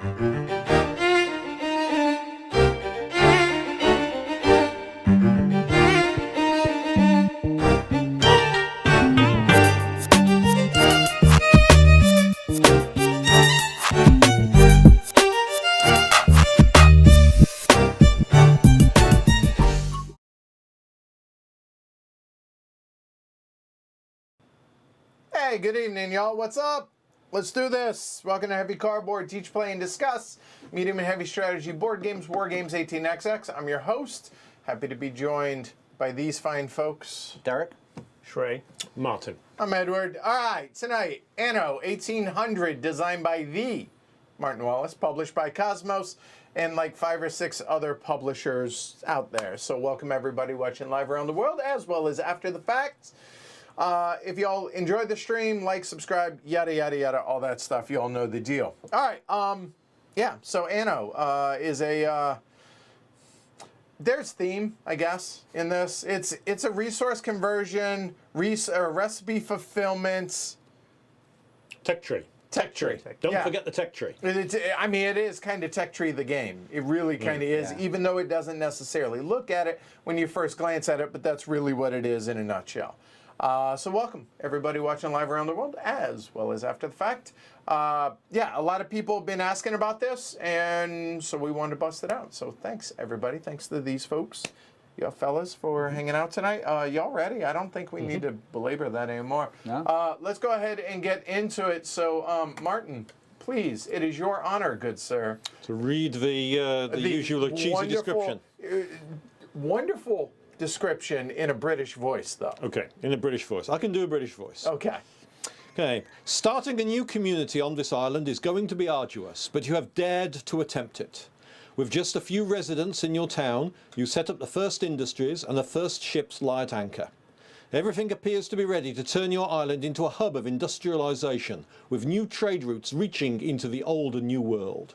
Hey, good evening, y'all. What's up? Let's do this. Welcome to Heavy Cardboard, Teach, Play, and Discuss medium and heavy strategy board games, War Games 18XX. I'm your host. Happy to be joined by these fine folks. Derek. Shrey. Martin. I'm Edward. All right, tonight, Anno 1800, designed by the Martin Wallace, published by KOSMOS, and like 5 or 6 other publishers out there. So welcome everybody watching live around the world, as well as after the fact. If y'all enjoyed the stream, like, subscribe, yada, yada, yada, all that stuff. You all know the deal. All right. Yeah, so Anno is a... there's theme, I guess, in this. It's a resource conversion, recipe fulfillment. Tech tree. Tech tree. Don't forget the tech tree. I mean, it is kind of tech tree the game. It really kind of is, even though it doesn't necessarily look at it when you first glance at it, but that's really what it is in a nutshell. So welcome, everybody watching live around the world, as well as after the fact. Yeah, a lot of people have been asking about this, and so we wanted to bust it out. So thanks, everybody. Thanks to these folks, you fellas, for hanging out tonight. Y'all ready? I don't think we need to belabor that anymore. No. Let's go ahead and get into it. So, Martin, please, it is your honor, good sir. To read the usual cheesy description. Wonderful description in a British voice, though. Okay, in a British voice. I can do a British voice. Okay. Okay. Starting a new community on this island is going to be arduous, but you have dared to attempt it. With just a few residents in your town, you set up the first industries and the first ships lie at anchor. Everything appears to be ready to turn your island into a hub of industrialization, with new trade routes reaching into the old and new world.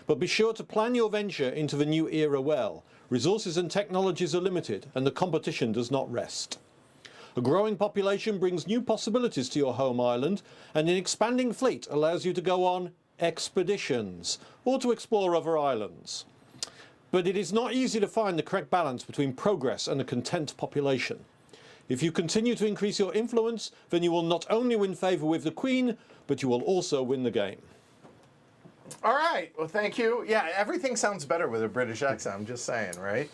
But be sure to plan your venture into the new era well. Resources and technologies are limited, and the competition does not rest. A growing population brings new possibilities to your home island, and an expanding fleet allows you to go on expeditions, or to explore other islands. But it is not easy to find the correct balance between progress and a content population. If you continue to increase your influence, then you will not only win favour with the Queen, but you will also win the game. All right. Well, thank you. Yeah, everything sounds better with a British accent. I'm just saying, right?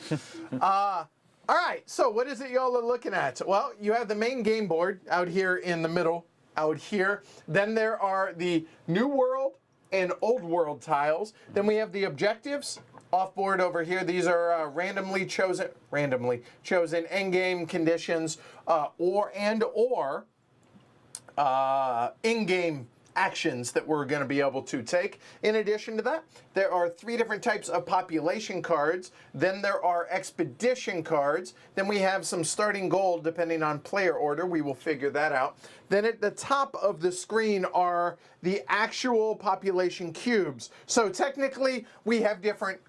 All right. So what is it y'all are looking at? Well, you have the main game board out here in the middle, out here. Then there are the New World and Old World tiles. Then we have the objectives off board over here. These are randomly chosen endgame conditions or in-game actions that we're going to be able to take. In addition to that, there are 3 different types of population cards. Then there are expedition cards. Then we have some starting gold depending on player order. We will figure that out. Then at the top of the screen are the actual population cubes. So technically, we have different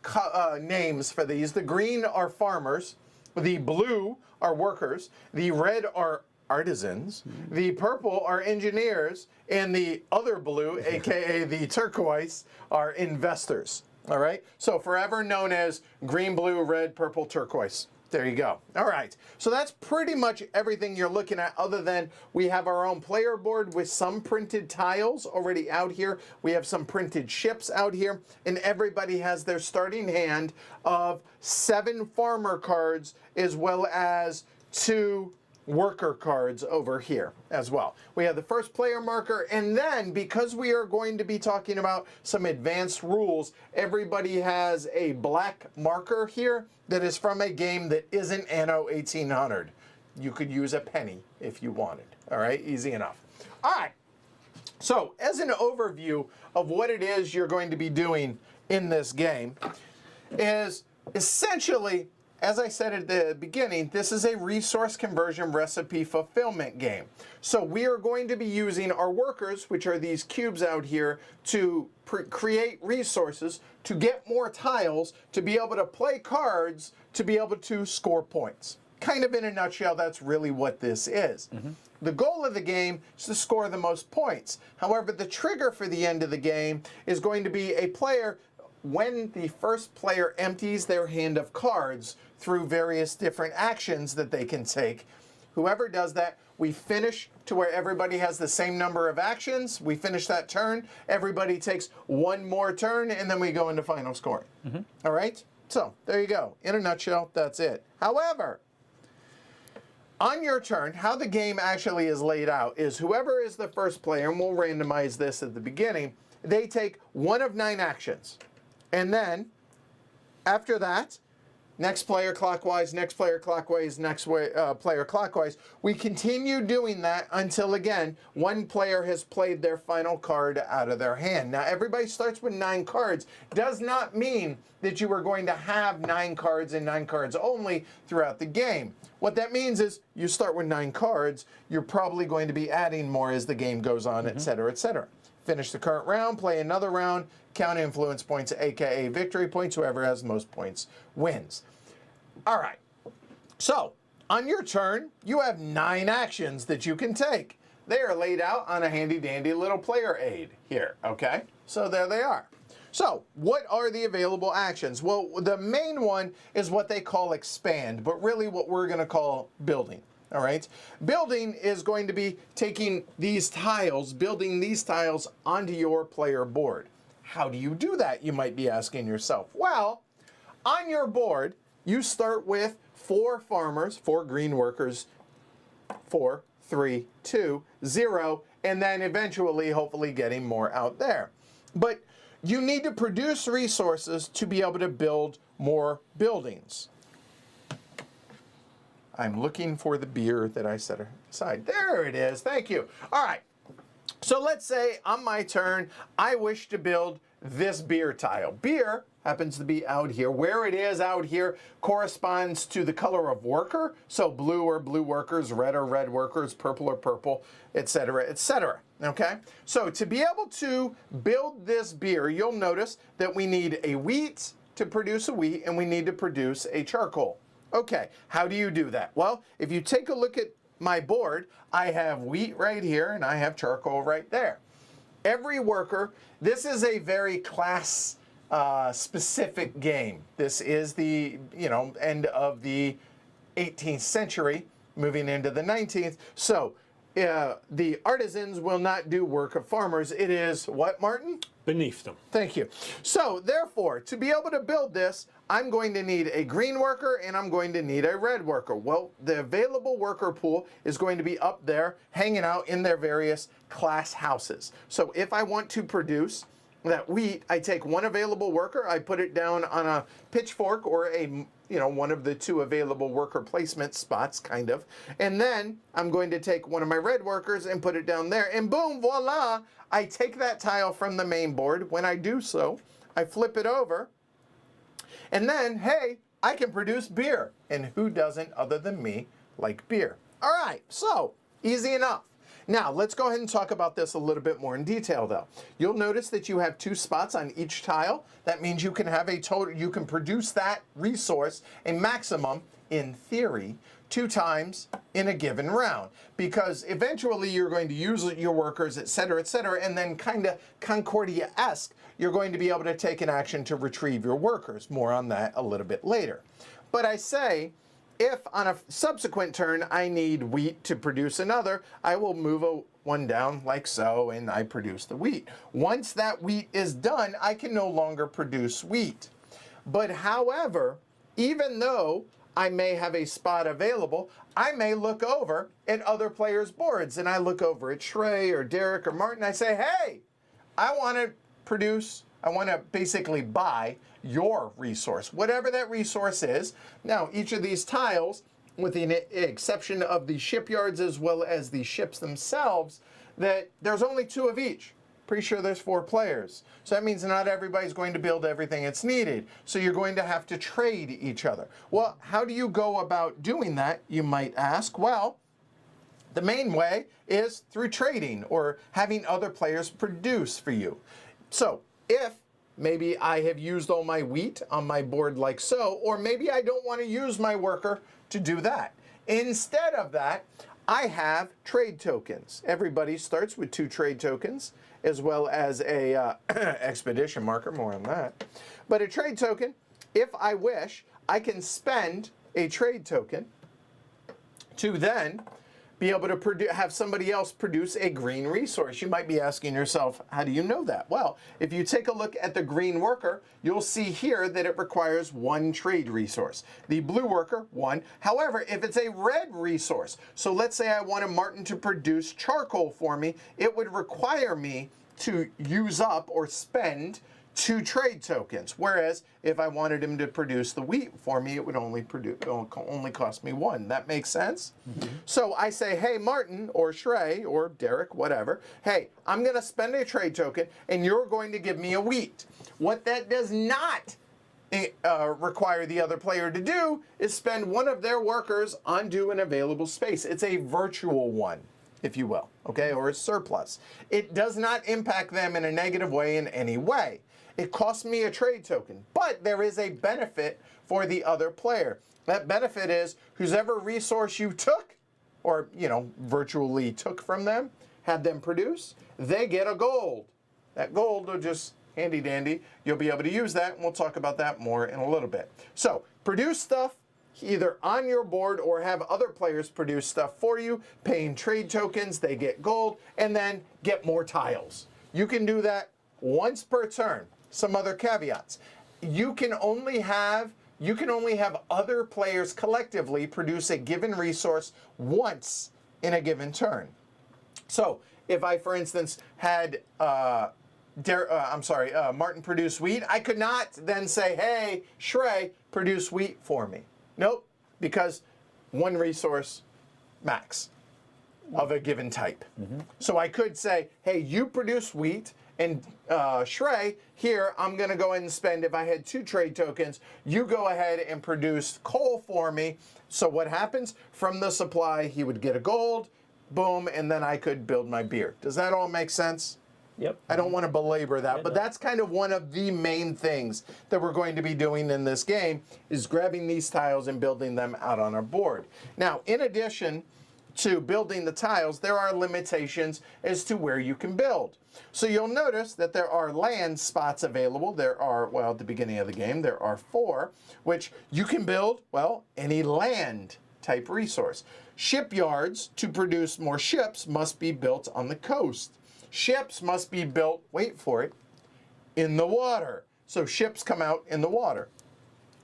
names for these. The green are farmers. The blue are workers. The red are artisans, the purple are engineers, and the other blue, aka the turquoise, are investors. All right? So forever known as green, blue, red, purple, turquoise. There you go. All right. So that's pretty much everything you're looking at, other than we have our own player board with some printed tiles already out here. We have some printed ships out here, and everybody has their starting hand of 7 farmer cards as well as 2 worker cards over here as well. We have the first player marker, and then because we are going to be talking about some advanced rules, everybody has a black marker here that is from a game that isn't Anno 1800. You could use a penny if you wanted. All right, easy enough. All right, so as an overview of what it is you're going to be doing in this game is essentially, as I said at the beginning, this is a resource conversion recipe fulfillment game. So we are going to be using our workers, which are these cubes out here, to create resources, to get more tiles, to be able to play cards, to be able to score points. Kind of in a nutshell, that's really what this is. the goal of the game is to score the most points. However, the trigger for the end of the game is going to be a player when the first player empties their hand of cards through various different actions that they can take. Whoever does that, we finish to where everybody has the same number of actions. We finish that turn. Everybody takes one more turn, and then we go into final scoring. All right? So there you go. In a nutshell, that's it. However, on your turn, how the game actually is laid out is whoever is the first player, and we'll randomize this at the beginning, they take one of 9 actions. And then, after that, next player clockwise, next player clockwise, next player clockwise. We continue doing that until, again, one player has played their final card out of their hand. Now, everybody starts with 9 cards. Does not mean that you are going to have 9 cards and 9 cards only throughout the game. What that means is you start with 9 cards. You're probably going to be adding more as the game goes on, et cetera, et cetera. Finish the current round, play another round, count influence points, aka victory points. Whoever has the most points wins. All right. So, on your turn, you have 9 actions that you can take. They are laid out on a handy-dandy little player aid here, okay? So there they are. So, what are the available actions? Well, the main one is what they call expand, but really what we're going to call building. All right. Building is going to be taking these tiles, building these tiles onto your player board. How do you do that? You might be asking yourself. Well, on your board, you start with 4 farmers, 4 green workers, 4, 3, 2, 0, and then eventually, hopefully, getting more out there. But you need to produce resources to be able to build more buildings. I'm looking for the beer that I set aside. There it is. Thank you. All right. So let's say on my turn, I wish to build this beer tile. Beer happens to be out here. Where it is out here corresponds to the color of worker. So blue are blue workers, red are red workers, purple are purple, etc., etc. Okay? So to be able to build this beer, you'll notice that we need a wheat to produce a wheat, and we need to produce a charcoal. Okay, how do you do that? Well, if you take a look at my board, I have wheat right here and I have charcoal right there. Every worker, this is a very class specific game. This is the, end of the 18th century, moving into the 19th. So the artisans will not do work of farmers. It is what, Martin? Beneath them. Thank you. So therefore, to be able to build this, I'm going to need a green worker and I'm going to need a red worker. Well, the available worker pool is going to be up there, hanging out in their various class houses. So if I want to produce that wheat, I take one available worker, I put it down on a pitchfork or a, one of the 2 available worker placement spots, kind of. And then I'm going to take one of my red workers and put it down there. And boom, voila, I take that tile from the main board. When I do so, I flip it over. And then, hey, I can produce beer. And who doesn't, other than me, like beer? All right, so easy enough. Now, let's go ahead and talk about this a little bit more in detail, though. You'll notice that you have 2 spots on each tile. That means you can have you can produce that resource, a maximum, in theory, 2 times in a given round. Because eventually you're going to use your workers, et cetera, and then kind of Concordia-esque, you're going to be able to take an action to retrieve your workers. More on that a little bit later. But I say, if on a subsequent turn I need wheat to produce another, I will move one down like so, and I produce the wheat. Once that wheat is done, I can no longer produce wheat. But however, even though I may have a spot available, I may look over at other players' boards, and I look over at Shrey or Derek or Martin, I say, hey, I want to basically buy your resource, whatever that resource is. Now, each of these tiles, with the exception of the shipyards as well as the ships themselves, that there's only 2 of each. Pretty sure there's 4 players. So that means not everybody's going to build everything that's needed. So you're going to have to trade each other. Well, how do you go about doing that, you might ask? Well, the main way is through trading or having other players produce for you. So if maybe I have used all my wheat on my board like so, or maybe I don't want to use my worker to do that. Instead of that, I have trade tokens. Everybody starts with 2 trade tokens, as well as a expedition marker, more on that. But a trade token, if I wish, I can spend a trade token to then be able to have somebody else produce a green resource. You might be asking yourself, how do you know that? Well, if you take a look at the green worker, you'll see here that it requires 1 trade resource. The blue worker, 1. However, if it's a red resource, so let's say I wanted Martin to produce charcoal for me, it would require me to use up or spend 2 trade tokens, whereas if I wanted him to produce the wheat for me, it would only cost me 1. That makes sense? Mm-hmm. So I say, hey, Martin, or Shrey, or Derek, whatever, hey, I'm going to spend a trade token, and you're going to give me a wheat. What that does not require the other player to do is spend one of their workers on due and available space. It's a virtual one, if you will, okay, or a surplus. It does not impact them in a negative way in any way. It costs me a trade token, but there is a benefit for the other player. That benefit is whoever resource you took, or, virtually took from them, had them produce, they get a gold. That gold will just handy dandy. You'll be able to use that, and we'll talk about that more in a little bit. So, produce stuff either on your board or have other players produce stuff for you, paying trade tokens, they get gold, and then get more tiles. You can do that once per turn. Some other caveats. You can only have other players collectively produce a given resource once in a given turn. So if I, for instance, had Martin produce wheat, I could not then say, hey, Shrey, produce wheat for me. Nope, because 1 resource max of a given type. Mm-hmm. So I could say, hey, you produce wheat, and Shrey, here, I'm going to go ahead and spend, if I had 2 trade tokens, you go ahead and produce coal for me. So what happens? From the supply, he would get a gold, boom, and then I could build my beer. Does that all make sense? Yep. I don't want to belabor that, but that's kind of one of the main things that we're going to be doing in this game, is grabbing these tiles and building them out on our board. Now, in addition to building the tiles, there are limitations as to where you can build. So you'll notice that there are land spots available. There are, well, at the beginning of the game, there are 4, which you can build, well, any land type resource. Shipyards, to produce more ships, must be built on the coast. Ships must be built, wait for it, in the water. So ships come out in the water.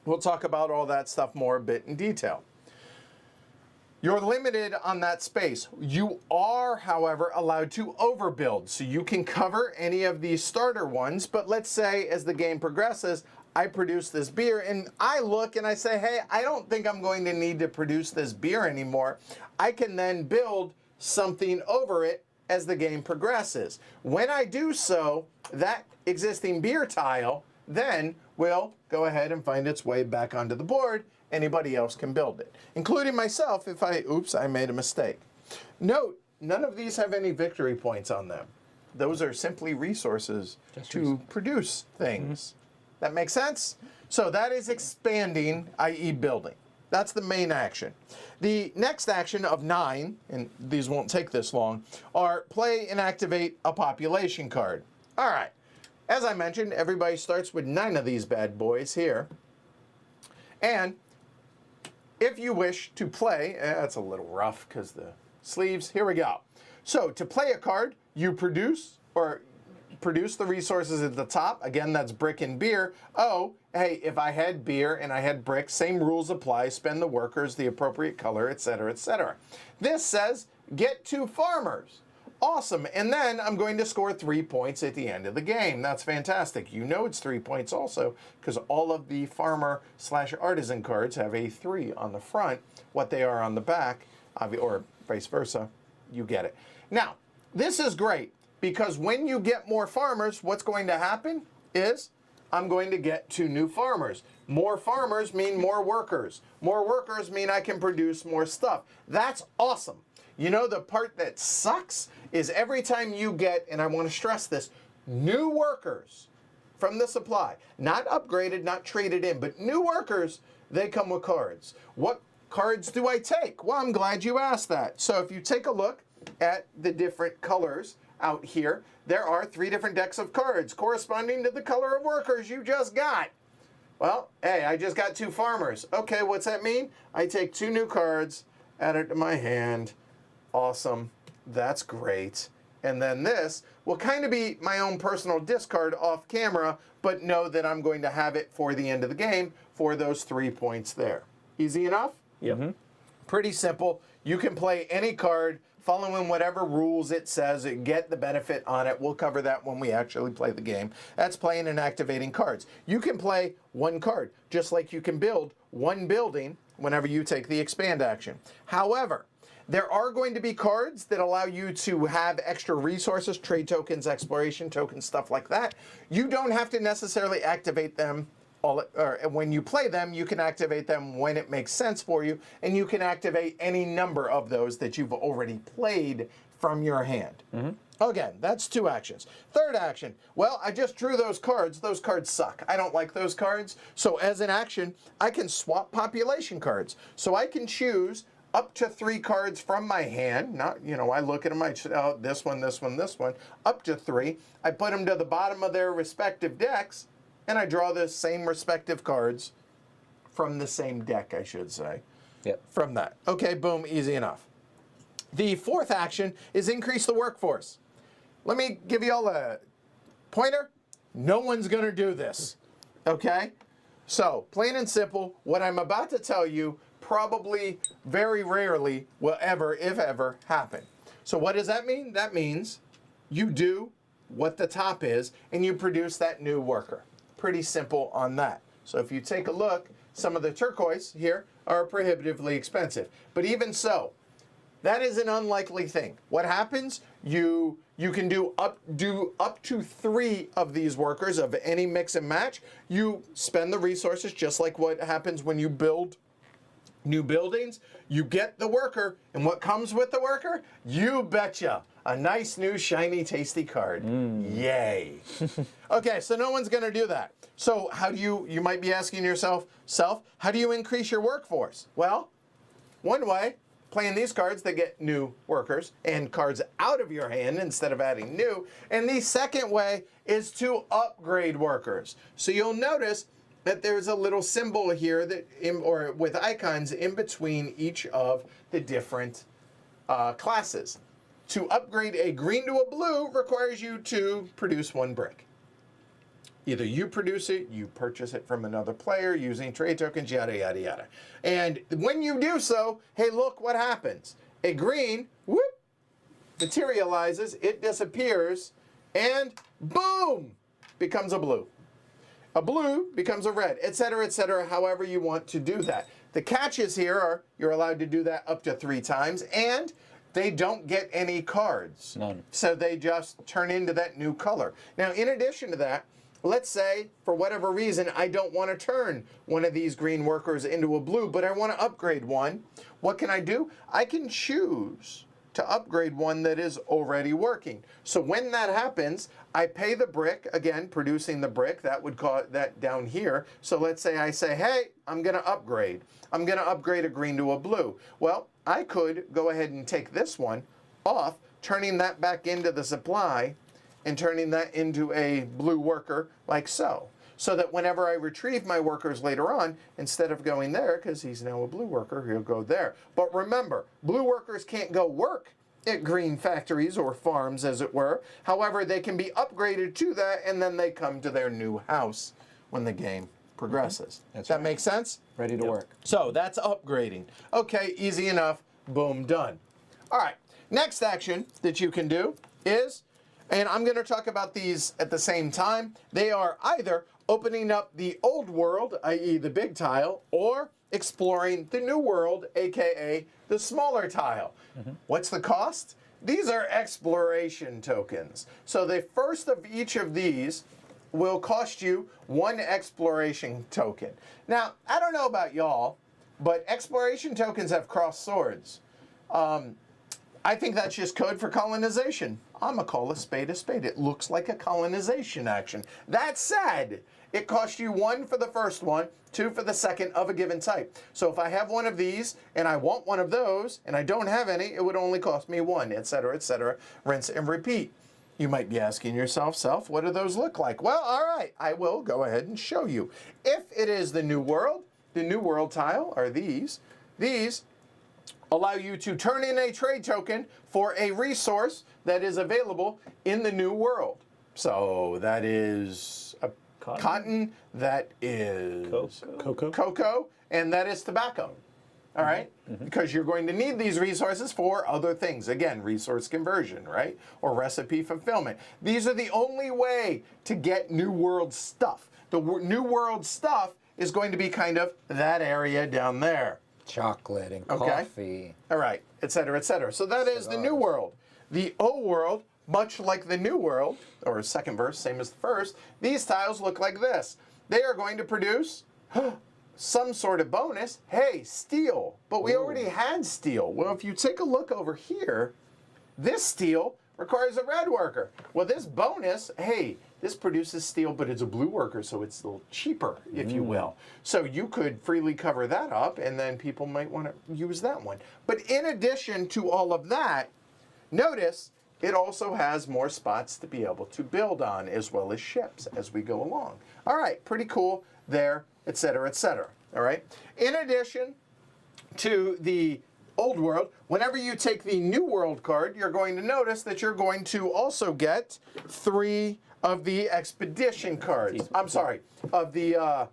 We'll talk about all that stuff more a bit in detail. You're limited on that space. You are, however, allowed to overbuild. So you can cover any of these starter ones, but let's say as the game progresses, I produce this beer and I look and I say, hey, I don't think I'm going to need to produce this beer anymore. I can then build something over it as the game progresses. When I do so, that existing beer tile then will go ahead and find its way back onto the board. Anybody else can build it, including myself if I made a mistake. Note, none of these have any victory points on them. Those are simply resources to produce things. Mm-hmm. That makes sense? So that is expanding, i.e. building. That's the main action. The next action of 9, and these won't take this long, are play and activate a population card. All right. As I mentioned, everybody starts with 9 of these bad boys here. And if you wish to play, that's a little rough because the sleeves, here we go. So to play a card, you produce the resources at the top. Again, that's brick and beer. Oh, hey, if I had beer and I had brick, same rules apply. Spend the workers, the appropriate color, etc., etc. This says get 2 farmers. Awesome. And then I'm going to score 3 points at the end of the game. That's fantastic. You know it's 3 points also because all of the farmer/artisan cards have a 3 on the front. What they are on the back, or vice versa, you get it. Now, this is great because when you get more farmers, what's going to happen is I'm going to get 2 new farmers. More farmers mean more workers. More workers mean I can produce more stuff. That's awesome. You know, the part that sucks is every time you get, and I want to stress this, new workers from the supply, not upgraded, not traded in, but new workers, they come with cards. What cards do I take? Well, I'm glad you asked that. So if you take a look at the different colors out here, there are 3 different decks of cards corresponding to the color of workers you just got. Well, hey, I just got 2 farmers. Okay, what's that mean? I take 2 new cards, add it to my hand. Awesome. That's great. And then this will kind of be my own personal discard off camera, but know that I'm going to have it for the end of the game for those 3 points there. Easy enough? Yep. Mm-hmm. Pretty simple. You can play any card following whatever rules it says, get the benefit on it. We'll cover that when we actually play the game. That's playing and activating cards. You can play 1 card, just like you can build 1 building whenever you take the expand action. However, there are going to be cards that allow you to have extra resources, trade tokens, exploration tokens, stuff like that. You don't have to necessarily activate them when you play them. You can activate them when it makes sense for you, and you can activate any number of those that you've already played from your hand. Again, that's 2 actions. Third action, well, I just drew those cards. Those cards suck. I don't like those cards. So as an action, I can swap population cards. So I can choose up to 3 cards from my hand. Not, I look at them, I say, this one, this one, this one, up to 3. I put them to the bottom of their respective decks, and I draw the same respective cards from the same deck, I should say. Yep. From that. Okay, boom, easy enough. The 4th action is increase the workforce. Let me give you all a pointer. No one's going to do this, okay? So, plain and simple, what I'm about to tell you probably very rarely will ever, if ever, happen. So what does that mean? That means you do what the top is, and you produce that new worker. Pretty simple on that. So if you take a look, some of the turquoise here are prohibitively expensive. But even so, that is an unlikely thing. What happens? You can do up to 3 of these workers of any mix and match. You spend the resources just like what happens when you build new buildings. You get the worker, and what comes with the worker? You betcha. A nice new shiny tasty card. Yay. Okay, so no one's going to do that. So how do you might be asking yourself, how do you increase your workforce? Well, one way, playing these cards that get new workers and cards out of your hand instead of adding new. And the second way is to upgrade workers. So you'll notice that there's a little symbol here that or with icons in between each of the different classes. To upgrade a green to a blue requires you to produce 1 brick. Either you produce it, you purchase it from another player using trade tokens, yada, yada, yada. And when you do so, hey, look what happens. A green, whoop, materializes, it disappears, and boom, becomes a blue. A blue becomes a red, etc., however you want to do that. The catches here are you're allowed to do that up to 3 times, and they don't get any cards. None. So they just turn into that new color. Now, in addition to that, let's say, for whatever reason, I don't want to turn one of these green workers into a blue, but I want to upgrade one. What can I do? I can choose to upgrade one that is already working. So when that happens, I pay the brick, again, producing the brick, that would call that down here. So let's say I say, hey, I'm going to upgrade. I'm going to upgrade a green to a blue. Well, I could go ahead and take this one off, turning that back into the supply and turning that into a blue worker like so. So that whenever I retrieve my workers later on, instead of going there, because he's now a blue worker, he'll go there. But remember, blue workers can't go work at green factories or farms, as it were. However, they can be upgraded to that, and then they come to their new house when the game progresses. That's that right. make sense? Ready to work. So that's upgrading. Okay, easy enough. Boom, done. All right, next action that you can do is, and I'm going to talk about these at the same time, they are either opening up the old world, i.e. the big tile, or exploring the new world, aka the smaller tile. What's the cost? These are exploration tokens. So the first of each of these will cost you 1 exploration token. Now, I don't know about y'all, but exploration tokens have crossed swords. I think that's just code for colonization. I'm going to call a spade a spade. It looks like a colonization action. That said, it costs you 1 for the first one, 2 for the second of a given type. So if I have one of these and I want one of those and I don't have any, it would only cost me 1, etc., rinse and repeat. You might be asking yourself, Self, what do those look like? Well, all right, I will go ahead and show you. If it is the New World tile are these. These allow you to turn in a trade token for a resource that is available in the New World. So that is a cotton, that is cocoa, and that is tobacco. All right? Because you're going to need these resources for other things. Again, resource conversion, right? Or recipe fulfillment. These are the only way to get New World stuff. The New World stuff is going to be kind of that area down there. Chocolate and coffee. All right, etc., etc. So that is the New World. The Old World, much like the New World, or second verse, same as the first, these tiles look like this. They are going to produce some sort of bonus. Hey, steel. But we already had steel. Well, if you take a look over here, this steel requires a red worker. Well, this bonus, hey, this produces steel, but it's a blue worker, so it's a little cheaper, if you will. So you could freely cover that up, and then people might want to use that one. But in addition to all of that, notice it also has more spots to be able to build on, as well as ships as we go along. All right, pretty cool there, etc., etc. All right. In addition to the Old World, whenever you take the New World card, you're going to notice that you're going to also get 3 of the expedition cards. I'm sorry, of the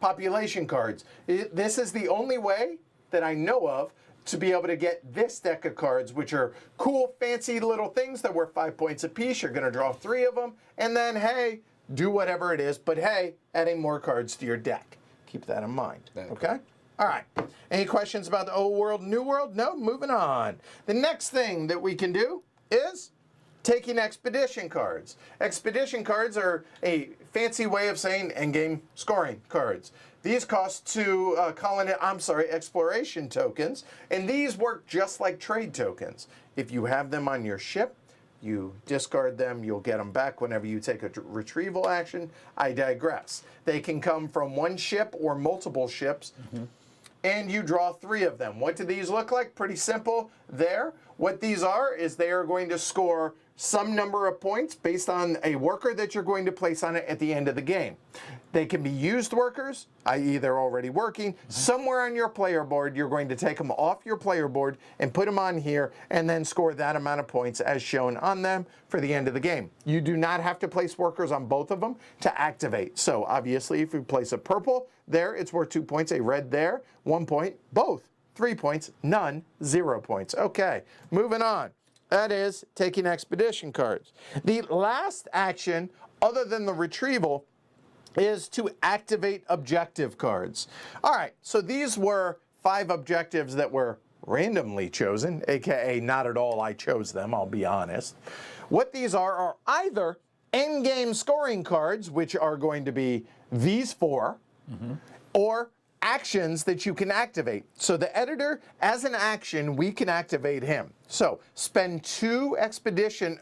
population cards. This is the only way that I know of to be able to get this deck of cards, which are cool, fancy little things that worth 5 points apiece. You're going to draw 3 of them, and then, hey, do whatever it is, but hey, adding more cards to your deck. Keep that in mind, okay? All right. Any questions about the Old World, New World? No? Moving on. The next thing that we can do is taking expedition cards. Expedition cards are a fancy way of saying endgame scoring cards. These cost 2 exploration tokens, and these work just like trade tokens. If you have them on your ship, you discard them, you'll get them back whenever you take a retrieval action. I digress. They can come from one ship or multiple ships, and you draw 3 of them. What do these look like? Pretty simple there. What these are is they are going to score some number of points based on a worker that you're going to place on it at the end of the game. They can be used workers, i.e. they're already working. Somewhere on your player board, you're going to take them off your player board and put them on here and then score that amount of points as shown on them for the end of the game. You do not have to place workers on both of them to activate. So obviously if you place a purple there, it's worth 2 points, a red there, 1 point, both 3 points, none, 0 points. Okay, moving on. That is taking expedition cards. The last action, other than the retrieval, is to activate objective cards. All right, so these were 5 objectives that were randomly chosen, aka not at all I chose them, I'll be honest. What these are either endgame scoring cards, which are going to be these 4, or actions that you can activate. So the editor, as an action, we can activate him. So spend 2 expedition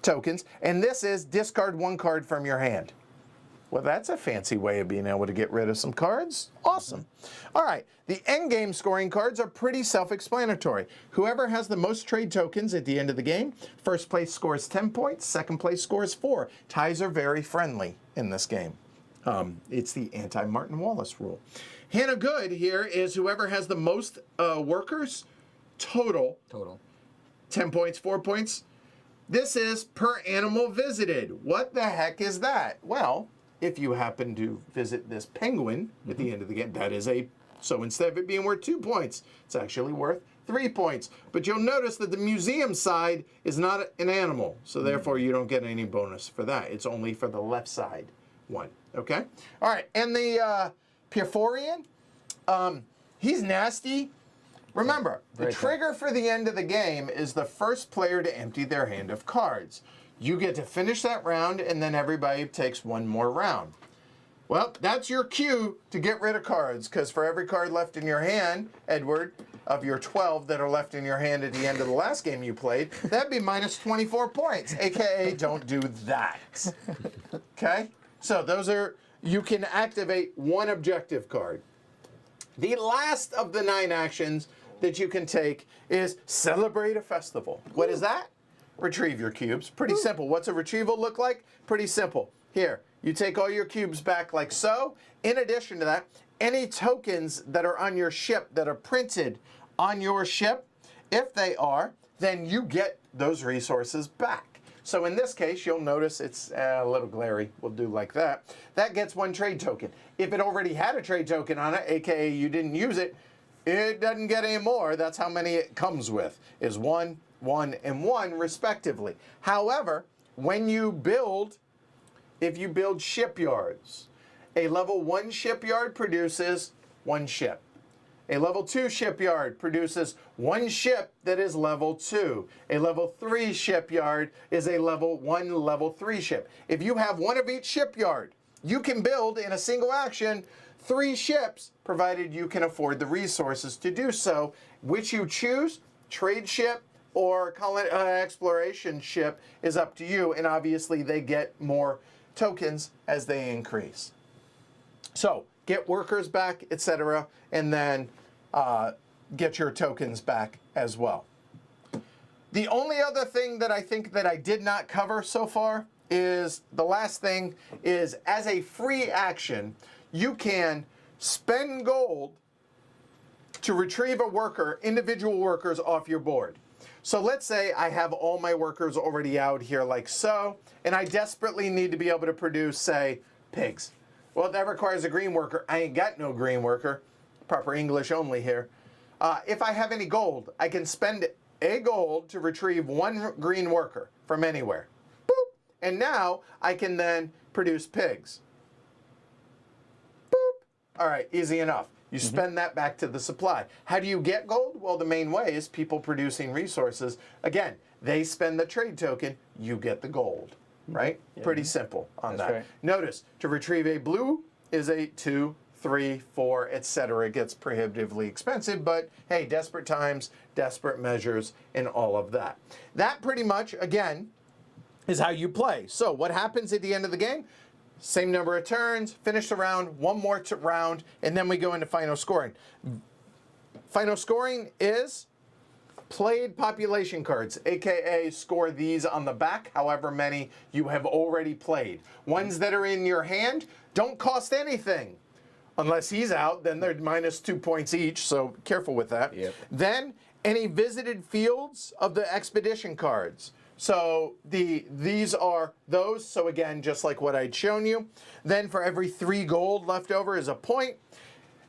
tokens, and this is discard 1 card from your hand. Well, that's a fancy way of being able to get rid of some cards. Awesome. All right, the endgame scoring cards are pretty self-explanatory. Whoever has the most trade tokens at the end of the game, first place scores 10 points, second place scores 4. Ties are very friendly in this game. It's the anti-Martin Wallace rule. Hannah Good here is whoever has the most workers total. 10 points, 4 points. This is per animal visited. What the heck is that? Well, if you happen to visit this penguin at the end of the game, that is so instead of it being worth 2 points, it's actually worth 3 points. But you'll notice that the museum side is not an animal, so therefore you don't get any bonus for that. It's only for the left side one. Okay? All right, and the Perforian, he's nasty. Remember, the trigger for the end of the game is the first player to empty their hand of cards. You get to finish that round, and then everybody takes 1 more round. Well, that's your cue to get rid of cards, because for every card left in your hand, Edward, of your 12 that are left in your hand at the end of the last game you played, that'd be minus 24 points, aka don't do that. Okay? So those are, you can activate one objective card. The last of the 9 actions that you can take is celebrate a festival. What is that? Retrieve your cubes. Pretty simple. What's a retrieval look like? Pretty simple. Here, you take all your cubes back like so. In addition to that, any tokens that are on your ship that are printed on your ship, if they are, then you get those resources back. So in this case, you'll notice it's a little glary. We'll do like that. That gets 1 trade token. If it already had a trade token on it, aka you didn't use it, it doesn't get any more. That's how many it comes with, is 1, 1, and 1 respectively. However, when you build, if you build shipyards, a level 1 shipyard produces 1 ship. A level 2 shipyard produces 1 ship that is level 2. A level 3 shipyard is a level 1 level 3 ship. If you have 1 of each shipyard, you can build in a single action 3 ships, provided you can afford the resources to do so. Which you choose, trade ship or exploration ship, is up to you, and obviously they get more tokens as they increase. So get workers back, etc., and then get your tokens back as well. The only other thing that I think that I did not cover so far is the last thing is, as a free action, you can spend gold to retrieve a worker, individual workers off your board. So let's say I have all my workers already out here like so, and I desperately need to be able to produce, say, pigs. Well, that requires a green worker. I ain't got no green worker. Proper English only here. If I have any gold, I can spend a gold to retrieve 1 green worker from anywhere. Boop. And now I can then produce pigs. Boop. All right, easy enough. You spend that back to the supply. How do you get gold? Well, the main way is people producing resources. Again, they spend the trade token, you get the gold, right? Yeah. Pretty simple on that. Right. Notice, to retrieve a blue is a 2, 3, 4, etc. It gets prohibitively expensive, but hey, desperate times, desperate measures, and all of that. That pretty much, again, is how you play. So what happens at the end of the game? Same number of turns, finish the round, 1 more round, and then we go into final scoring. Final scoring is played population cards, aka score these on the back, however many you have already played. Ones that are in your hand don't cost anything. Unless he's out, then they're minus 2 points each, so careful with that. Yep. Then, any visited fields of the expedition cards. So these are those, so again, just like what I'd shown you. Then for every 3 gold left over is a point.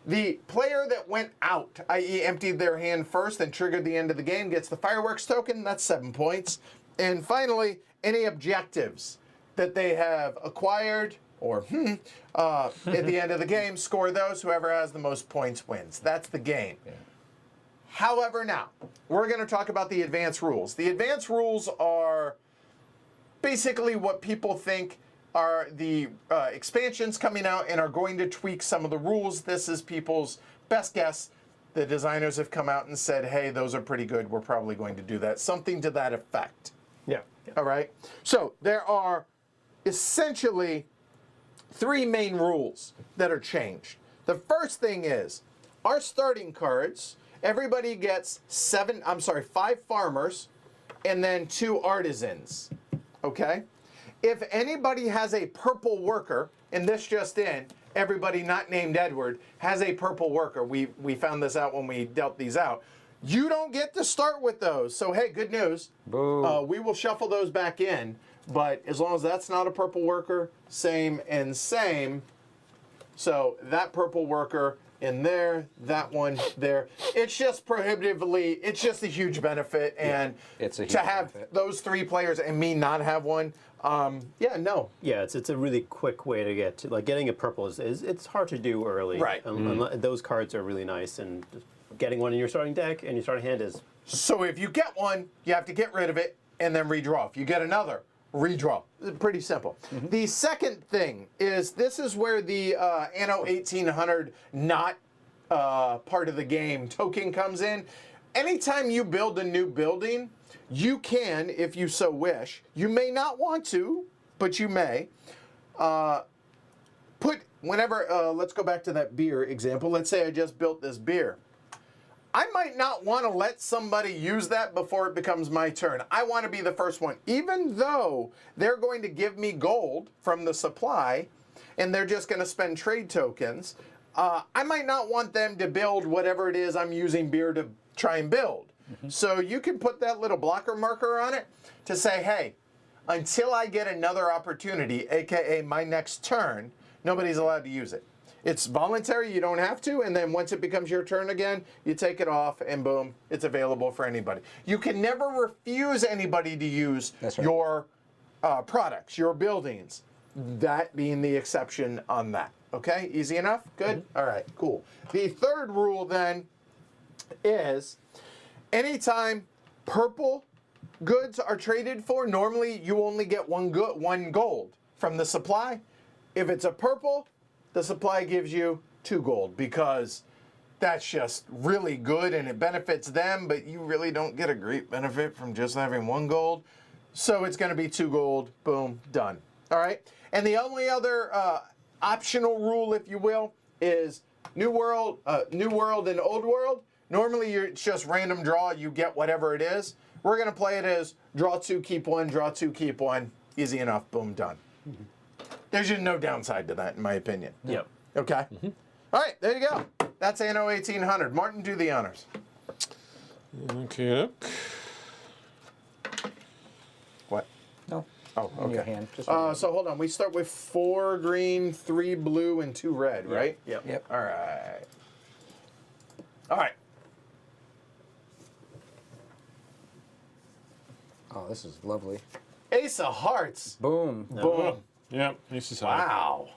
The player that went out, i.e. emptied their hand first and triggered the end of the game, gets the fireworks token, that's 7 points. And finally, any objectives that they have acquired or at the end of the game, score those. Whoever has the most points wins. That's the game. Yeah. However, now, we're going to talk about the advanced rules. The advanced rules are basically what people think are the expansions coming out and are going to tweak some of the rules. This is people's best guess. The designers have come out and said, hey, those are pretty good. We're probably going to do that. Something to that effect. Yeah. All right? So there are essentially 3 main rules that are changed. The first thing is, our starting cards, everybody gets 5 farmers and then 2 artisans, okay? If anybody has a purple worker, and this just in, everybody not named Edward has a purple worker. We found this out when we dealt these out. You don't get to start with those. So, hey, good news. We will shuffle those back in. But as long as that's not a purple worker, same and same. So that purple worker in there, that one there. It's just prohibitively, it's just a huge benefit. And it's a huge to have benefit. those 3 players and me not have one, yeah, no. Yeah, it's a really quick way to get to, like, getting a purple is it's hard to do early. Right. Those cards are really nice, and getting one in your starting deck and your starting hand is... So if you get one, you have to get rid of it and then redraw. If you get another, redraw. Pretty simple. The second thing is, this is where the Anno 1800 not part of the game token comes in. Anytime you build a new building, you can, if you so wish, you may not want to, but you may, let's go back to that beer example. Let's say I just built this beer. I might not want to let somebody use that before it becomes my turn. I want to be the first one. Even though they're going to give me gold from the supply and they're just going to spend trade tokens, I might not want them to build whatever it is I'm using beer to try and build. So you can put that little blocker marker on it to say, hey, until I get another opportunity, aka my next turn, nobody's allowed to use it. It's voluntary, you don't have to, and then once it becomes your turn again, you take it off and boom, it's available for anybody. You can never refuse anybody to use your products, your buildings. That being the exception on that. Okay, easy enough? Good? All right, cool. The third rule then is anytime purple goods are traded for, normally you only get one gold from the supply. If it's a purple, the supply gives you 2 gold because that's just really good and it benefits them, but you really don't get a great benefit from just having 1 gold. So it's going to be 2 gold, boom, done. All right. And the only other optional rule, if you will, is New World and Old World. Normally it's just random draw. You get whatever it is. We're going to play it as draw 2, keep 1, draw 2, keep 1. Easy enough, boom, done. There's just no downside to that, in my opinion. Yep. Okay. All right, there you go. That's Anno 1800. Martin, do the honors. Okay. What? No. Oh, In your okay. hand. Just So hold on. We start with 4 green, 3 blue, and 2 red, right? Yep. Yep. All right. All right. Oh, this is lovely. Ace of Hearts. Boom. Boom. Yeah, this is hard. Wow.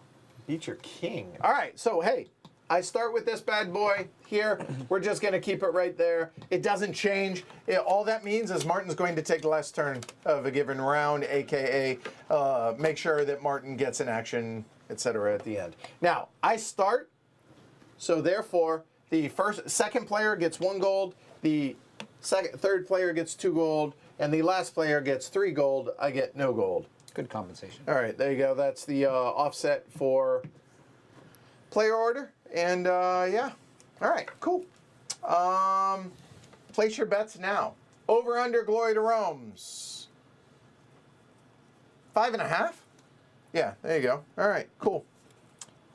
Beat your king. All right, so hey, I start with this bad boy here. We're just going to keep it right there. It doesn't change. All that means is Martin's going to take the last turn of a given round, a.k.a. Make sure that Martin gets an action, etc. at the end. Now, I start, so therefore, the second player gets 1 gold, the third player gets 2 gold, and the last player gets 3 gold. I get no gold. Good compensation. All right, there you go. That's the offset for player order. And yeah, all right, cool. Place your bets now. Over under Glory to Rome's 5.5. Yeah, there you go. All right, cool.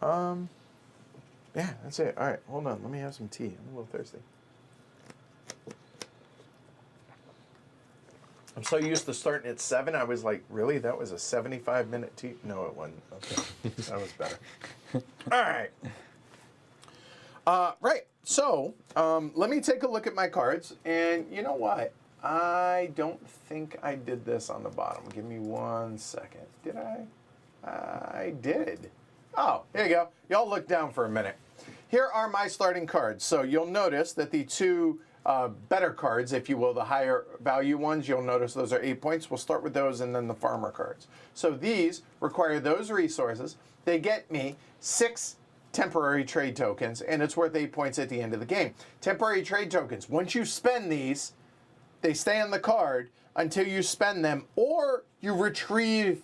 Yeah, that's it. All right, hold on. Let me have some tea. I'm a little thirsty. I'm so used to starting at 7. I was like, really? That was a 75-minute tea? No, it wasn't. Okay, that was better. All right. Right. So let me take a look at my cards. And you know what? I don't think I did this on the bottom. Give me 1 second. Did I? I did. Oh, here you go. Y'all look down for a minute. Here are my starting cards. So you'll notice that the 2 better cards, if you will, the higher value ones, you'll notice those are 8 points. We'll start with those and then the farmer cards. So these require those resources. They get me 6 temporary trade tokens, and it's worth 8 points at the end of the game. Temporary trade tokens, once you spend these, they stay on the card until you spend them, or you retrieve,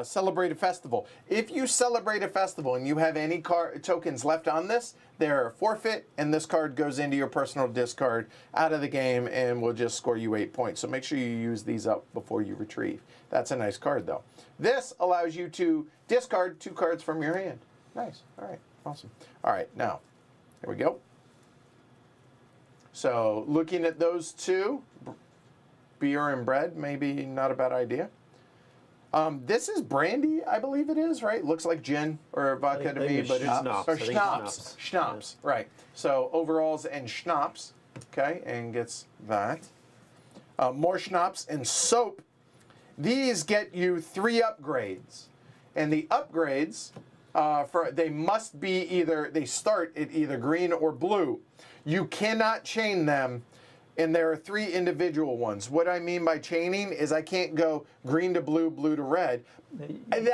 celebrate a festival. If you celebrate a festival and you have any tokens left on this, they're forfeit, and this card goes into your personal discard out of the game and will just score you 8 points. So make sure you use these up before you retrieve. That's a nice card, though. This allows you to discard 2 cards from your hand. Nice. All right. Awesome. All right. Now, here we go. So looking at those 2, beer and bread, maybe not a bad idea. This is brandy, I believe it is, right? Looks like gin or vodka to me, but it's schnapps. Schnapps, right. So overalls and schnapps, okay, and gets that. More schnapps and soap. These get you 3 upgrades, and the upgrades they must be they start at either green or blue. You cannot chain them. And there are 3 individual ones. What I mean by chaining is I can't go green to blue, blue to red.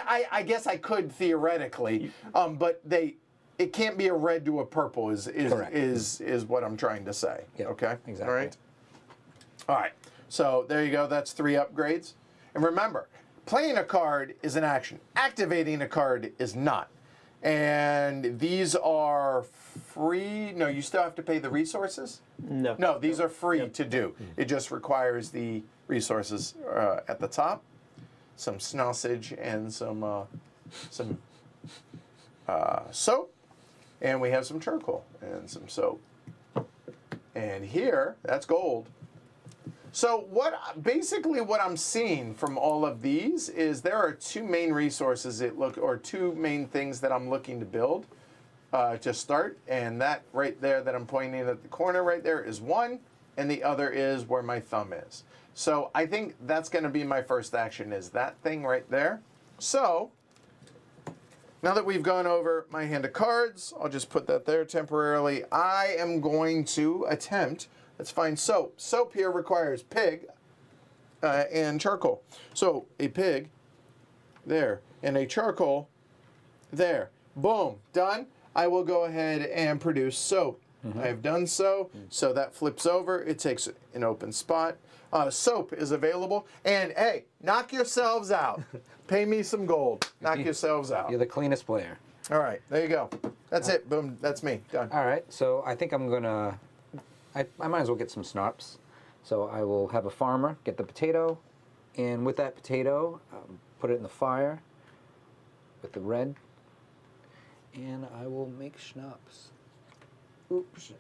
I guess I could theoretically, but it can't be a red to a purple Correct. is what I'm trying to say. Yep, Okay? exactly. All right. All right. So there you go. That's 3 upgrades. And remember, playing a card is an action. Activating a card is not. And these are free. No, you still have to pay the resources? No. No, these are free to do. It just requires the resources at the top, some sausage and some soap, and we have some charcoal and some soap. And here, that's gold. So basically what I'm seeing from all of these is there are 2 main resources or 2 main things that I'm looking to build to start, and that right there that I'm pointing at the corner right there is one, and the other is where my thumb is. So I think that's going to be my first action, is that thing right there. So now that we've gone over my hand of cards, I'll just put that there temporarily. I am going to attempt, let's find soap. Soap here requires pig and charcoal. So a pig there and a charcoal there. Boom, done. I will go ahead and produce soap. I have done so. So that flips over. It takes an open spot. Soap is available. And hey, knock yourselves out. Pay me some gold. Knock yourselves out. You're the cleanest player. All right, there you go. That's it. Boom. That's me. Done. All right, so I think I'm gonna. I might as well get some snops. So I will have a farmer get the potato, and with that potato, put it in the fire with the red, and I will make schnapps. Oops.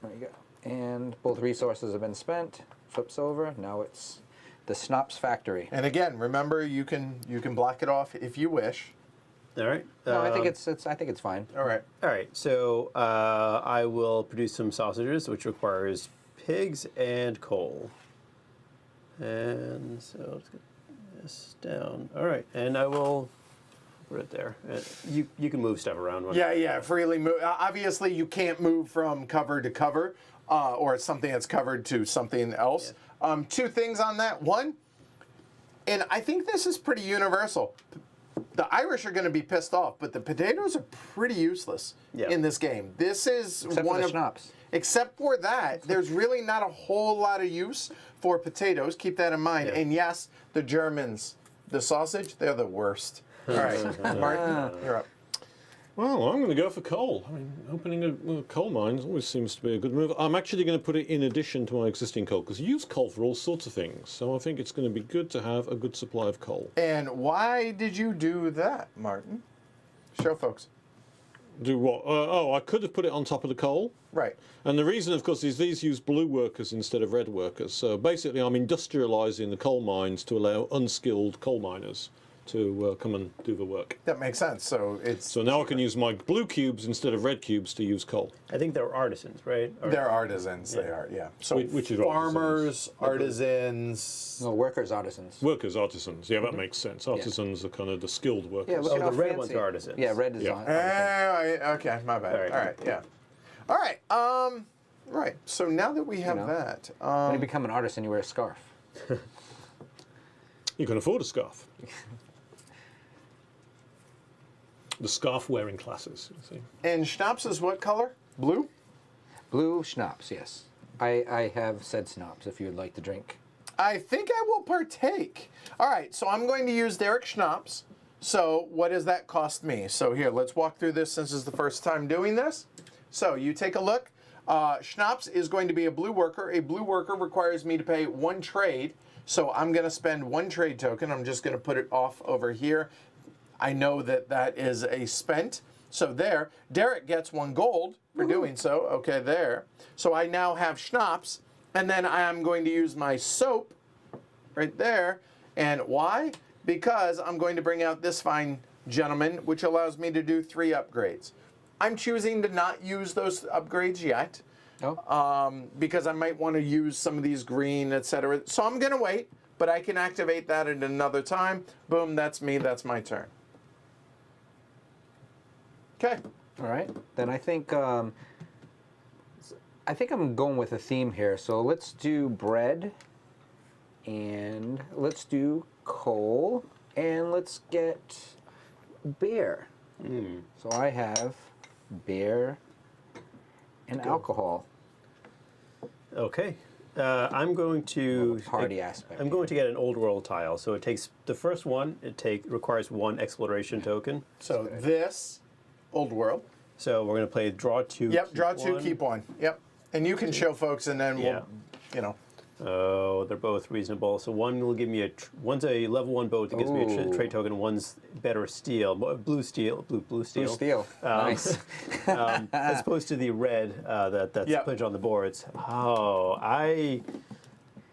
There you go. And both resources have been spent. Flips over. Now it's the schnapps factory. And again, remember you can block it off if you wish. All right. No, I think it's fine. All right. All right. So I will produce some sausages, which requires pigs and coal. And so let's get this down. All right. And I will put it there. You can move stuff around. Yeah, freely move. Obviously, you can't move from cover to cover, or something that's covered to something else. Yeah. 2 things on that. One, and I think this is pretty universal. The Irish are going to be pissed off, but the potatoes are pretty useless in this game. This is Except one for the of schnapps. Except for that, there's really not a whole lot of use for potatoes. Keep that in mind. Yeah. And yes, the Germans, the sausage, they're the worst. All right, Martin, you're up. Well, I'm going to go for coal. I mean, opening a coal mine always seems to be a good move. I'm actually going to put it in addition to my existing coal, because you use coal for all sorts of things. So I think it's going to be good to have a good supply of coal. And why did you do that, Martin? Show folks. Do what? I could have put it on top of the coal. Right. And the reason, of course, is these use blue workers instead of red workers. So basically, I'm industrialising the coal mines to allow unskilled coal miners to come and do the work. That makes sense. So it's So now I can use my blue cubes instead of red cubes to use coal. I think they're artisans, right? Or- they're artisans. They are, yeah. So Which is farmers, artisans. No, workers, artisans. Workers, artisans. Yeah, that makes sense. Artisans are kind of the skilled workers. Yeah, look Oh, at how the red fancy. ones are artisans. Yeah, red is Yeah. artisan. Okay, my bad. All right. All right, yeah. All right. Right. So now that we have know, that, When you become an artist and you wear a scarf. You can afford a scarf. The scarf-wearing classes, you see. and schnapps is what color? Blue. Blue schnapps, yes. I have said schnapps if you would like to drink. I think I will partake. All right, so I'm going to use Derek Schnapps. So what does that cost me? So here, let's walk through this since it's the first time doing this. So you take a look. Schnapps is going to be a blue worker. A blue worker requires me to pay 1 trade. So I'm going to spend 1 trade token. I'm just going to put it off over here. I know that that is a spent. So there, Derek gets 1 gold for doing so. Okay, there. So I now have Schnapps. And then I am going to use my soap right there. And why? Because I'm going to bring out this fine gentleman, which allows me to do 3 upgrades. I'm choosing to not use those upgrades yet. Oh. Because I might want to use some of these green, etc. So I'm going to wait, but I can activate that at another time. Boom, that's me. That's my turn. Okay. All right. Then I think I'm going with a theme here. So let's do bread, and let's do coal, and let's get beer. So I have beer and alcohol. Okay. I'm going to Party aspect. I'm going to get an old world tile. So it takes the first one. Requires 1 exploration token. So this old world. So we're going to play draw 2. Yep, keep draw 2, 1. keep 1. Yep. And you can show folks, and then Yeah. we'll. Oh, they're both reasonable. So one will give me one's a level 1 boat that gives me a Ooh. trade token. One's better steel, blue steel. Blue steel. Nice. As opposed to the red that's Yep. put on the boards.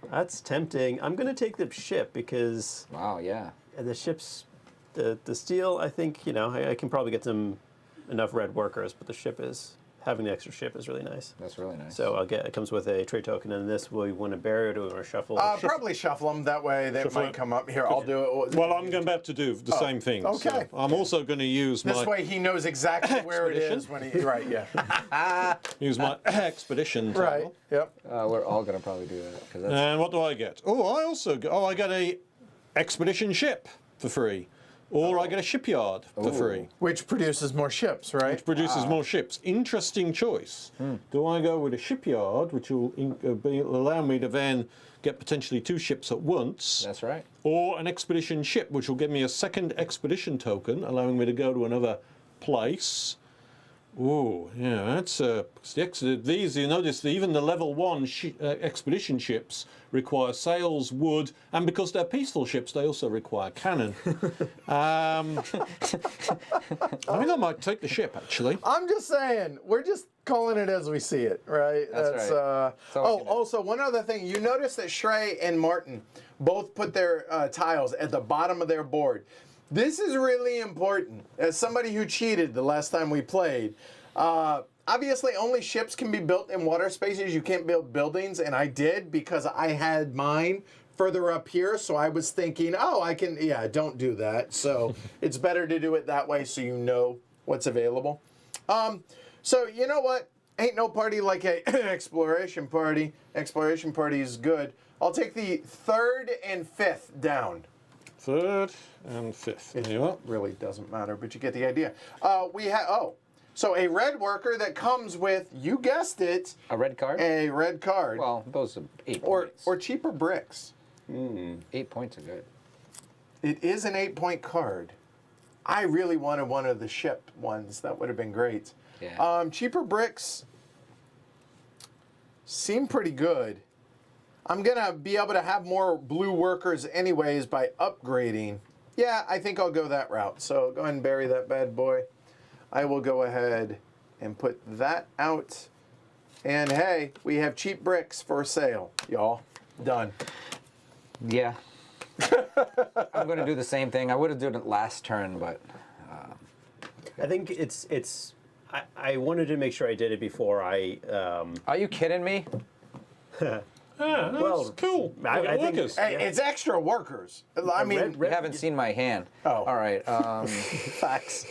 That's tempting. I'm going to take the ship because Wow, yeah. the ship's the steel. I think I can probably get enough red workers, but having the extra ship is really nice. That's really nice. So it comes with a trade token, and this we want to bury it or shuffle. Probably shuffle them. That way they Shuffle might it. come up. Here, I'll do it. Well, I'm about to do the same thing. okay. So I'm also going to use This my way he knows exactly where it is when he. Right, yeah. use my expedition tile. Right, yep. we're all gonna probably do that because that's And what do I get? I get a expedition ship for free, or I get a shipyard for free, Which produces more ships, right? which produces more ships. Interesting choice. Do I go with a shipyard, which will allow me to then get potentially 2 ships at once, that's right. or an expedition ship, which will give me a second expedition token, allowing me to go to another place? Ooh, yeah, that's these. You notice that even the level 1 expedition ships require sails, wood, and because they're peaceful ships, they also require cannon. I think I might take the ship actually. I'm just saying, we're just calling it as we see it, right? That's right. That's all we can do. Also, one other thing. You notice that Shrey and Martin both put their tiles at the bottom of their board. This is really important. As somebody who cheated the last time we played, obviously only ships can be built in water spaces. You can't build buildings, and I did because I had mine further up here, so I was thinking, don't do that. So it's better to do it that way so you know what's available. So you know what? Ain't no party like a exploration party. Exploration party is good. I'll take the 3rd and 5th down. 3rd and 5th. There you are. Really doesn't matter, but you get the idea. We have so a red worker that comes with, you guessed it, A red card? a red card, Well, those are 8 or points. cheaper bricks. 8 points are good. It is an 8-point card. I really wanted one of the ship ones. That would have been great. Yeah. Cheaper bricks seem pretty good. I'm gonna be able to have more blue workers anyways by upgrading. Yeah, I think I'll go that route. So go ahead and bury that bad boy. I will go ahead and put that out. And hey, we have cheap bricks for sale, y'all. Done. Yeah. I'm going to do the same thing. I would have done it last turn, but I think I wanted to make sure I did it before I. are you kidding me? Yeah, that's cool. I think Workers. Hey, it's extra workers. I mean, You haven't seen my hand. Oh. All right. facts.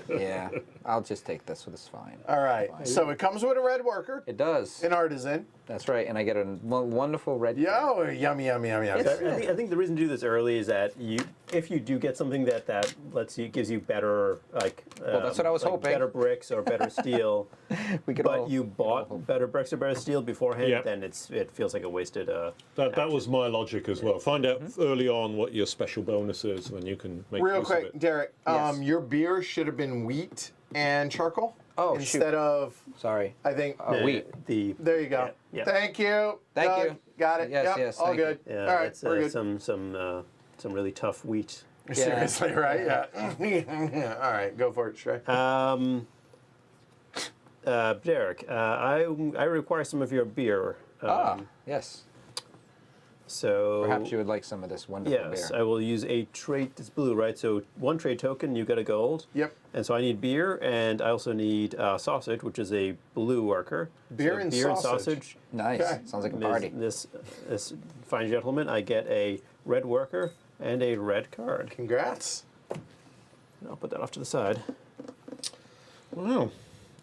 Yeah. I'll just take this. It's fine. All right. So it comes with a red worker, It does. an artisan. That's right. And I get a wonderful red card. Yo, yummy, yummy, yummy, yummy. I think the reason to do this early is that if you do get something that gives you better Well, that's what I was hoping. better bricks or better steel, We could but all- you bought better bricks or better steel beforehand, Yep. then it feels like a wasted. That was my logic as well. Find out early on what your special bonus is when you can make Real use of quick, it. Derek, Yes. Your beer should have been wheat and charcoal Oh, instead of, Sorry. I think, Wheat. there you go. Yeah. Thank you. Thank Doug. you. Got it. Yes, Yep, yes, all thank you. good. Yeah, all right, it's we're good. some really tough wheat. Seriously, right? Yeah. All right, go for it, Shrey. Derek, I require some of your beer. Yes. So Perhaps you would like some of this wonderful yes, beer. I will use a trade. It's blue, right? So 1 trade token, you get a gold. Yep. And so I need beer, and I also need sausage, which is a blue worker. Beer So and beer and sausage. sausage. Nice. Okay. Sounds like a party. This fine gentleman, I get a red worker and a red card. Congrats. I'll put that off to the side. Well,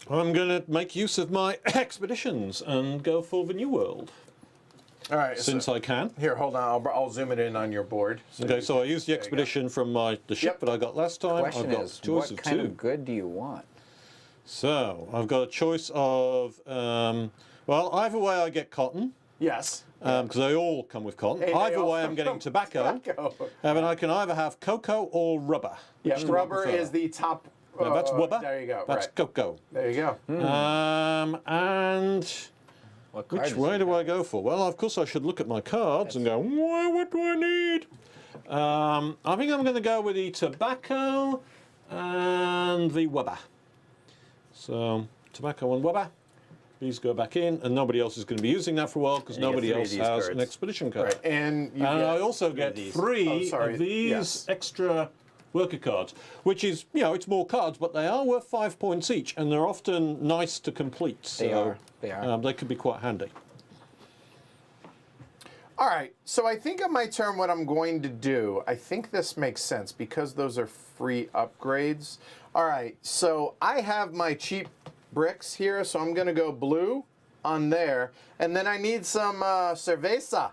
I'm going to make use of my expeditions and go for the New World. All right. since I can. Here, hold on. I'll zoom it in on your board. Okay, so I used the expedition from the ship Yep. that I got last time. Question I've got is, a choice what of kind two. of good do you want? So I've got a choice of, well, either way I get cotton, Yes. because they all come with cotton. Hey, they Either all way I'm come getting from tobacco. And I can either have cocoa or rubber. Yeah, Which do I rubber prefer? is the top. No, that's rubber. There you go. That's right. cocoa. There you go. And What which cards way you do got? I go for? Well, of course I should look at my cards and go, well, what do I need? I think I'm going to go with the tobacco and the rubber. So tobacco and rubber. These go back in, and nobody else is going to be using that for a while because And you get nobody 3 of else these has an cards. expedition card. Right. And you And get, I also get these. 3 Oh, sorry. of these Yes. extra worker cards, which is, it's more cards, but they are worth 5 points each, and they're often nice to complete. So, They are. They are. They could be quite handy. All right, so I think on my turn what I'm going to do, I think this makes sense because those are free upgrades. All right, so I have my cheap bricks here, so I'm going to go blue on there. And then I need some cerveza.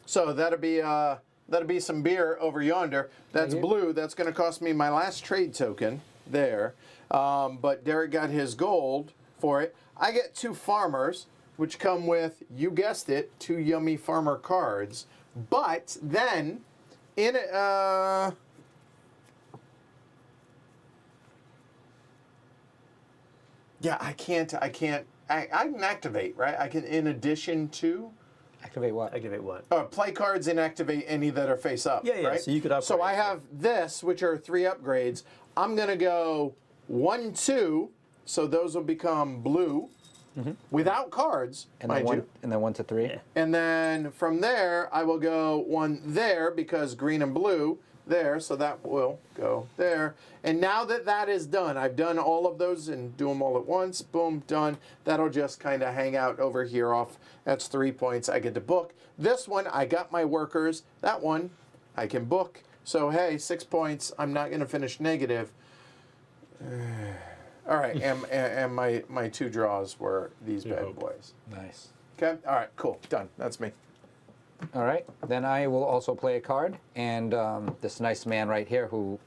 So that'll be some beer over yonder. That's blue. That's going to cost me my last trade token there. But Derek got his gold for it. I get 2 farmers, which come with, you guessed it, 2 yummy farmer cards. But then, in it, yeah, I can activate, right? I can, in addition to, Activate what? Activate what? play cards and activate any that are face up. Yeah, yeah, right? so you could So I upgrade. have this, which are 3 upgrades. I'm gonna go 1, 2, so those will become blue, without cards, And mind then you. and then 1 to 3. Yeah. And then from there, I will go 1 there because green and blue there, so that will go there. And now that that is done, I've done all of those and do them all at once. Boom, done. That'll just kind of hang out over here off. That's 3 points. I get to book. This one, I got my workers. That one, I can book. So hey, 6 points. I'm not going to finish negative. All right, and my 2 draws were these bad boys. Nice. Okay, all right, cool, done. That's me. All right. Then I will also play a card, and this nice man right here who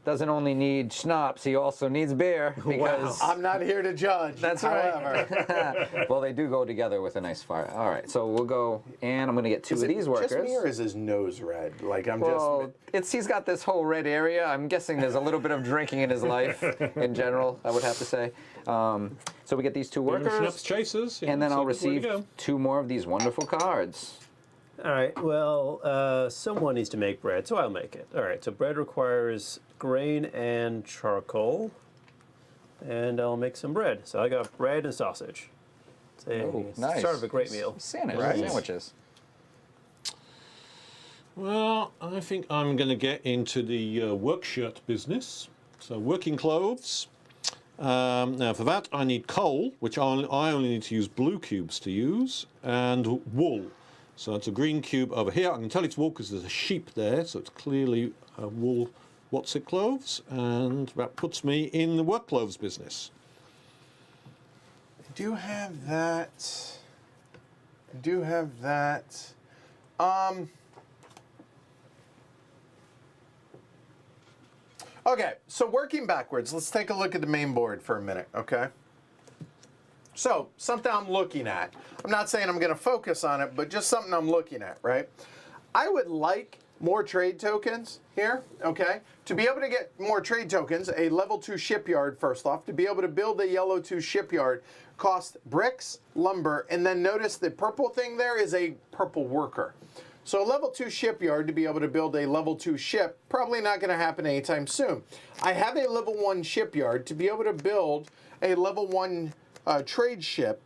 doesn't only need schnapps, he also needs beer because I'm not here to judge. That's however. right. Well, they do go together with a nice fire. All right. So we'll go, and I'm going to get 2 Is of it these workers. just me or is his nose red? Like I'm Well, he's got this whole red area. I'm guessing there's a little bit of drinking in his life in general, I would have to say. So we get these 2 Schnapps workers, chasers. and then so I'll good way to receive go. 2 more of these wonderful cards. All right, well, someone needs to make bread, so I'll make it. All right, so bread requires grain and charcoal, and I'll make some bread. So I got bread and sausage. It's a Oh, nice. start of a great meal. Sandwiches. Well, I think I'm going to get into the work shirt business. So working clothes. Now for that I need coal, which I only need to use blue cubes to use, and wool. So it's a green cube over here. I can tell it's wool because there's a sheep there, so it's clearly wool clothes, and that puts me in the work clothes business. I do have that. I do have that. Okay, so working backwards, let's take a look at the main board for a minute, okay? So, something I'm looking at. I'm not saying I'm going to focus on it, but just something I'm looking at, right? I would like more trade tokens here, okay? To be able to get more trade tokens, a level 2 shipyard, first off, to be able to build a yellow 2 shipyard cost bricks, lumber, and then notice the purple thing there is a purple worker. So a level 2 shipyard to be able to build a level 2 ship, probably not going to happen anytime soon. I have a level 1 shipyard to be able to build a level 1 trade ship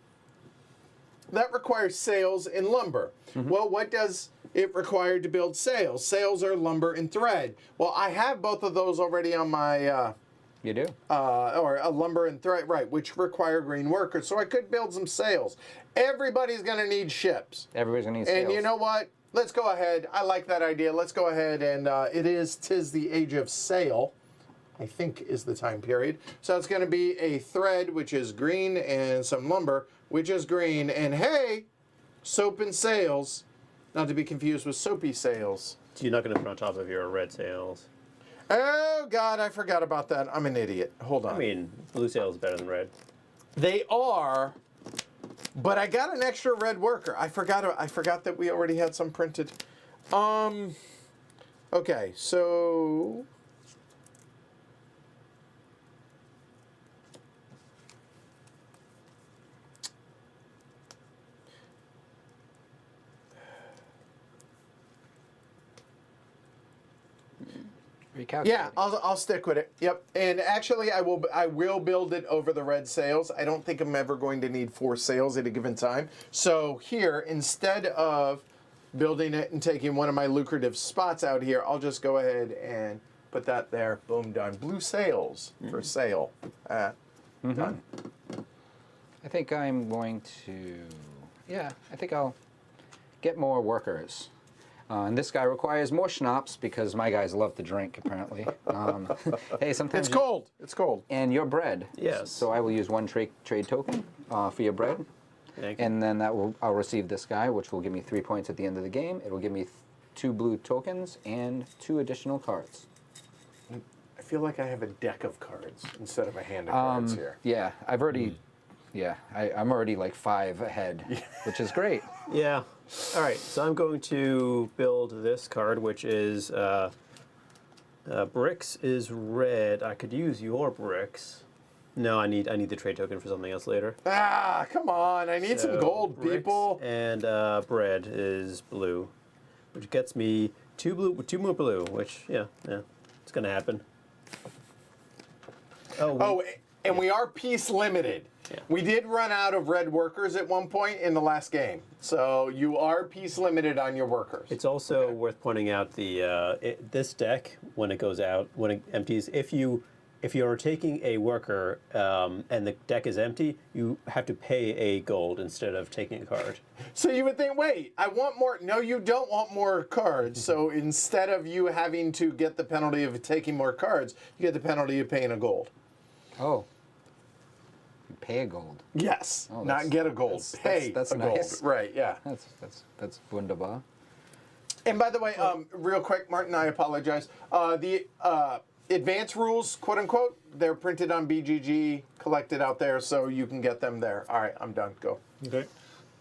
that requires sails and lumber. Well, what does it require to build sails? Sails are lumber and thread. Well, I have both of those already on my You do? or a lumber and thread, right, which require green workers. So I could build some sails. Everybody's going to need ships. Everybody's going to need And sails. you know what? Let's go ahead. I like that idea. Let's go ahead and tis the age of sail, I think is the time period. So it's going to be a thread, which is green, and some lumber, which is green. And hey, soap and sails, not to be confused with soapy sails. So you're not going to put on top of your red sails. Oh, God, I forgot about that. I'm an idiot. Hold on. I mean, blue sail is better than red. They are, but I got an extra red worker. I forgot that we already had some printed. Okay, so yeah, I'll stick with it. Yep. And actually, I will build it over the red sails. I don't think I'm ever going to need 4 sails at a given time. So here, instead of building it and taking one of my lucrative spots out here, I'll just go ahead and put that there. Boom, done. Blue sails for sail. Done. I think I'm going to, yeah, I think I'll get more workers. And this guy requires more schnapps because my guys love to drink, apparently. Hey, sometimes It's cold. It's cold. And your bread. Yes. So I will use 1 trade token for your bread. Thank you. And then I'll receive this guy, which will give me 3 points at the end of the game. It will give me 2 blue tokens and 2 additional cards. I feel like I have a deck of cards instead of a hand of cards here. Yeah, I've already, I'm already like 5 ahead, which is great. Yeah. All right. So I'm going to build this card, which is bricks is red. I could use your bricks. No, I need the trade token for something else later. Ah, come on. I need some So gold, bricks people. And bread is blue, which gets me 2 more blue. Which yeah, it's gonna happen. Oh, and we are piece limited. Yeah. We did run out of red workers at one point in the last game. So you are piece limited on your workers. It's also worth pointing out this deck when it goes out, when it empties, if you're taking a worker and the deck is empty, you have to pay a gold instead of taking a card. So you would think, wait, I want more. No, you don't want more cards. So instead of you having to get the penalty of taking more cards, you get the penalty of paying a gold. Oh. Pay a gold. Yes, Oh, not get a gold. Pay that's a nice. gold. Right, yeah. That's wunderbar. And by the way, real quick, Martin, I apologize. The advanced rules, quote unquote, they're printed on BGG, collected out there, so you can get them there. All right, I'm done. Go. Okay.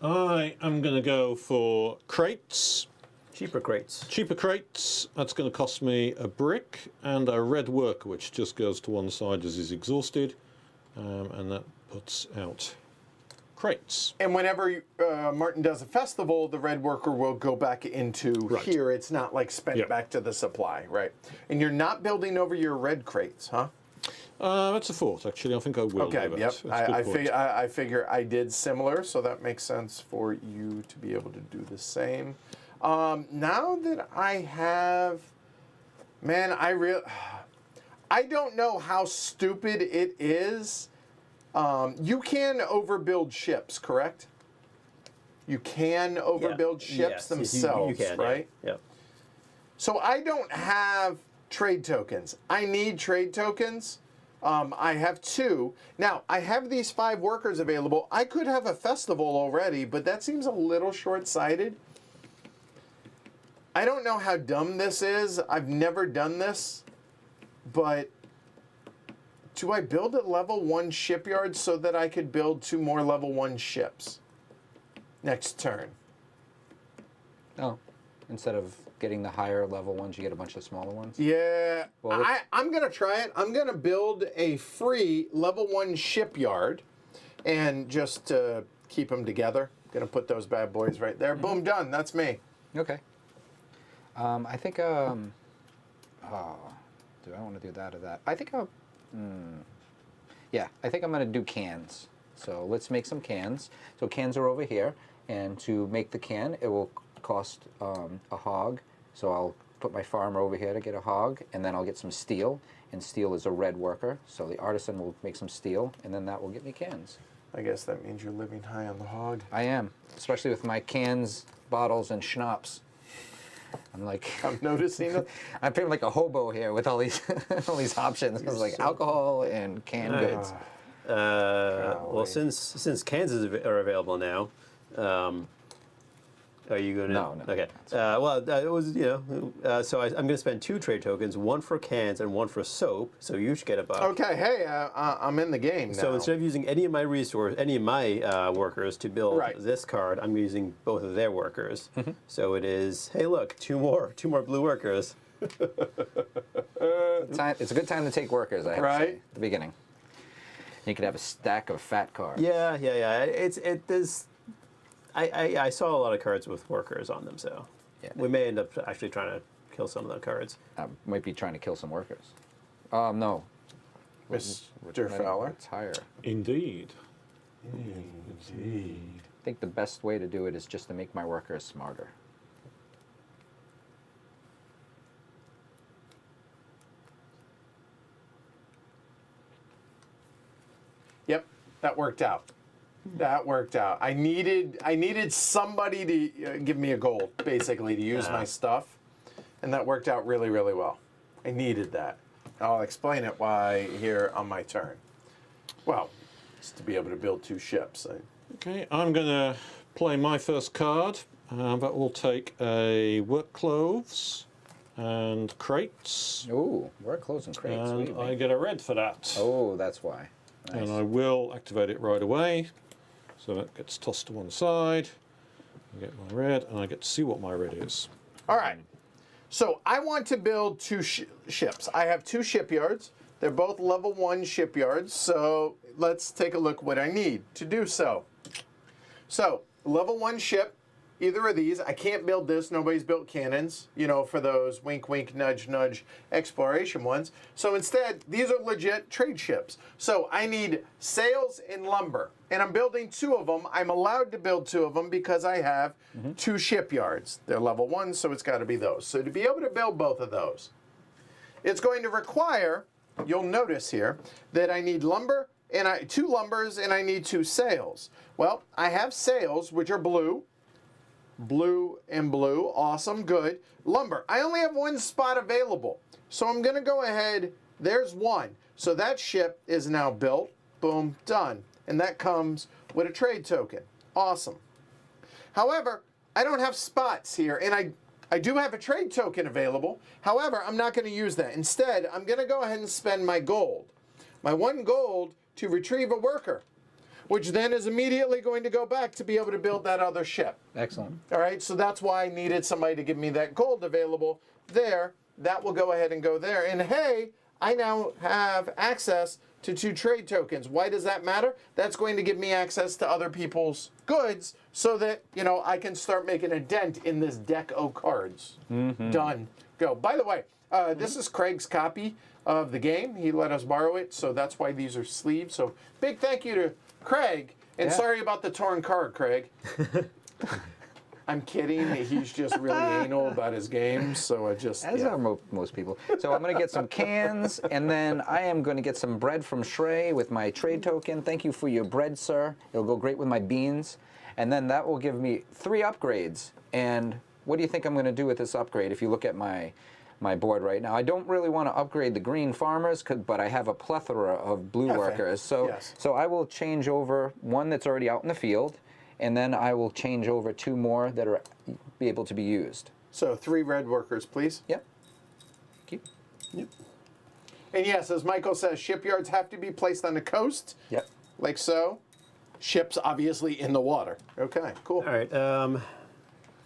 I am going to go for crates. Cheaper crates. Cheaper crates. That's going to cost me a brick and a red worker, which just goes to one side as he's exhausted. And that puts out crates. And whenever Martin does a festival, the red worker will go back into here. It's not like spent back to the supply, right? And you're not building over your red crates, huh? That's a thought, actually. I think I will. Okay, do that. yep. That's I figure I did similar, so that makes sense for you to be able to do the same. Now that I have, man, I don't know how stupid it is. You can overbuild ships, correct? You can overbuild ships themselves, you can, right? Yeah. So I don't have trade tokens. I need trade tokens. I have 2. Now, I have these 5 workers available. I could have a festival already, but that seems a little short-sighted. I don't know how dumb this is. I've never done this. But do I build a level 1 shipyard so that I could build 2 more level 1 ships next turn? Oh, instead of getting the higher level ones, you get a bunch of smaller ones? Yeah, Well, I'm going to try it. I'm going to build a free level 1 shipyard and just keep them together. Going to put those bad boys right there. Boom, done. That's me. Okay. I think, do I want to do that or that? I think I think I'm going to do cans. So let's make some cans. So cans are over here, and to make the can, it will cost a hog. So I'll put my farmer over here to get a hog, and then I'll get some steel, and steel is a red worker. So the artisan will make some steel, and then that will get me cans. I guess that means you're living high on the hog. I am, especially with my cans, bottles, and schnapps. I'm noticing it. I'm feeling like a hobo here with all these all these options. It's like alcohol and canned goods. Well, since cans are available now, Are you going to? No. Okay. Well, it was, so I'm going to spend 2 trade tokens, 1 for cans and 1 for soap. So you each get a buck. Okay, hey, I'm in the game now. So instead of using any of my workers to build Right. this card, I'm using both of their workers. So it is, hey, look, two more blue workers. It's a good time to take workers, I have to Right. say, at the beginning. You could have a stack of fat cards. Yeah. I saw a lot of cards with workers on them, so Yeah. we may end up actually trying to kill some of the cards. Might be trying to kill some workers. No. Mr. Fowler. It's higher. Indeed. I think the best way to do it is just to make my workers smarter. Yep, that worked out. That worked out. I needed somebody to give me a gold, basically, to use my stuff, and that worked out really, really well. I needed that. I'll explain it why here on my turn. Well, it's to be able to build 2 ships. Okay, I'm going to play my first card. That will take a work clothes and crates. Ooh, work clothes and crates. What do And you I mean? get a red for that. Oh, that's why. Nice. And I will activate it right away. So that gets tossed to one side. I get my red, and I get to see what my red is. All right. So I want to build 2 ships. I have 2 shipyards. They're both level 1 shipyards. So let's take a look what I need to do so. So level 1 ship, either of these. I can't build this. Nobody's built cannons, for those wink, wink, nudge, nudge exploration ones. So instead, these are legit trade ships. So I need sails and lumber. And I'm building 2 of them. I'm allowed to build 2 of them because I have 2 shipyards. They're level 1, so it's got to be those. So to be able to build both of those, it's going to require, you'll notice here, that I need lumber, and 2 lumbers, and I need 2 sails. Well, I have sails, which are blue. Blue and blue, awesome, good. Lumber, I only have 1 spot available. So I'm going to go ahead, there's 1. So that ship is now built, boom, done. And that comes with a trade token. Awesome. However, I don't have spots here, and I do have a trade token available. However, I'm not going to use that. Instead, I'm going to go ahead and spend my gold. My 1 gold to retrieve a worker, which then is immediately going to go back to be able to build that other ship. Excellent. All right, so that's why I needed somebody to give me that gold available there. That will go ahead and go there. And hey, I now have access to 2 trade tokens. Why does that matter? That's going to give me access to other people's goods so that, I can start making a dent in this deck of cards. Done. Go. By the way, this is Craig's copy of the game. He let us borrow it, so that's why these are sleeved. So big thank you to Craig, and Yeah. sorry about the torn card, Craig. I'm kidding. He's just really anal about his games, so I just... As are most people. So I'm going to get some cans, and then I am going to get some bread from Shrey with my trade token. Thank you for your bread, sir. It'll go great with my beans. And then that will give me 3 upgrades. And what do you think I'm going to do with this upgrade if you look at my board right now? I don't really want to upgrade the green farmers, but I have a plethora of blue workers. So, yes. so I will change over 1 that's already out in the field, and then I will change over 2 more that are be able to be used. So 3 red workers, please. Yep. Keep. And yes, as Michael says, shipyards have to be placed on the coast, Yep. like so. Ships, obviously, in the water. Okay, cool. All right.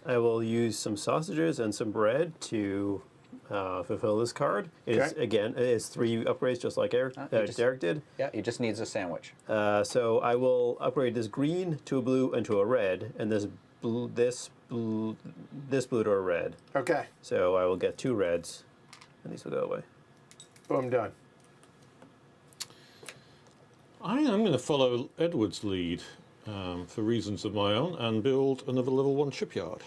I will use some sausages and some bread to fulfill this card. It's, Okay. again, it's 3 upgrades, just like Derek did. Yeah, he just needs a sandwich. So I will upgrade this green to a blue and to a red, and this blue to a red. Okay, So I will get 2 reds, and these will go away. boom, done. I am going to follow Edward's lead for reasons of my own and build another level 1 shipyard.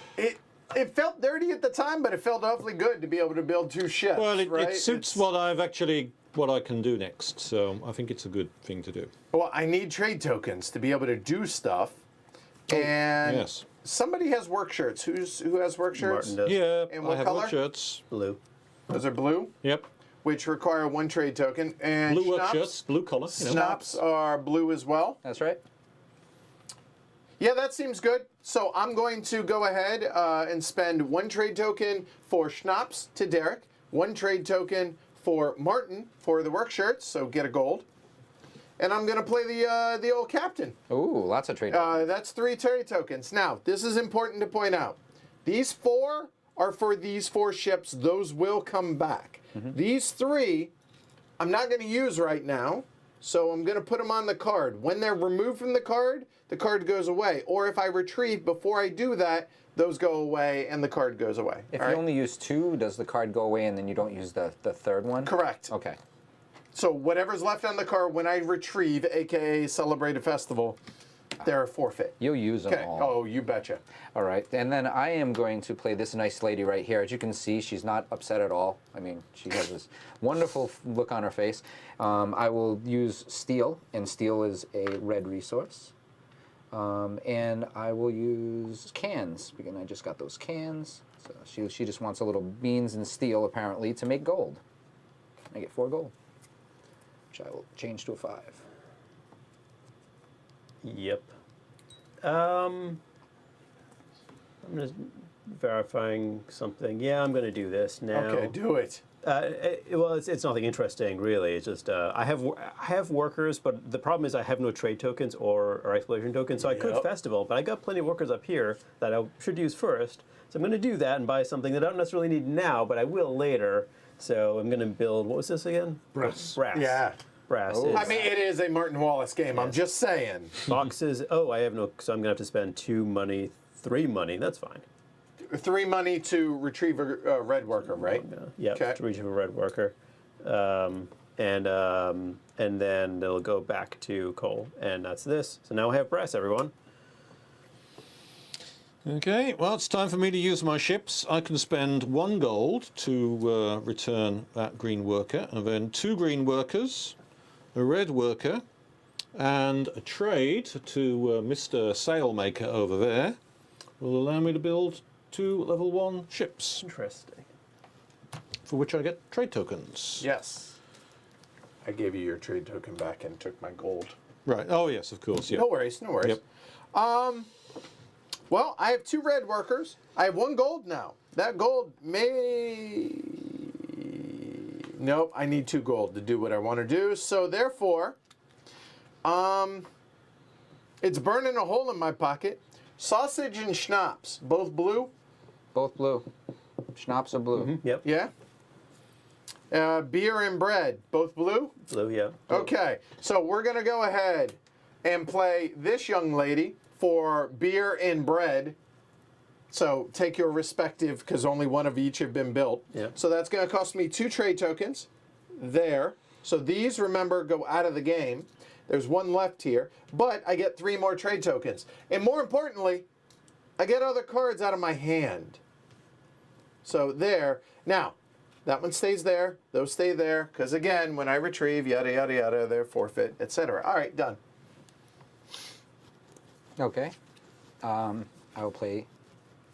It felt dirty at the time, but it felt awfully good to be able to build 2 ships. Well, it right? suits It's- what I can do next, so I think it's a good thing to do. Well, I need trade tokens to be able to do stuff. And Yes. somebody has work shirts. Who has work shirts? Martin does. Yeah, And I what have color? work shirts. Blue. Those are blue, Yep. which require 1 trade token. And Blue work schnapps, shirts, blue collar. schnapps are blue as well. That's right. Yeah, that seems good. So I'm going to go ahead and spend 1 trade token for Schnapps to Derek, 1 trade token for Martin for the work shirts, so get a gold. And I'm going to play the old captain. Ooh, lots of trade. That's 3 trade tokens. Now, this is important to point out. These 4 are for these 4 ships. Those will come back. These 3, I'm not going to use right now, so I'm going to put them on the card. When they're removed from the card goes away. Or if I retrieve before I do that, those go away and the card goes away. If you only use 2, does the card go away and then you don't use the third one? Correct. Okay. So whatever's left on the card when I retrieve, aka celebrate a festival, they're a forfeit. You'll use them all. Oh, you betcha. All right, and then I am going to play this nice lady right here. As you can see, she's not upset at all. I mean, she has this wonderful look on her face. I will use steel, and steel is a red resource. And I will use cans, because I just got those cans. So she just wants a little beans and steel, apparently, to make gold. I get 4 gold, which I will change to a 5. Yep. I'm just verifying something. Yeah, I'm going to do this now. Okay, do it. Well, it's nothing interesting, really. It's just I have workers, but the problem is I have no trade tokens or exploration tokens. So I could festival, but I got plenty of workers up here that I should use first. So I'm going to do that and buy something that I don't necessarily need now, but I will later. So I'm going to build. What was this again? Brass. Brass. Yeah. Brass. I mean, it is a Martin Wallace game. I'm just saying. Boxes. Oh, I have no. So I'm going to have to spend 2 money, 3 money. That's fine. 3 money to retrieve a red worker, right? Yeah, Okay. to reach a red worker, and then it'll go back to coal, and that's this. So now I have brass, everyone. Okay, well, it's time for me to use my ships. I can spend 1 gold to return that green worker, and then 2 green workers, a red worker, and a trade to Mr. Sailmaker over there will allow me to build 2 level 1 ships, Interesting. for which I get trade tokens. Yes. I gave you your trade token back and took my gold. Right. Oh, yes, of course. Yeah. No worries, no worries. Yep. Well, I have 2 red workers. I have 1 gold now. That gold may... Nope, I need 2 gold to do what I want to do. So therefore, it's burning a hole in my pocket. Sausage and schnapps, both blue? Both blue. Schnapps are blue. Yep. Yeah. Beer and bread, both blue? Blue. Yeah. Okay, so we're going to go ahead and play this young lady for beer and bread. So take your respective, because only 1 of each have been built. Yeah. So that's going to cost me 2 trade tokens there. So these, remember, go out of the game. There's 1 left here, but I get 3 more trade tokens. And more importantly, I get other cards out of my hand. So there. Now, that one stays there. Those stay there. Because again, when I retrieve, yada, yada, yada, they're forfeit, etc. All right, done. Okay. I will play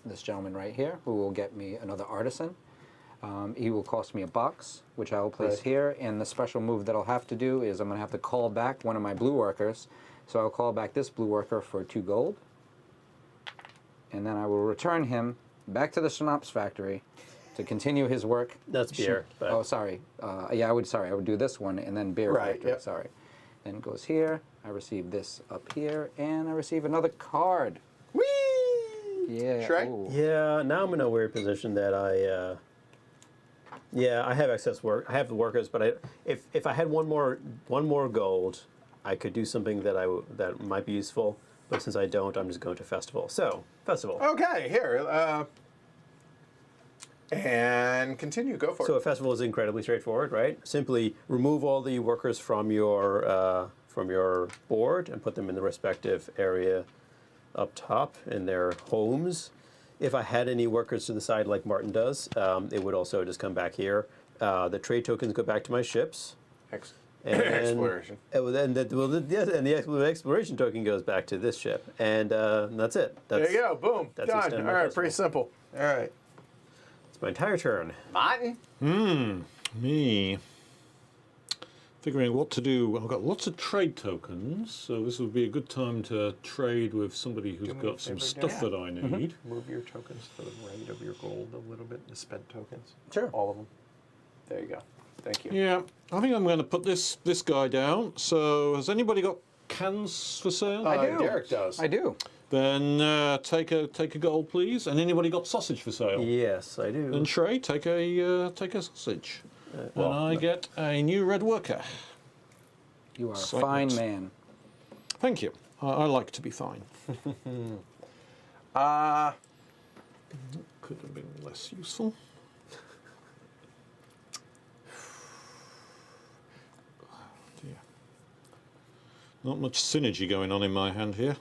this gentleman right here, who will get me another artisan. He will cost me a box, which I will place here. And the special move that I'll have to do is I'm going to have to call back one of my blue workers. So I'll call back this blue worker for 2 gold. And then I will return him back to the Schnapps factory to continue his work. That's beer. But Oh, sorry. Yeah, I would do this one and then beer Right, factory. yep. Sorry. Then it goes here. I receive this up here, and I receive another card. Whee! Yeah. Shrek? ooh. yeah, now I'm in a weird position that I. Yeah, I have excess work. I have the workers, but if I had one more gold, I could do something that might be useful. But since I don't, I'm just going to festival. So festival. Okay, here. And continue. Go for So it. a festival is incredibly straightforward, right? Simply remove all the workers from your board and put them in the respective area up top in their homes. If I had any workers to the side like Martin does, it would also just come back here. The trade tokens go back to my ships. And Exploration. And the exploration token goes back to this ship. And that's it. There you go. Boom. that's the Done. extent of All my right, pretty simple. All right. It's my entire turn. Martin? Me. figuring what to do. I've got lots of trade tokens, so this would be a good time to trade with somebody who's me a got some favor, stuff Dan. that I need. Move your tokens to the right of your gold a little bit, the spent tokens. Sure. All of them. There you go. Thank you. Yeah, I think I'm going to put this guy down. So has anybody got cans for sale? I do. Derek does. I do. Then take a gold, please. And anybody got sausage for sale? Yes, I do. Then Trey, take a sausage. well, and I get a new red worker. You are a Sweet. fine man. Thank you. I like to be fine. Could have been less useful. Oh, dear. Not much synergy going on in my hand here.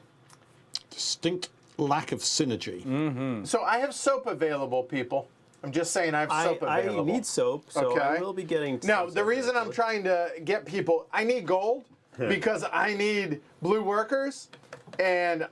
Distinct lack of synergy. So I have soap available, people. I'm just saying I have soap I available. need soap, so I will be getting. Now, some the soap, reason I'm actually. trying to get people, I need gold because I need blue workers, and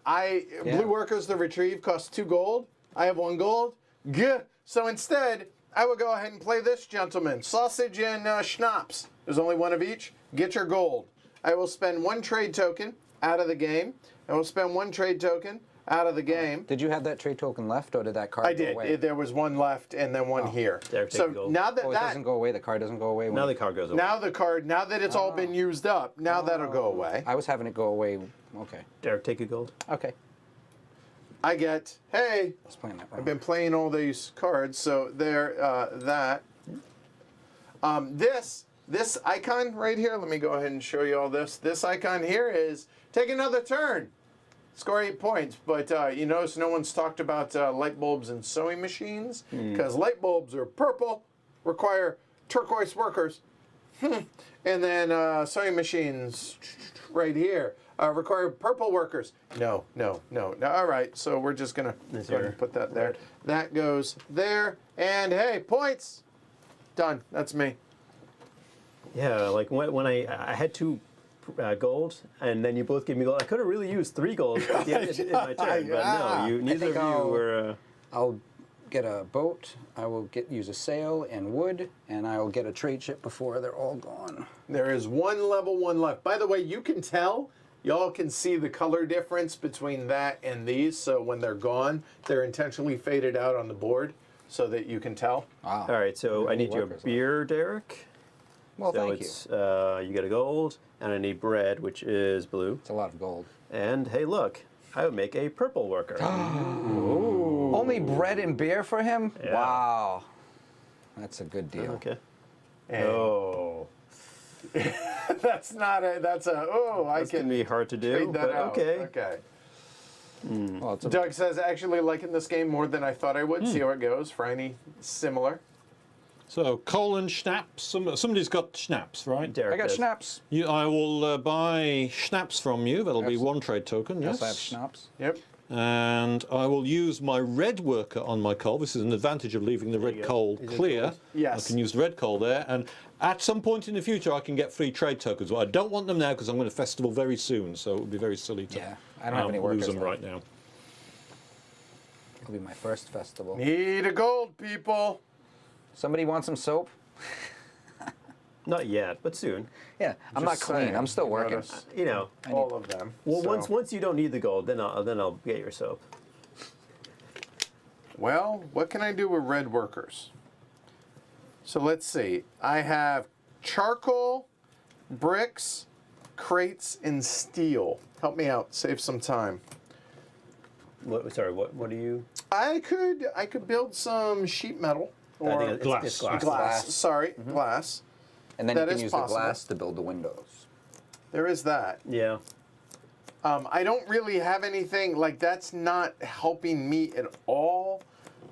blue workers to retrieve costs 2 gold. I have 1 gold. Gah. So instead, I will go ahead and play this gentleman, sausage and schnapps. There's only 1 of each. Get your gold. I will spend 1 trade token out of the game. I will spend 1 trade token out of the game. Did you have that trade token left, or did that card I go did. away? There was 1 left and then 1 here. There, take So the gold. now that Oh, it doesn't go away. The card doesn't go away. When Now the card goes away. now that it's all been used up, now that'll go away. I was having it go away. Okay. Derek, take a gold. Okay. I get, hey, I was playing that I've wrong. been playing all these cards, so there, that. This icon right here, let me go ahead and show you all this. This icon here is take another turn. Score 8 points, but you notice no one's talked about light bulbs and sewing machines, because light bulbs are purple, require turquoise workers. And then sewing machines right here require purple workers. No. All right, so we're just going to go ahead and put that there. That goes there, and hey, points. Done. That's me. Yeah, like when I had 2 gold, and then you both gave me gold. I could have really used 3 gold at the end in my turn, but no, neither of think you I'll- were. I'll get a boat. I will use a sail and wood, and I will get a trade ship before they're all gone. There is 1 level 1 left. By the way, you can tell, y'all can see the color difference between that and these. So when they're gone, they're intentionally faded out on the board so that you can tell. Wow. All right, so I need you a workers. beer, Derek. Well, So thank you. it's you get a gold, and I need bread, which is blue. It's a lot of gold. And hey, look, I would make a purple worker. Only bread and beer for him? Yeah. Wow. That's a good deal. Okay. And Oh, that's not a, that's a, I that's gonna can be hard to do, trade that but out. okay. Okay. Well, it's a, Doug says, actually liking this game more than I thought I would. See how it goes. Franny, similar. So coal and schnapps. Somebody's got schnapps, right? Derek I got does. schnapps. I will buy schnapps from you. That'll be Yes. 1 trade token. Yes. Yes, I have schnapps. Yep. And I will use my red worker on my coal. This is an advantage of leaving the red you go. coal These are clear. tools. Yes. I can use the red coal there, and at some point in the future I can get 3 trade tokens. Well, I don't want them now because I'm going to festival very soon, so it would be very silly to Yeah, I don't have any workers lose them left. right now. It'll be my first festival. Need a gold, people. Somebody want some soap? Not yet, but soon. Yeah, I'm not Just clean. saying, I'm still you working. notice You know. all of them. Well, So- once you don't need the gold, then I'll get your soap. Well, what can I do with red workers? So let's see. I have charcoal, bricks, crates, and steel. Help me out. Save some time. Sorry, what do you? I could build some sheet metal I or think it's glass. glass. glass. Glass. Sorry, glass. And then That you can is use possible. the glass to build the windows. There is that. Yeah. I don't really have anything like that's not helping me at all.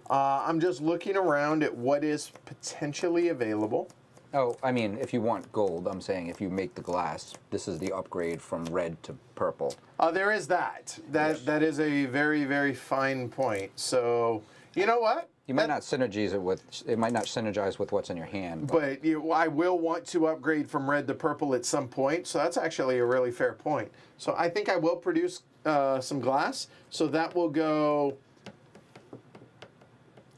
I'm just looking around at what is potentially available. Oh, I mean, if you want gold, I'm saying if you make the glass, this is the upgrade from red to purple. There is that. That is a very, very fine point. So you know what? You might not synergize it with. It might not synergize with what's in your hand. But I will want to upgrade from red to purple at some point. So that's actually a really fair point. So I think I will produce some glass. So that will go.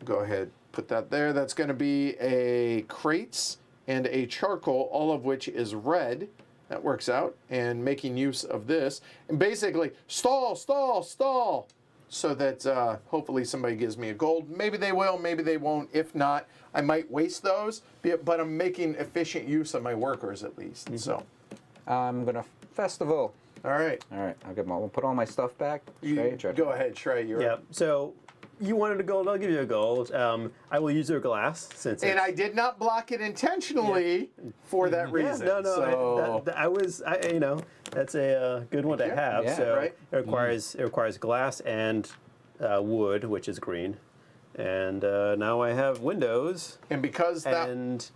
Go ahead, put that there. That's going to be a crates and a charcoal, all of which is red. That works out, and making use of this. And basically, stall, stall, stall, so that hopefully somebody gives me a gold. Maybe they will, maybe they won't. If not, I might waste those, but I'm making efficient use of my workers at least. So, I'm gonna festival. all right. All right, I'll put all my stuff back. Go ahead, Shrey. You're Yeah. up. So you wanted a gold. I'll give you a gold. I will use your glass since. And I did not block it intentionally for that reason. Yeah, no. So, You know, that's a good one to have. Yeah, so right. it requires glass and wood, which is green. And now I have windows. and because that, And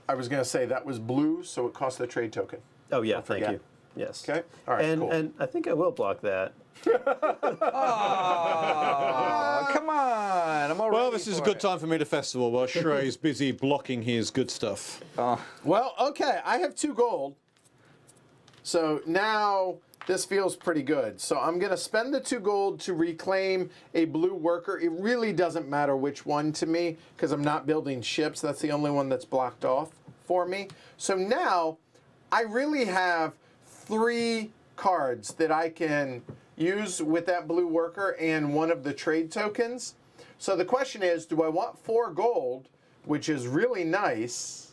I was going to say that was blue, so it cost a trade token. oh yeah, thank forget. you. Yes. Okay. All right. And cool. and I think I will block that. Oh, come on! I'm all Well, ready this is a for good it. time for me to festival while Shrey's busy blocking his good stuff. Well, okay, I have 2 gold. So now this feels pretty good. So I'm going to spend the 2 gold to reclaim a blue worker. It really doesn't matter which one to me because I'm not building ships. That's the only one that's blocked off for me. So now I really have 3 cards that I can use with that blue worker and one of the trade tokens. So the question is, do I want 4 gold, which is really nice?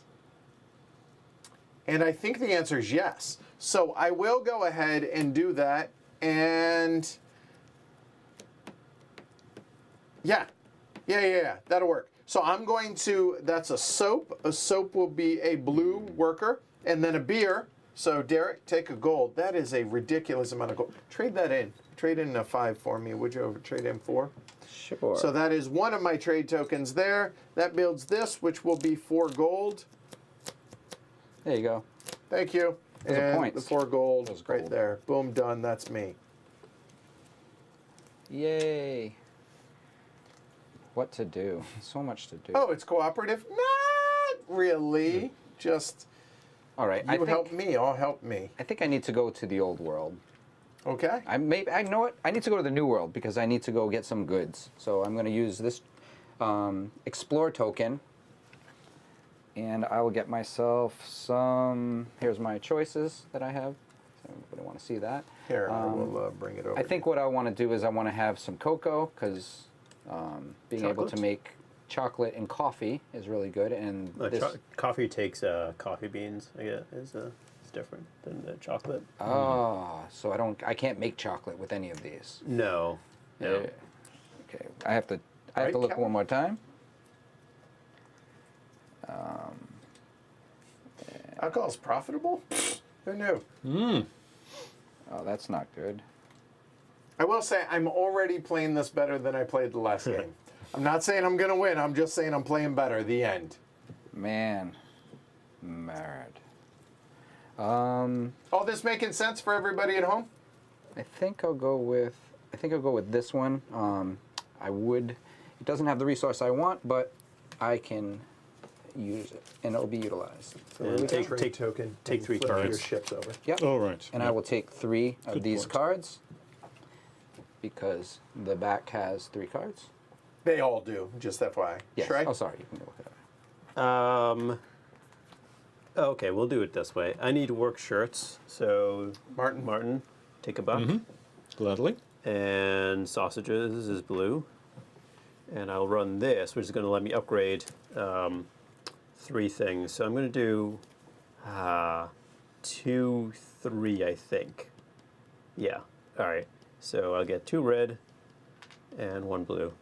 And I think the answer is yes. So I will go ahead and do that. And yeah, that'll work. So I'm going to, that's a soap. A soap will be a blue worker and then a beer. So Derek, take a gold. That is a ridiculous amount of gold. Trade that in. Trade in a 5 for me, would you? Over trade in 4. Sure. So that is one of my trade tokens there. That builds this, which will be 4 gold. There you go. Thank you. Those are And points. the 4 gold Those right gold. there. Boom, done. That's me. Yay! What to do? So much to do. Oh, it's cooperative? Not really. Just all right. you help me, I'll help me. I think I need to go to the old world. Okay. I know what. I need to go to the new world because I need to go get some goods. So I'm going to use this explore token, and I will get myself some. Here's my choices that I have. So everybody want to see that? Here, I will bring it over. I think what I want to do is I want to have some cocoa because being able to Chocolate? make chocolate and coffee is really good. And this, Coffee takes coffee beans. I guess is different than the chocolate. so I can't make chocolate with any of these. No. No. Okay, I have to Right, look Kevin? one more time. Alcohol's profitable? Who knew? Oh, that's not good. I will say I'm already playing this better than I played the last game. I'm not saying I'm going to win. I'm just saying I'm playing better. The end. Man, mad. All this making sense for everybody at home? I think I'll go with this one. It doesn't have the resource I want, but I can use it, and it'll be utilized. So And take token. take and 3 flip your cards. ships over. Yep. All right. And I will take 3 of Good these point. cards because the back has 3 cards. They all do, just FYI. Yes. Shrey? Oh, sorry. You can go look at it. Okay, we'll do it this way. I need work shirts. So Martin? take a buck. Gladly. And sausages is blue. And I'll run this, which is going to let me upgrade 3 things. So I'm going to do 2, 3, I think. Yeah. All right. So I'll get 2 red and 1 blue.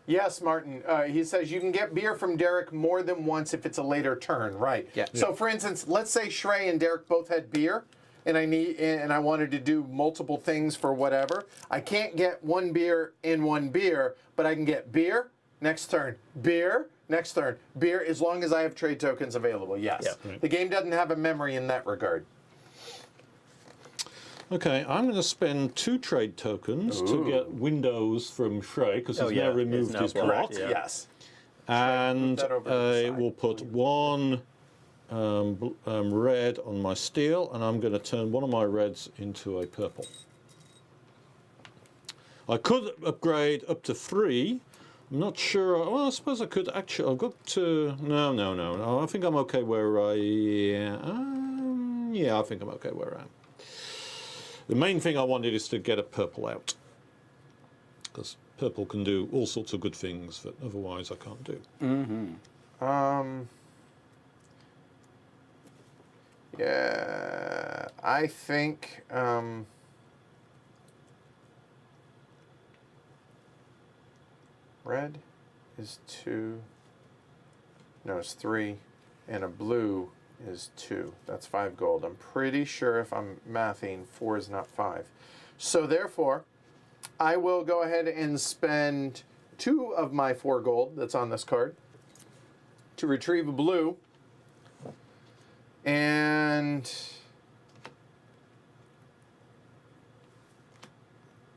Yes, Martin. He says you can get beer from Derek more than once if it's a later turn, right? Yeah. So, for instance, let's say Shrey and Derek both had beer, and I wanted to do multiple things for whatever. I can't get 1 beer in 1 beer, but I can get beer next turn, beer next turn, beer as long as I have trade tokens available. Yes. Yeah. Right. The game doesn't have a memory in that regard. Okay, I'm going to spend 2 trade tokens to get windows from Shrey because he's now removed now his blocked, block. yeah. Yes. And that over to the side. we'll put 1 red on my steel, and I'm going to turn one of my reds into a purple. I could upgrade up to 3, I'm not sure. Well, I suppose I could actually. I've got to. No. I think I'm okay where I. Yeah, I think I'm okay where I am. The main thing I wanted is to get a purple out, because purple can do all sorts of good things that otherwise I can't do. Yeah, I think. Red is 2. No, it's 3. And a blue is 2. That's 5 gold. I'm pretty sure if I'm mathing, 4 is not 5. So therefore, I will go ahead and spend 2 of my 4 gold that's on this card to retrieve a blue. And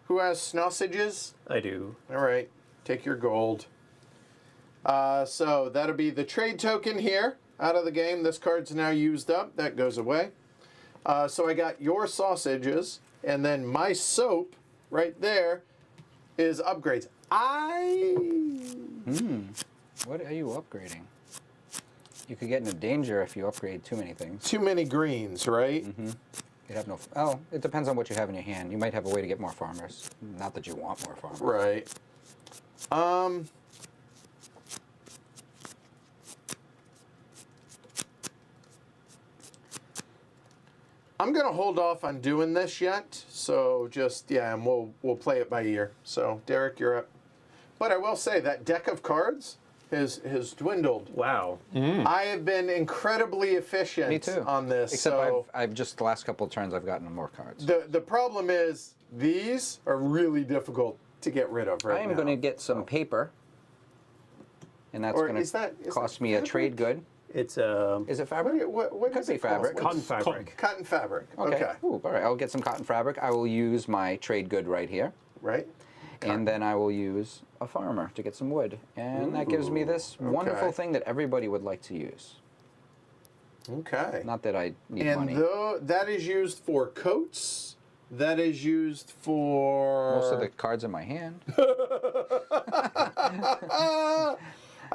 who has sausages? I do. All right. Take your gold. So that'll be the trade token here out of the game. This card's now used up. That goes away. So I got your sausages, and then my soap right there is upgrades. What are you upgrading? You could get into danger if you upgrade too many things. Too many greens, right? You have no. Oh, it depends on what you have in your hand. You might have a way to get more farmers. Not that you want more farmers. Right. I'm gonna hold off on doing this yet, so just and we'll play it by ear. So Derek, you're up. But I will say that deck of cards has dwindled. Wow. I have been incredibly efficient Me too. on this. Except so I've just the last couple of turns I've gotten more cards. the problem is these are really difficult to get rid of right I am now. going to get some paper, and that's Or going is to that- is cost that me a fabric? trade good. It's Is it fabric? What Could is be it called? fabric. What's- cotton fabric. Cotton fabric. Okay. Okay. Ooh, all right. I'll get some cotton fabric. I will use my trade good right here. Right. And then I will use a farmer to get some wood. And that gives me this wonderful okay. thing that everybody would like to use. Okay. Not that I need And money. that is used for coats. That is used for Most of the cards in my hand. I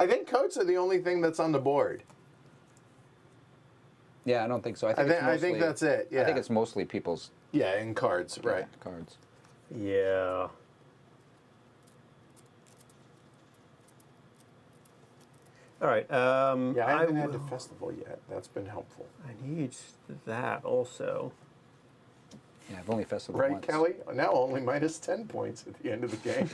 think coats are the only thing that's on the board. Yeah, I don't think so. I I think, it's mostly, think that's it. Yeah. I think it's mostly people's in cards, right? cards. Yeah. All right. Yeah, I haven't had the festival yet. That's been helpful. I need that also. Yeah, I've only festival Right, once. Kelly? Now only minus 10 points at the end of the game.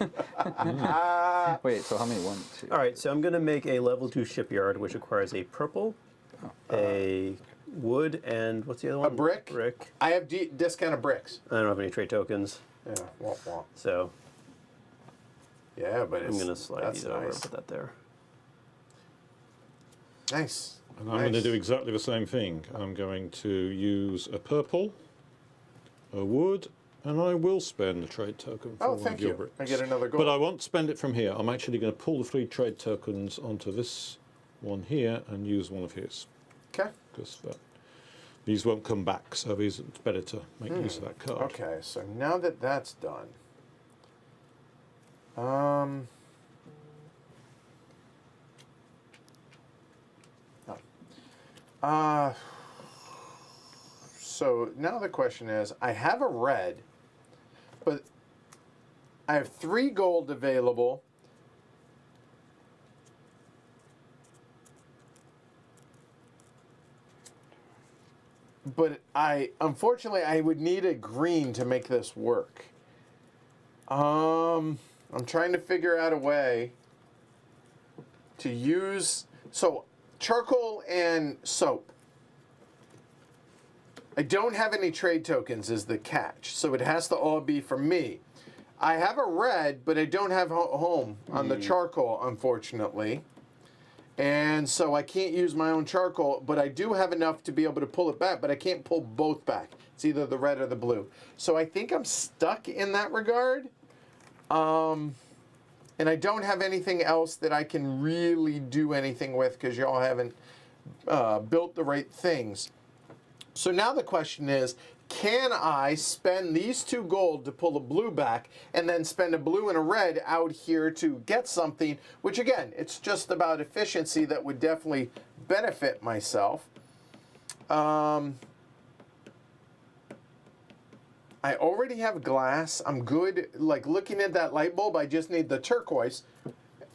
Wait, so how many? 1, 2. All right, so I'm going to make a level 2 shipyard, which requires a purple, a wood, and what's the other one? A brick? Brick. I have discounted bricks. I don't have any trade tokens, Yeah, womp womp. so Yeah, but I'm going to slide that's these over and nice. put that there. Nice. And I'm going to do exactly the same thing. I'm going to use a purple, a wood, and I will spend a trade token for Oh, one thank of your you. bricks. I get another gold. But I won't spend it from here. I'm actually going to pull the 3 trade tokens onto this one here and use one of his. Okay. Because these won't come back, so it's better to make use of that card. Okay, so now that that's done, so now the question is, I have a red, but I have 3 gold available. But unfortunately, I would need a green to make this work. I'm trying to figure out a way to use, so charcoal and soap. I don't have any trade tokens is the catch, so it has to all be from me. I have a red, but I don't have home on the charcoal, unfortunately. And so I can't use my own charcoal, but I do have enough to be able to pull it back, but I can't pull both back. It's either the red or the blue. So I think I'm stuck in that regard. And I don't have anything else that I can really do anything with because y'all haven't built the right things. So now the question is, can I spend these 2 gold to pull a blue back and then spend a blue and a red out here to get something, which again, it's just about efficiency that would definitely benefit myself. I already have glass. I'm good. Like looking at that light bulb, I just need the turquoise.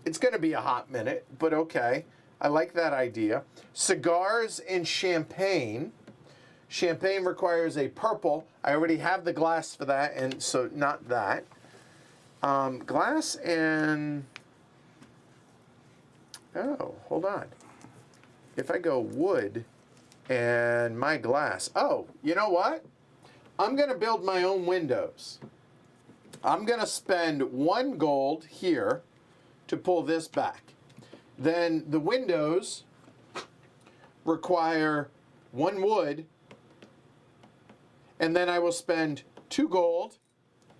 It's going to be a hot minute, but okay. I like that idea. Cigars and champagne. Champagne requires a purple. I already have the glass for that, and so not that. Glass and... Oh, hold on. If I go wood and my glass... Oh, you know what? I'm going to build my own windows. I'm going to spend 1 gold here to pull this back. Then the windows require 1 wood, and then I will spend 2 gold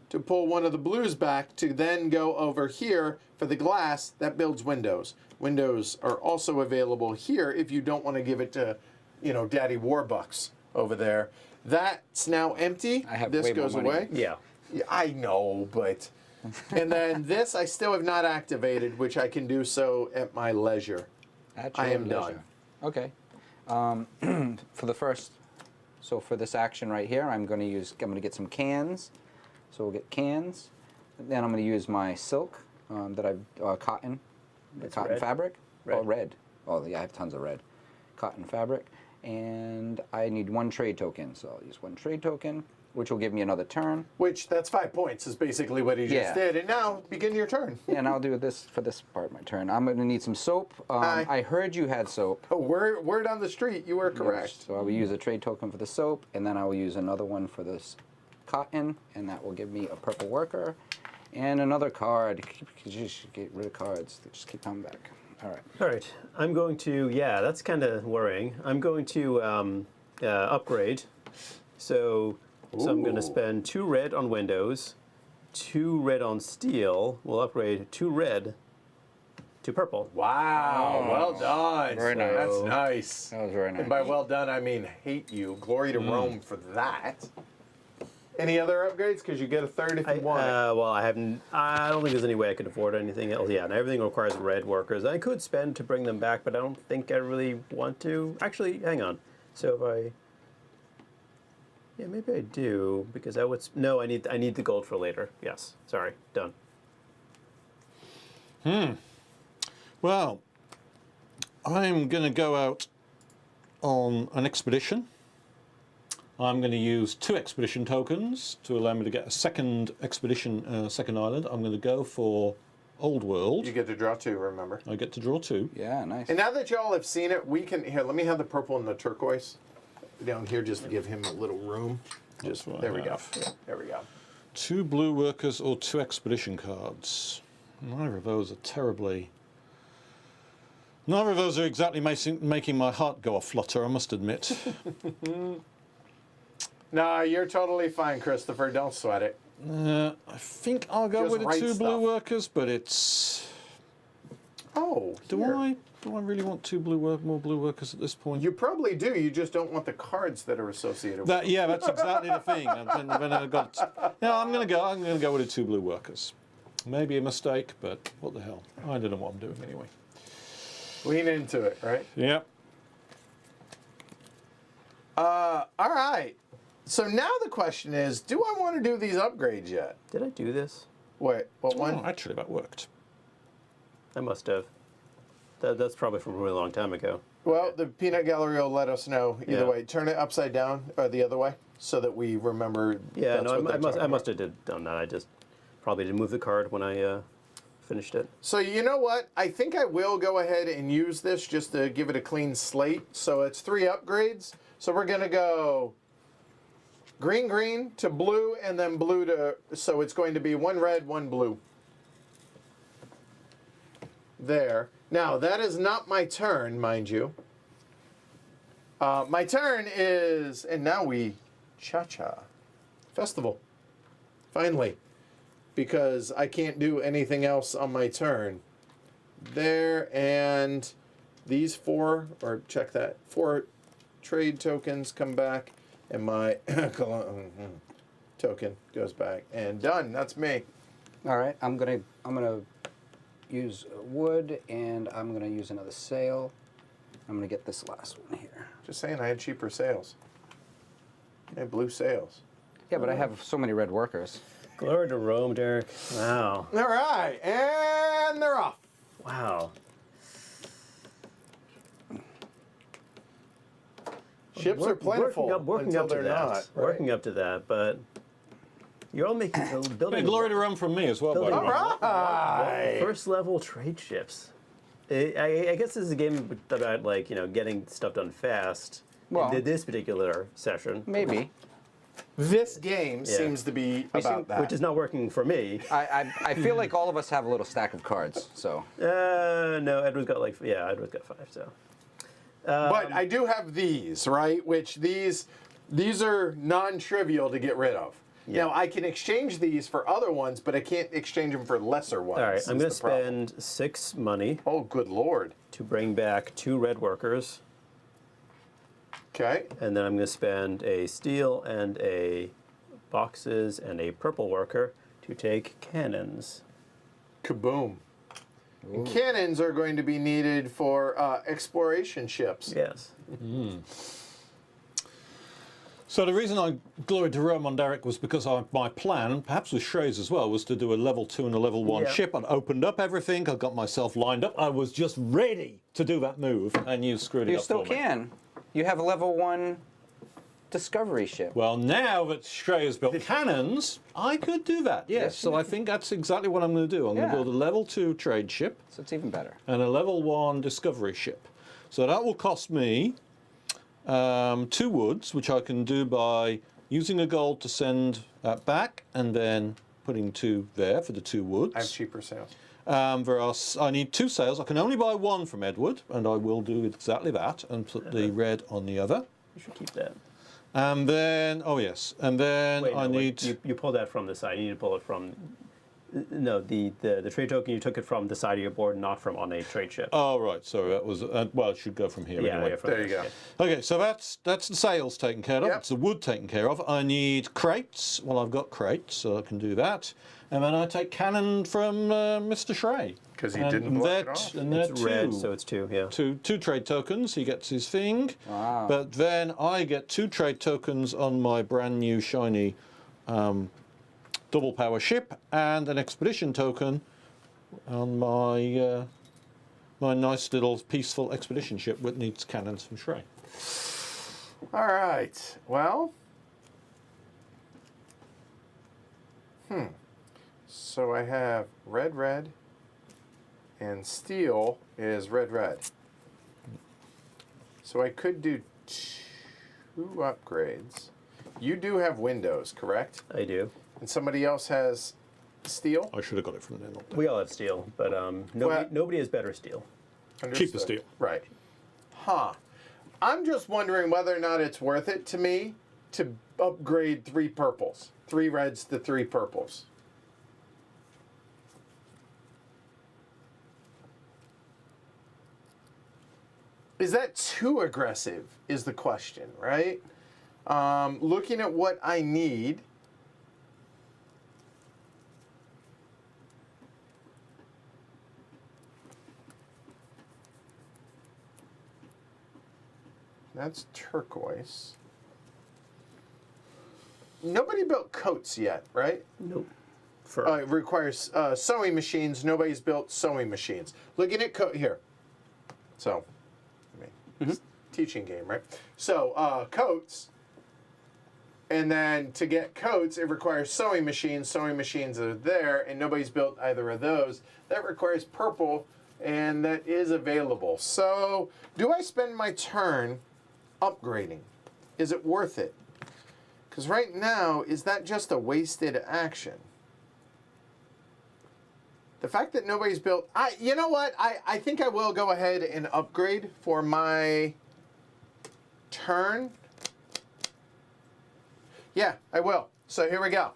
to pull one of the blues back to then go over here for the glass that builds windows. Windows are also available here if you don't want to give it to, you know, Daddy Warbucks over there. That's now empty. I have this way more goes money. away. Yeah. Yeah, I know, but... And then this I still have not activated, which I can do so at my leisure. At I your am leisure. done. Okay. For the first, so for this action right here, I'm going to get some cans. So we'll get cans. Then I'm going to use my silk that I've, cotton, It's cotton red? fabric. Red. Oh, red. Oh, yeah, I have tons of red. Cotton fabric. And I need 1 trade token. So I'll use 1 trade token, which will give me another turn. Which, that's 5 points, is basically what he just Yeah. did. And now, begin your turn. Yeah, and I'll do this for this part of my turn. I'm going to need some soap. Hi. I heard you had soap. Oh, word on the street, you were correct. So I will use a trade token for the soap, and then I will use another one for this cotton, and that will give me a purple worker. And another card. Just get rid of cards. They just keep coming back. All right. All right. I'm going to, yeah, that's kind of worrying. I'm going to upgrade. So I'm going to spend 2 red on windows, 2 red on steel. We'll upgrade 2 red to purple. Wow, well done. Very nice. That's nice. That was very nice. And by well done, I mean hate you. Glory to Rome for that. Any other upgrades? Because you get a 3rd if you want it. Well, I haven't. I don't think there's any way I could afford anything else. Yeah, and everything requires red workers. I could spend to bring them back, but I don't think I really want to. Actually, hang on. So if I, yeah, maybe I do because I would. No, I need the gold for later. Yes, sorry, done. Well, I'm going to go out on an expedition. I'm going to use 2 expedition tokens to allow me to get a second expedition, second island. I'm going to go for Old World. You get to draw 2, remember. I get to draw 2. Yeah, nice. And now that y'all have seen it, we can, here, let me have the purple and the turquoise down here just to give him a little room. That's what I There we go. have. There we go. 2 blue workers or 2 expedition cards. Neither of those are terribly... Neither of those are exactly making my heart go a flutter, I must admit. No, you're totally fine, Christopher. Don't sweat it. I think I'll go Just with the write 2 blue stuff. workers, but it's... Oh, Do here. I really want 2 more blue workers at this point? You probably do. You just don't want the cards that are associated with it. Yeah, that's exactly the thing. I'm going to go with the 2 blue workers. Maybe a mistake, but what the hell? I don't know what I'm doing anyway. Lean into it, right? Yep. All right. So now the question is, do I want to do these upgrades yet? Did I do this? What one? Oh, actually, that worked. I must have. That's probably from a really long time ago. Well, the peanut gallery will let us know either Yeah. way. Turn it upside down or the other way so that we remember. Yeah, that's no, what they're I talking must about. have done that. I just probably didn't move the card when I finished it. So you know what? I think I will go ahead and use this just to give it a clean slate. So it's 3 upgrades. So we're gonna go green to blue and then blue to. So it's going to be 1 red, 1 blue. There. Now that is not my turn, mind you. My turn is, and now we cha-cha festival. Finally. Because I can't do anything else on my turn. There, and these 4, or check that, 4 trade tokens come back. And my token goes back. And done. That's me. All right, I'm gonna use wood, and I'm gonna use another sail. I'm gonna get this last one here. Just saying, I had cheaper sails. I had blue sails. Yeah, but I have so many red workers. Glory to Rome, Derek. Wow. All right, and they're off. Wow. Ships are plentiful Working until up to they're that. not. Working up to that, but you're all making building. Hey, glory to Rome from me as well, by the Building- way. All right. First level trade ships. I guess this is a game about like getting stuff done fast. Well- in this particular session, Maybe. This game seems to be about that. which is not working for me. I feel like all of us have a little stack of cards, so. No, Edward's got Edward's got 5. So But I do have these, right? Which these are non-trivial to get rid of. Yeah. Now I can exchange these for other ones, but I can't exchange them for lesser ones. all right, I'm going to is the problem. spend 6 money Oh, good lord. to bring back 2 red workers, Okay. and then I'm going to spend a steel and a boxes and a purple worker to take cannons. Kaboom. And cannons are going to be needed for exploration ships. Yes. So the reason I gloried to Rome on Derek was because my plan, perhaps with Shrey's as well, was to do a level 2 and a level 1 Yeah. ship. I'd opened up everything. I got myself lined up. I was just ready to do that move, and you screwed it You up still for me. can. You have a level 1 discovery ship. Well, now that Shrey has built cannons, I could do that. Yes. Yes, So I think that's exactly what I'm going to do. I'm going Yeah. to build a level 2 trade ship So it's even better. and a level 1 discovery ship. So that will cost me 2 woods, which I can do by using a gold to send back and then putting 2 there for the 2 woods. I have cheaper sails. I need 2 sails. I can only buy 1 from Edward, and I will do exactly that and put the red on the other. You should keep that. And then, oh yes, and then Wait, I no, need. wait. You pulled that from the side. You need to pull it from. No, the trade token, you took it from the side of your board, not from on a trade ship. Oh right, sorry, that was well. It should go from here anyway. from There you go. Okay, so that's the sails taken care of. Yep. It's the wood taken care of. I need crates. Well, I've got crates, so I can do that. And then I take cannon from Mr. Shrey. 'Cause he didn't block it off. And It's they're red, 2. so it's 2. Yeah. Two trade tokens. He gets his thing. Wow. But then I get 2 trade tokens on my brand new shiny double power ship and an expedition token on my my nice little peaceful expedition ship which needs cannons from Shrey. All right. Well. So I have red, and steel is red. So I could do 2 upgrades. You do have windows, correct? I do. And somebody else has steel? I should have got it from there. Not there. We all have steel, but nobody has better steel. Cheaper Understood. steel. Right. Huh. I'm just wondering whether or not it's worth it to me to upgrade 3 purples. 3 reds to 3 purples. Is that too aggressive is the question, right? Looking at what I need. That's turquoise. Nobody built coats yet, right? Nope. For It requires sewing machines. Nobody's built sewing machines. Looking at coat here. So, I mean, it's a teaching game, right? So, coats. And then to get coats, it requires sewing machines. Sewing machines are there, and nobody's built either of those. That requires purple, and that is available. So, do I spend my turn upgrading? Is it worth it? Because right now, is that just a wasted action? The fact that nobody's built... you know what? I think I will go ahead and upgrade for my turn. Yeah, I will. So here we go.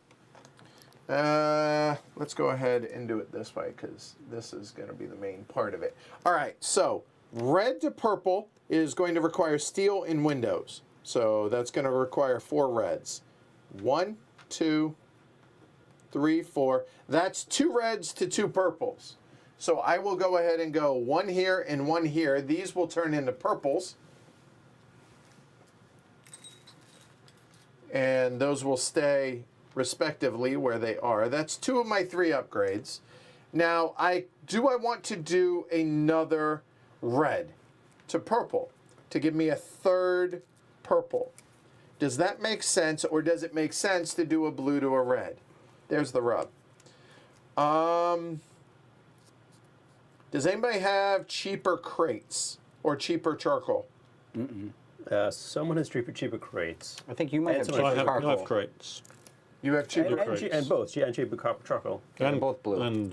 Let's go ahead and do it this way because this is going to be the main part of it. All right, so red to purple is going to require steel in windows. So that's going to require 4 reds. 1, 2, 3, 4. That's 2 reds to 2 purples. So I will go ahead and go 1 here and 1 here. These will turn into purples. And those will stay respectively where they are. That's 2 of my 3 upgrades. Now, I want to do another red to purple to give me a 3rd purple. Does that make sense, or does it make sense to do a blue to a red? There's the rub. Does anybody have cheaper crates or cheaper charcoal? Someone has cheaper crates. I think you might have And cheaper so I charcoal. have crates. You have cheaper And, crates. and both, and cheaper charcoal. They're both blue. And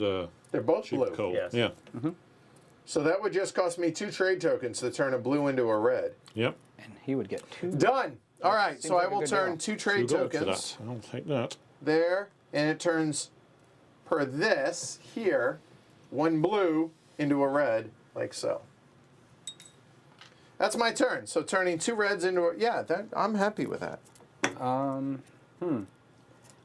They're both cheap blue. coal. Yes. Yeah. So that would just cost me 2 trade tokens to turn a blue into a red. Yep. And he would get 2. Done. All right, Seems so like I a will good turn deal. 2 2 trade gold for tokens that. I'll take that. there, and it turns per this here 1 blue into a red, like so. That's my turn. So turning 2 reds into a, yeah, I'm happy with that.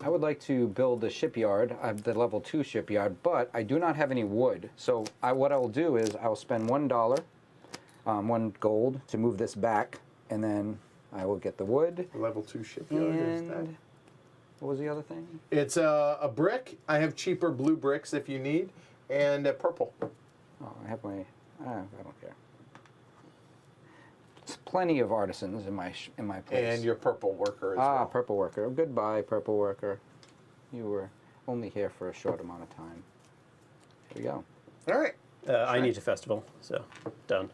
I would like to build a shipyard. I have the level 2 shipyard, but I do not have any wood. So what I will do is I will spend $1, 1 gold to move this back, and then I will get the wood. Level 2 shipyard is that. And what was the other thing? It's a brick. I have cheaper blue bricks if you need, and a purple. Oh, I have my. I don't care. There's plenty of artisans in my place. And your purple worker as Ah, well. purple worker. Goodbye, purple worker. You were only here for a short amount of time. Here we go. All right. I need a festival, so done.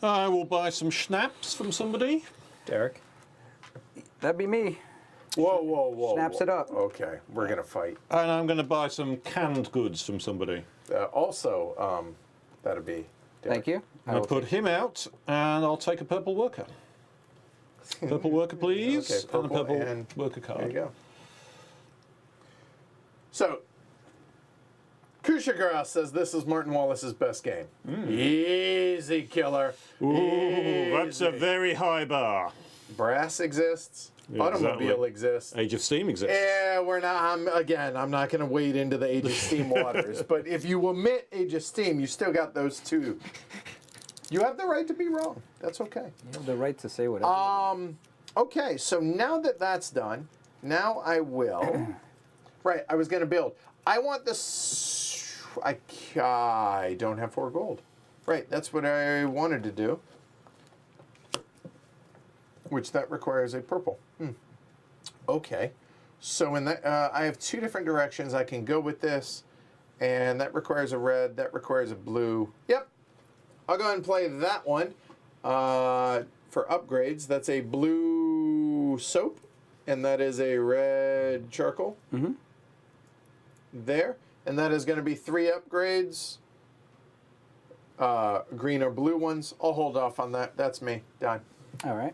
I will buy some schnapps from somebody. Derek? That'd be me. Whoa, whoa, whoa. Snaps whoa. it up. Okay, we're going to fight. And I'm going to buy some canned goods from somebody. Also, that'd be. Thank you. I'll put him out, and I'll take a purple worker. Purple worker, please. Okay, and a purple purple and- worker There card. you go. So, Kushagrass says this is Martin Wallace's best game. Easy killer. Ooh, that's a Easy. very high bar. Brass exists. Yeah, Automobile exactly. exists. Age of Steam exists. Yeah, we're not. I'm not going to wade into the Age of Steam waters. But if you omit Age of Steam, you still got those 2. You have the right to be wrong. That's okay. You have the right to say whatever. Okay, so now that that's done, now I will. Right, I was going to build. I want this. I don't have 4 gold. Right, that's what I wanted to do. Which that requires a purple. Okay, so in that I have 2 different directions I can go with this, and that requires a red. That requires a blue. Yep, I'll go ahead and play that one. For upgrades, that's a blue soap, and that is a red charcoal. There, and that is going to be 3 upgrades. Green or blue ones. I'll hold off on that. That's me. Done. All right.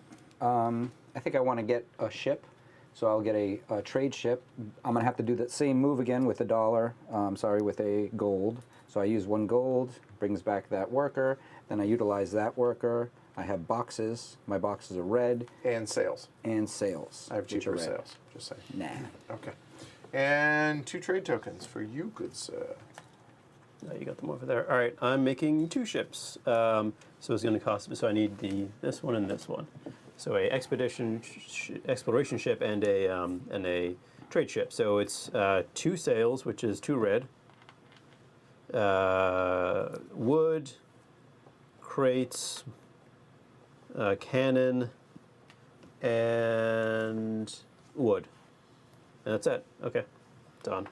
I think I want to get a ship, so I'll get a trade ship. I'm going to have to do that same move again with $1. With a gold. So I use 1 gold, brings back that worker. Then I utilize that worker. I have boxes. My boxes are red. And sales. And sails. I have which are cheaper red. sales. Just saying. Nah. Okay. And 2 trade tokens for you, good sir. You got them over there. All right, I'm making 2 ships. So it's going to cost. So I need this one and this one. So a exploration ship and a trade ship. So it's 2 sails, which is 2 red. Wood, crates, cannon, and wood. And that's it. Okay, done.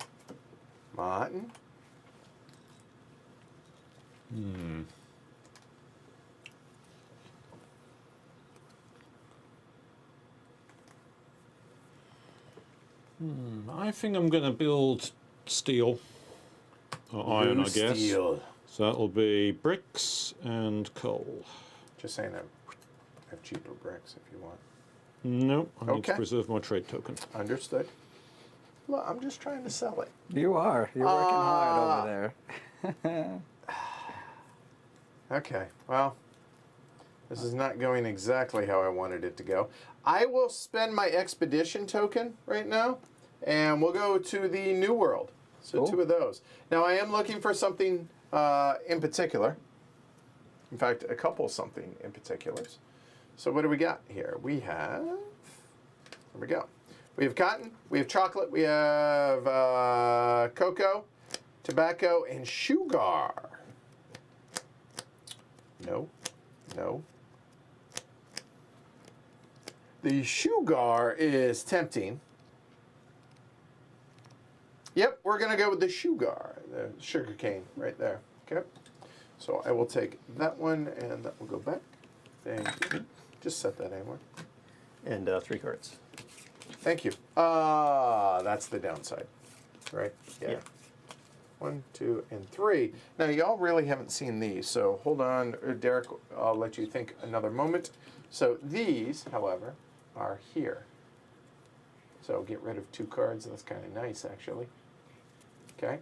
Martin? I think I'm going to build steel. Or iron, I guess. Steel. So that'll be bricks and coal. Just saying I have cheaper bricks if you want. No, I need to Okay. preserve my trade token. Understood. Look, I'm just trying to sell it. You are. You're working hard over there. Okay, well, This is not going exactly how I wanted it to go. I will spend my expedition token right now, and we'll go to the New World. So Cool. 2 of those. Now I am looking for something in particular. In fact, a couple something in particulars. So what do we got here? We have, here we go. We have cotton, we have chocolate, we have cocoa, tobacco, and sugar. No, no. The sugar is tempting. Yep, we're going to go with the sugar, the sugar cane right there. Okay. So I will take that one, and that will go back. Thank you. Just set that anywhere. And 3 cards. Thank you. That's the downside, right? Yeah. 1, 2, and 3. Now, y'all really haven't seen these, so hold on, Derek. I'll let you think another moment. So these, however, are here. So get rid of 2 cards. That's kind of nice, actually. Okay.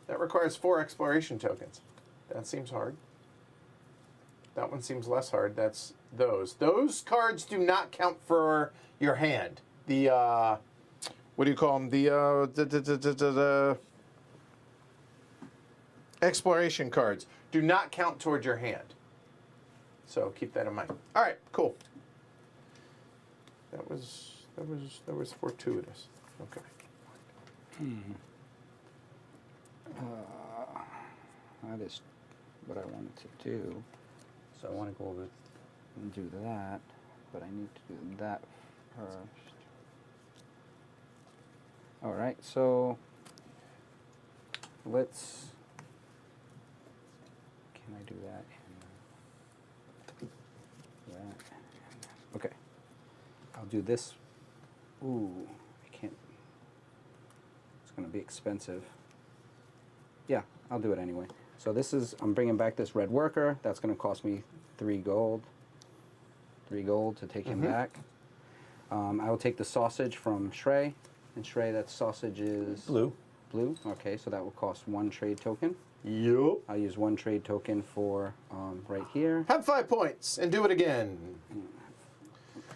That requires 4 exploration tokens. That seems hard. That one seems less hard. That's those. Those cards do not count for your hand. The what do you call them? The exploration cards do not count toward your hand. So keep that in mind. All right, cool. That was fortuitous. Okay. That is what I wanted to do. So I want to go over and do that, but I need to do that first. All right, so let's. Can I do that? And that. Okay. I'll do this. Ooh, I can't. It's going to be expensive. Yeah, I'll do it anyway. So this is, I'm bringing back this red worker. That's going to cost me 3 gold. 3 gold to take him back. I will take the sausage from Shrey. And Shrey, that sausage is... Blue. Blue, okay, so that will cost 1 trade token. Yup. I'll use 1 trade token for right here. Have 5 points and do it again.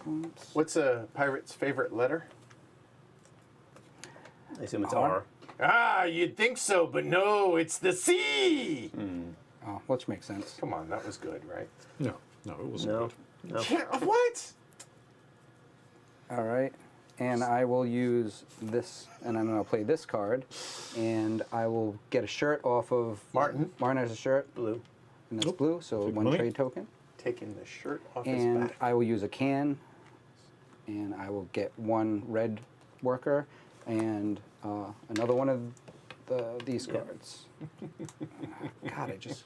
Oops. What's a pirate's favorite letter? I assume it's R. R. Ah, you'd think so, but no, it's the C. Oh, which makes sense. Come on, that was good, right? No, it wasn't No. good. No. Yeah, what? All right, and I will use this, and I'm going to play this card, and I will get a shirt off of... Martin. Martin has a shirt, Blue. and that's blue, so Take 1 money. trade token. Taking the shirt off his And back. I will use a can, and I will get 1 red worker, and another one of these cards. God, I just...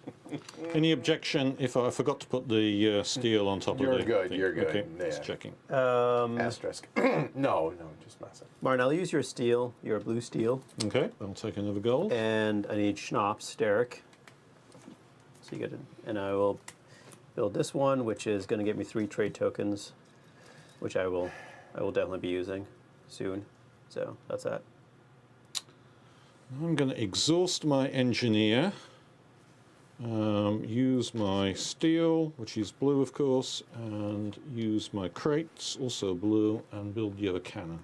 Any objection if I forgot to put the steel on top You're of the good, thing? you're good, Okay, yeah. just checking. Asterisk. No, just messing. Martin, I'll use your steel, your blue steel, Okay, I'll take another gold. and I need schnapps, Derek. So you get it, and I will build this one, which is going to get me 3 trade tokens, which I will definitely be using soon. So that's that. I'm going to exhaust my engineer, use my steel, which is blue of course, and use my crates, also blue, and build the other cannon.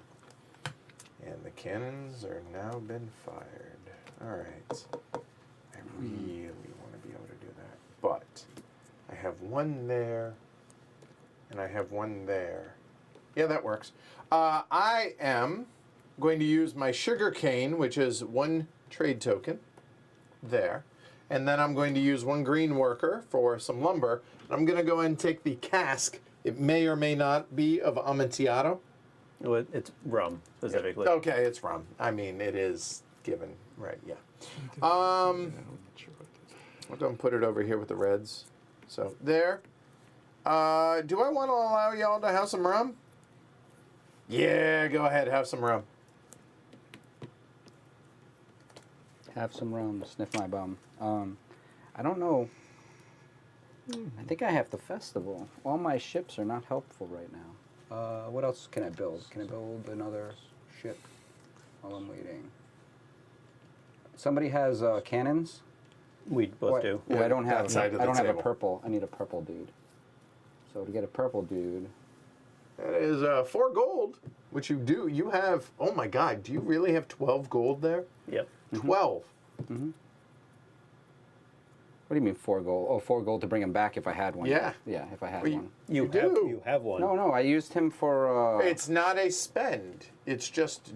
And the cannons are now been fired. All right. I really want to be able to do that. But I have 1 there, and I have 1 there. Yeah, that works. I am going to use my sugar cane, which is 1 trade token there. And then I'm going to use 1 green worker for some lumber. I'm going to go ahead and take the cask. It may or may not be of Amontillado. Well, it's rum, specifically. Okay, it's rum. I mean, it is given, right, yeah. I'll go and put it over here with the reds. So, there. Do I want to allow y'all to have some rum? Yeah, go ahead, have some rum. Have some rum, sniff my bum. I don't know. I think I have the festival. All my ships are not helpful right now. What else can I build? Can I build another ship while I'm waiting? Somebody has cannons. We both do. Well, I don't have. that side of I the don't have a table. purple. I need a purple dude. So to get a purple dude, That is 4 gold, which you do. You have, oh my god, do you really have 12 gold there? Yep. 12. what do you mean 4 gold? Oh, 4 gold to bring him back if I had one. Yeah. Yeah, if I had Well, one. You do. You have one. No, I used him for. It's not a spend. It's just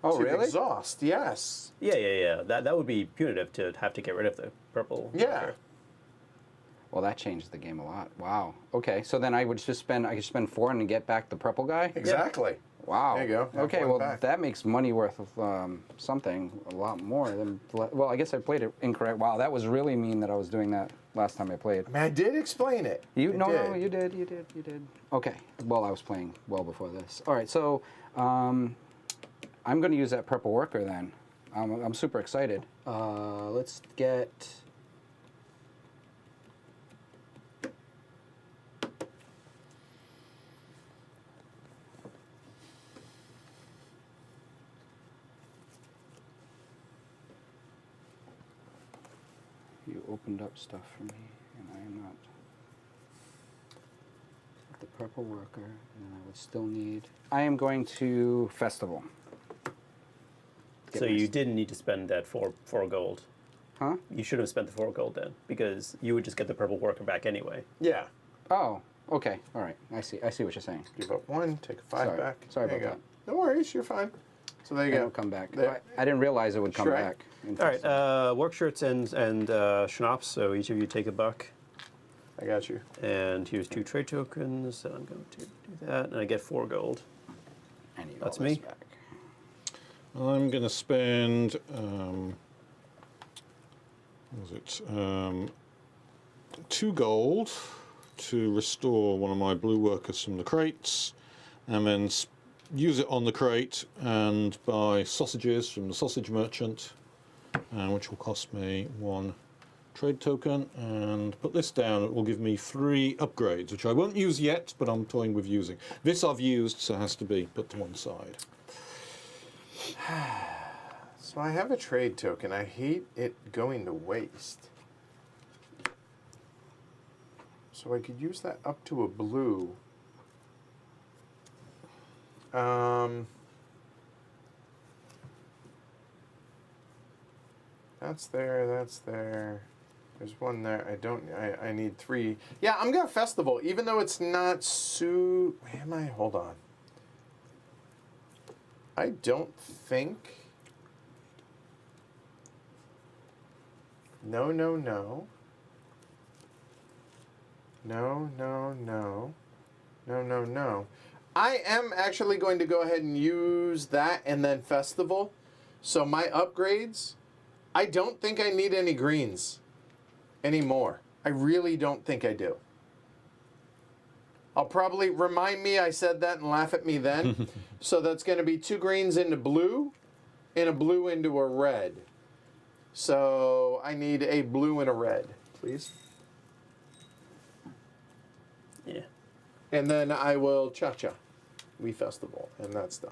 Oh, to really? exhaust. Yes. Yeah. That would be punitive to have to get rid of the purple. Yeah. Well, that changes the game a lot. Wow. Okay, so then I would just spend. I could spend 4 and get back the purple guy. Exactly. Wow. There you go. Have Okay, one well back. that makes money worth of something a lot more than. Well, I guess I played it incorrect. Wow, that was really mean that I was doing that last time I played. I mean, I did explain it. You I no, did. you did. Okay. Well, I was playing well before this. All right, so I'm going to use that purple worker then. I'm super excited. Let's get. You opened up stuff for me, and I am not. The purple worker, and I would still need. I am going to festival. Get So my you st- didn't need to spend that four gold. Huh? You should have spent the 4 gold then, because you would just get the purple worker back anyway. Yeah. Oh, okay. All right. I see what you're saying. Give up 1, take a 5 Sorry. back. Sorry There you about go. No worries, you're fine. So there you go. It'll come back. There. I didn't realize it would come Shrek. back. in All right, festival. work shirts and schnapps. So each of you take a buck. I got you. And here's 2 trade tokens. And I'm going to do that, and I get 4 gold. I need that's all this me. back. I'm going to spend. What was it? 2 gold to restore one of my blue workers from the crates, and then use it on the crate and buy sausages from the sausage merchant, which will cost me 1 trade token, and put this down. It will give me 3 upgrades, which I won't use yet, but I'm toying with using. This I've used, so it has to be put to one side. So I have a trade token. I hate it going to waste. So I could use that up to a blue. That's there, that's there. There's 1 there. I need 3. Yeah, I'm going to festival, even though it's not where am I? Hold on. I don't think. No. No. I am actually going to go ahead and use that and then festival. So my upgrades, I don't think I need any greens anymore. I really don't think I do. I'll probably remind me I said that and laugh at me then. So that's going to be 2 greens into blue and a blue into a red. So I need a blue and a red, please. Yeah. And then I will cha-cha. We festival, and that's done.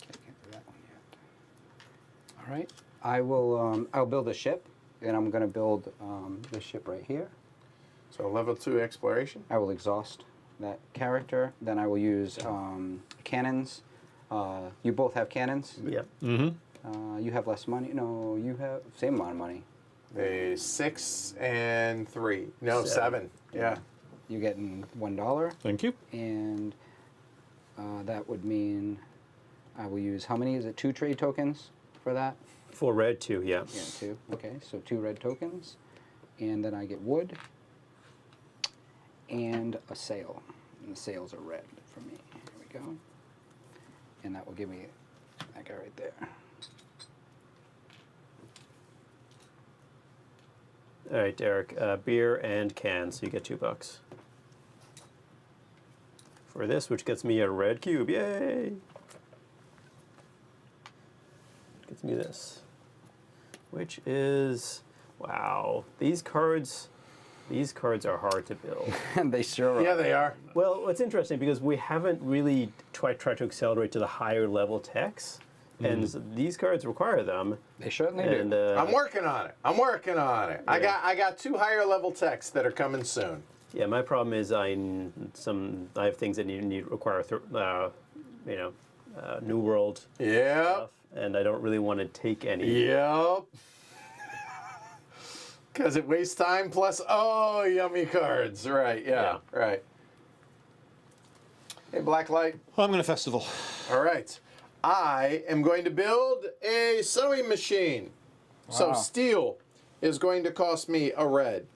Can't do that one yet. All right. I will. I'll build a ship, and I'm going to build this ship right here. So level 2 exploration. I will exhaust that character. Then I will use cannons. You both have cannons. Yep. You have less money. No, you have same amount of money. A 6 and 3. No, 7. Yeah. You're getting $1, Thank you. and that would mean I will use how many? Is it 2 trade tokens for that? For red, 2, yeah. Yeah, 2. Okay, so 2 red tokens, and then I get wood and a sail. And the sails are red for me. Here we go. And that will give me that guy right there. All right, Derek. Beer and cans, so you get $2 for this, which gets me a red cube. Yay! Gets me this, which is wow. These cards are hard to build. And they sure are. Yeah, they are. Well, it's interesting because we haven't really tried to accelerate to the higher level techs. and these cards require them. They certainly And do. I'm working on it. I'm working on it. Yeah. I got 2 higher level techs that are coming soon. yeah, my problem is I have things that require New World Yep. stuff, and I don't really want to take any. Yep. Because it wastes time plus, oh, yummy cards. Right, yeah, right. Hey, Blacklight. I'm going to festival. All right. I am going to build a sewing machine. So Wow. steel is going to cost me a red.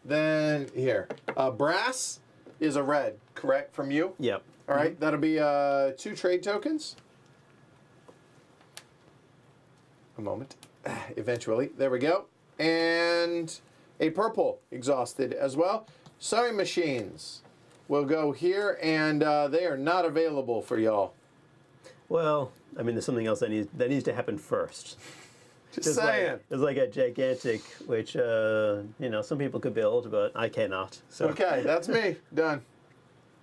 Then here, brass is a red, correct, from you? Yep. All right, that'll be 2 trade tokens. A moment. Eventually. There we go. And a purple exhausted as well. Sewing machines will go here, and they are not available for y'all. Well, I mean, there's something else that needs to happen first. Just saying. It's like a gigantic, which some people could build, but I cannot. So Okay, that's me. Done.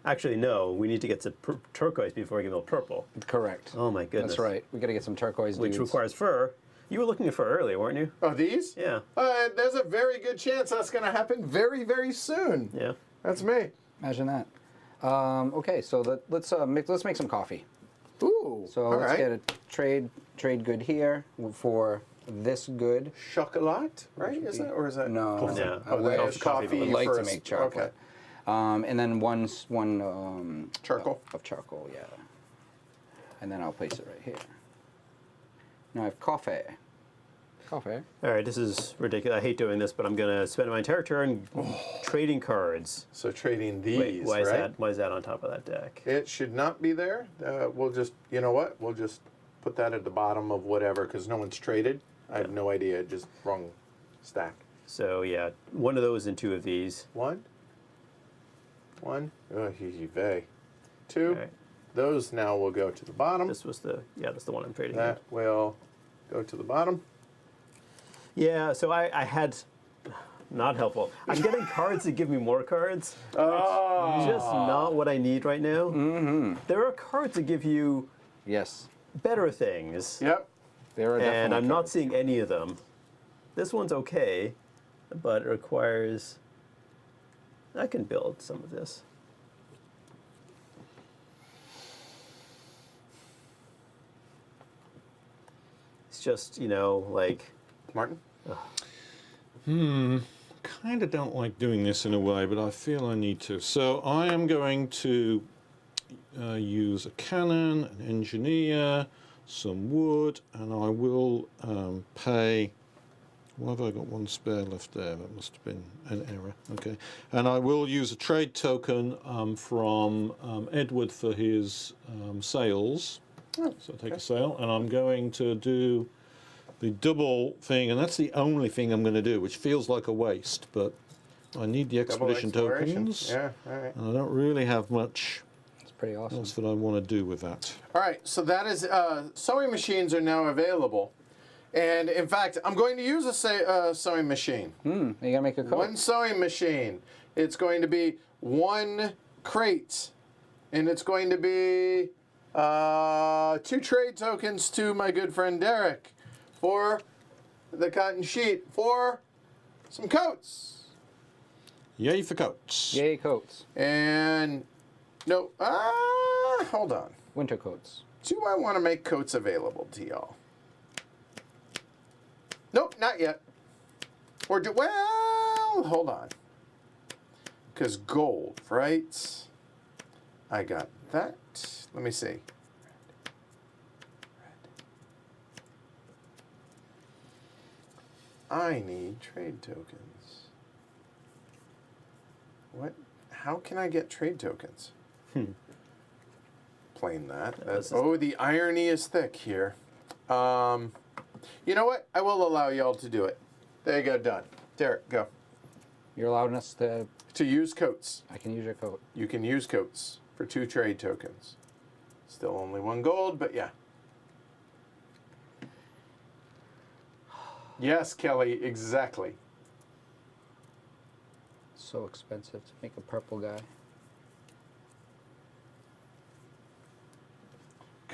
actually, no, we need to get some turquoise before we can build purple. Correct. Oh my goodness. That's right. We got to get some turquoise Which dudes. requires fur. You were looking at fur earlier, weren't you? Oh, these? Yeah. There's a very good chance that's going to happen very, very soon. Yeah. That's me. Imagine that. Okay, so let's make some coffee. Ooh. So all let's right. get a trade good here for this good. Chocolat, right? Is that, or is that? No. Yeah. Oh, would- that is coffee. I would like to first. make chocolate. And then one Charcoal. of charcoal, yeah. And then I'll place it right here. Now I have coffee. Coffee. All right, this is ridiculous. I hate doing this, but I'm going to spend my entire turn trading cards. So trading these, Wait, why is right? that? Why is that on top of that deck? It should not be there. We'll just, you know what? We'll just put that at the bottom of whatever, because no one's traded. I have no idea. Just wrong stack. So yeah, one of those and 2 of these. One. Oh, vey. 2. All right. Those now will go to the bottom. This was that's the one I'm trading. That will go to the bottom. Yeah, so I had, not helpful. I'm getting cards that give me more cards. Oh. Just not what I need right now. Mm-hmm. There are cards that give you Yes. better things, Yep. There are and definitely I'm not cards. seeing any of them. This one's okay, but it requires, I can build some of this. It's just, like, Martin? Kind of don't like doing this in a way, but I feel I need to. So I am going to use a cannon, an engineer, some wood, and I will pay. Why have I got 1 spare left there? That must have been an error. Okay. And I will use a trade token from Edward for his sales. Oh, So I'll take a sale, and I'm going to do the double thing, and that's the only thing I'm going to do, which feels like a waste, but I need the Double expedition exploration. tokens, Yeah, all right. and I don't really have much It's pretty awesome. else that I want to do with that. All right, so that is, sewing machines are now available. And in fact, I'm going to use a sewing machine. You gotta make a coat. 1 sewing machine. It's going to be 1 crate. And it's going to be 2 trade tokens to my good friend Derek for the cotton sheet for some coats. Yay for coats. Yay, coats. And no, hold on. Winter coats. Do I want to make coats available to y'all? Nope, not yet. Or well, hold on. Because gold, right? I got that. Let me see. I need trade tokens. What? How can I get trade tokens? Plain that. Oh, the irony is thick here. You know what? I will allow y'all to do it. There you go, done. Derek, go. You're allowing us to. To use coats. I can use your coat. You can use coats for 2 trade tokens. Still only 1 gold, but yeah. Yes, Kelly, exactly. So expensive to make a purple guy.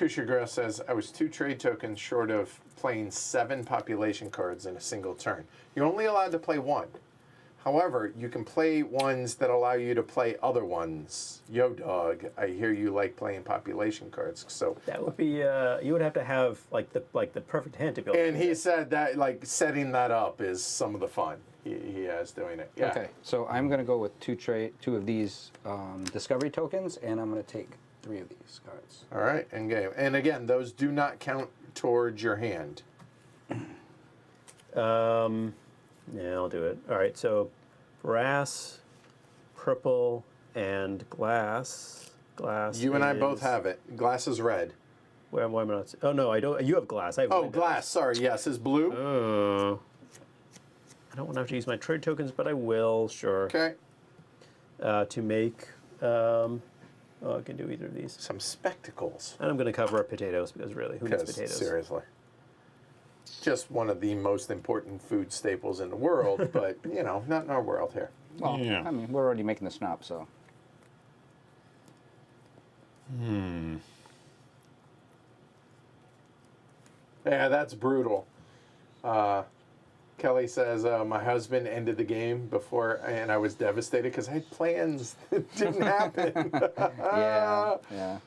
Kushagra says, I was 2 trade tokens short of playing 7 population cards in a single turn. You're only allowed to play 1. However, you can play ones that allow you to play other ones. Yo, dog, I hear you like playing population cards. So That would be you would have to have like the perfect hand to be able to and do he that. said that like setting that up is some of the fun he has doing it. Yeah. Okay, so I'm going to go with 2 of these discovery tokens, and I'm going to take 3 of these cards. All right, end game. And again, those do not count towards your hand. Yeah, I'll do it. All right, so brass, purple, and glass. Glass. You and I is- both have it. Glass is red. Why am I not? Oh no, I don't. You have glass. I have Oh, windows. glass. Sorry. Yes, is blue. Oh. I don't want to have to use my trade tokens, but I will. Sure. Okay. To make. Oh, I can do either of these. Some spectacles. And I'm going to cover up potatoes because really, who needs Because potatoes? seriously, just one of the most important food staples in the world, but you know, not in our world here. Well, Yeah. I mean, we're already making the snap, so. Yeah, that's brutal. Kelly says, my husband ended the game before, and I was devastated because I had plans that didn't happen. Yeah.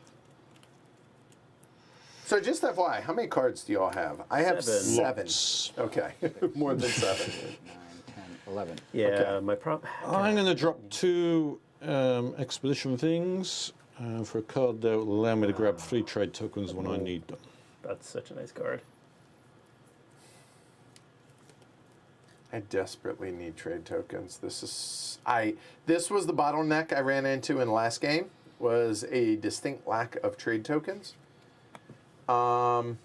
So just FYI, how many cards do y'all have? I have 7. Lots. Okay, more than 7. 9, 10, 11. Yeah, Okay. my problem. I'm going to drop 2 expedition things for a card that will allow me to grab 3 trade tokens when I need them. That's such a nice card. I desperately need trade tokens. This was the bottleneck I ran into in last game, was a distinct lack of trade tokens. And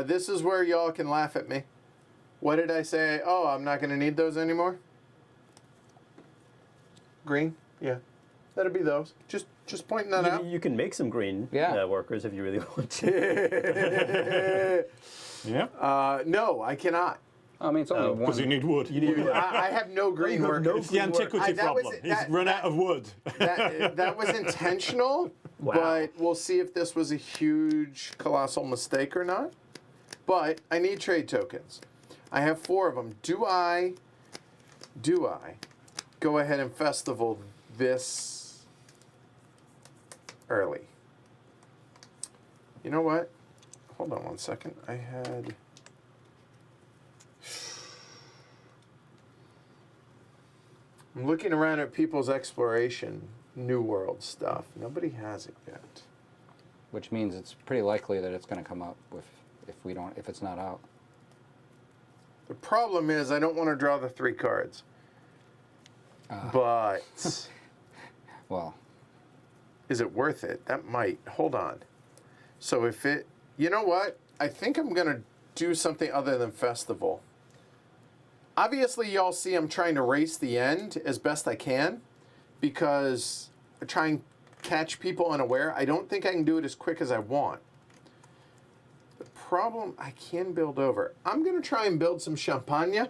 this is where y'all can laugh at me. What did I say? Oh, I'm not going to need those anymore? Green? Yeah. That'd be those. Just pointing that out. You can make some green Yeah. workers if you really want to. Yeah. No, I cannot. I mean, it's only one. Because you need wood. I have no green have no workers. It's the antiquity that was- problem. that- He's run out of wood. That was intentional, Wow. but we'll see if this was a huge, colossal mistake or not. But I need trade tokens. I have 4 of them. Do I go ahead and festival this early? You know what? Hold on one second. I had... I'm looking around at people's exploration, New World stuff. Nobody has it yet. Which means it's pretty likely that it's going to come up if it's not out. The problem is I don't want to draw the 3 cards. But Well, is it worth it? That might. Hold on. So if it... You know what? I think I'm going to do something other than festival. Obviously, y'all see I'm trying to race the end as best I can because I try and catch people unaware. I don't think I can do it as quick as I want. The problem, I can build over. I'm going to try and build some champagne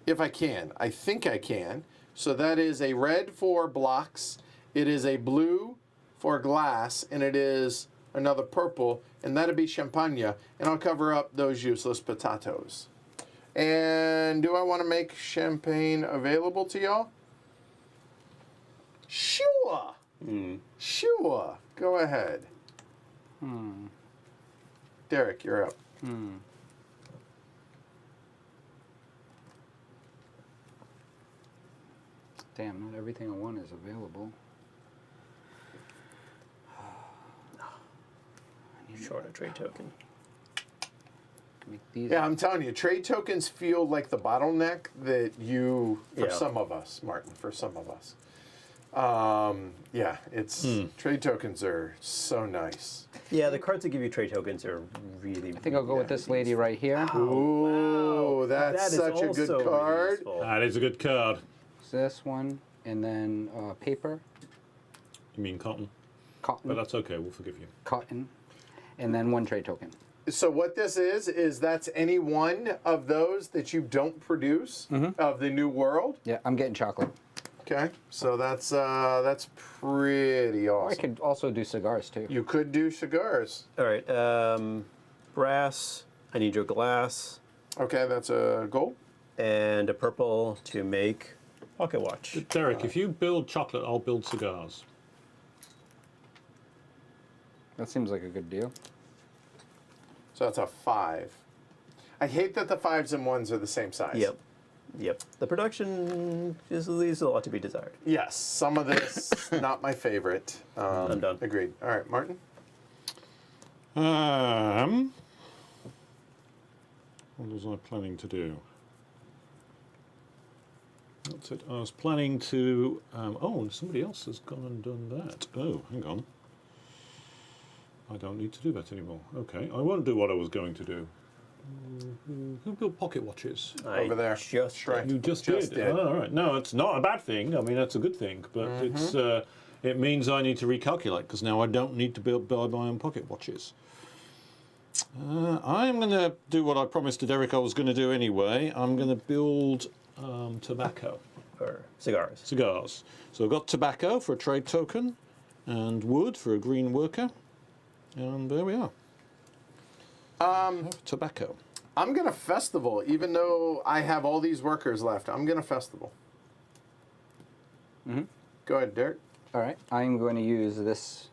if I can. I think I can. So that is a red for blocks. It is a blue for glass, and it is another purple, and that'll be champagne. And I'll cover up those useless potatoes. And do I want to make champagne available to y'all? Sure. Sure. Go ahead. Derek, you're up. damn, not everything I want is available. Short a trade token. Make these. Yeah, I'm telling you, trade tokens feel like the bottleneck that you, for Yeah. some of us, Martin, for some of us. Yeah, it's, trade tokens are so nice. Yeah, the cards that give you trade tokens are really. I think I'll go with this lady right here. Ooh, that's That is such a also good really card. useful. That is a good card. So this one, and then paper, You mean cotton? cotton, But that's okay, we'll forgive you. cotton, and then 1 trade token. So what this is that's any one of those that you don't produce of the new world. Yeah, I'm getting chocolate. Okay, so that's pretty Or I awesome. could also do cigars too. You could do cigars. All right. Brass. I need your glass Okay, that's a gold. and a purple to make pocket watch. Derek, if you build chocolate, I'll build cigars. That seems like a good deal. So that's a 5. I hate that the 5s and 1s are the same size. Yep. Yep. The production leaves a lot to be desired. Yes, some of this not my favorite. I'm done. Agreed. All right, Martin. What was I planning to do? That's it. I was planning to. Oh, somebody else has gone and done that. Oh, hang on. I don't need to do that anymore. Okay, I won't do what I was going to do. Who built pocket watches? Over there. Just Shrek. You just Just did. did. Oh, all right. No, it's not a bad thing. I mean, that's a good thing. But it's it means I need to recalculate because now I don't need to buy my own pocket watches. I'm going to do what I promised to Derek I was going to do anyway. I'm going to build tobacco. or cigars. Cigars. So I've got tobacco for a trade token and wood for a green worker. And there we are. Tobacco. I'm gonna festival, even though I have all these workers left. I'm gonna festival. Mm-hmm. Go ahead, Derek. All right, I'm going to use this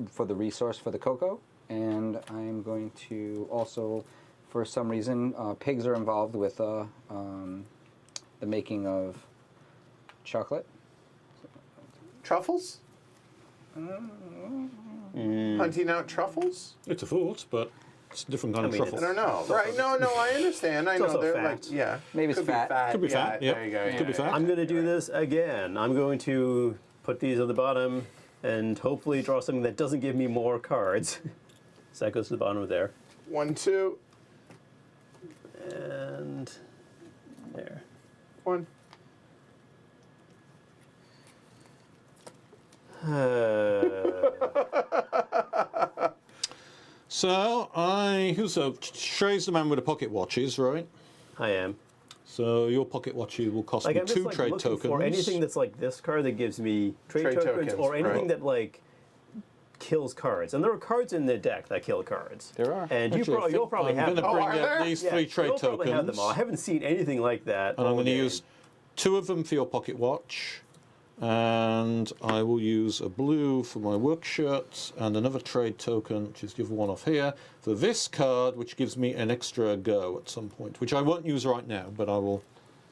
for the resource for the cocoa, and I'm going to also, for some reason, pigs are involved with the making of chocolate. Truffles? Hunting out truffles? It's a thought, but it's a different kind I of mean, truffle. I don't know. Right? No, I understand. I know also they're fat. like, yeah. Maybe it's Could fat. Be fat. Could be yeah, fat, yeah. There you go. Could be yeah, fat. I'm going to do this again. I'm going to put these on the bottom and hopefully draw something that doesn't give me more cards. So that goes to the bottom of there. 1, 2, And there. 1. So Shrey's the man with the pocket watches, right? I am. So your pocket watch will cost Like me I'm just 2 like trade looking tokens. for anything that's like this card that gives me trade tokens, or anything right. that like kills cards. And there are cards in the deck that kill cards. There are. And Actually, I you'll think probably I'm have going to them. bring are out there? these Yeah, 3 trade you'll probably have them all. I tokens, haven't seen anything like that. and I'm all going to game. use 2 of them for your pocket watch, and I will use a blue for my work shirt and another trade token, which is the other one off here, for this card, which gives me an extra go at some point, which I won't use right now, but I will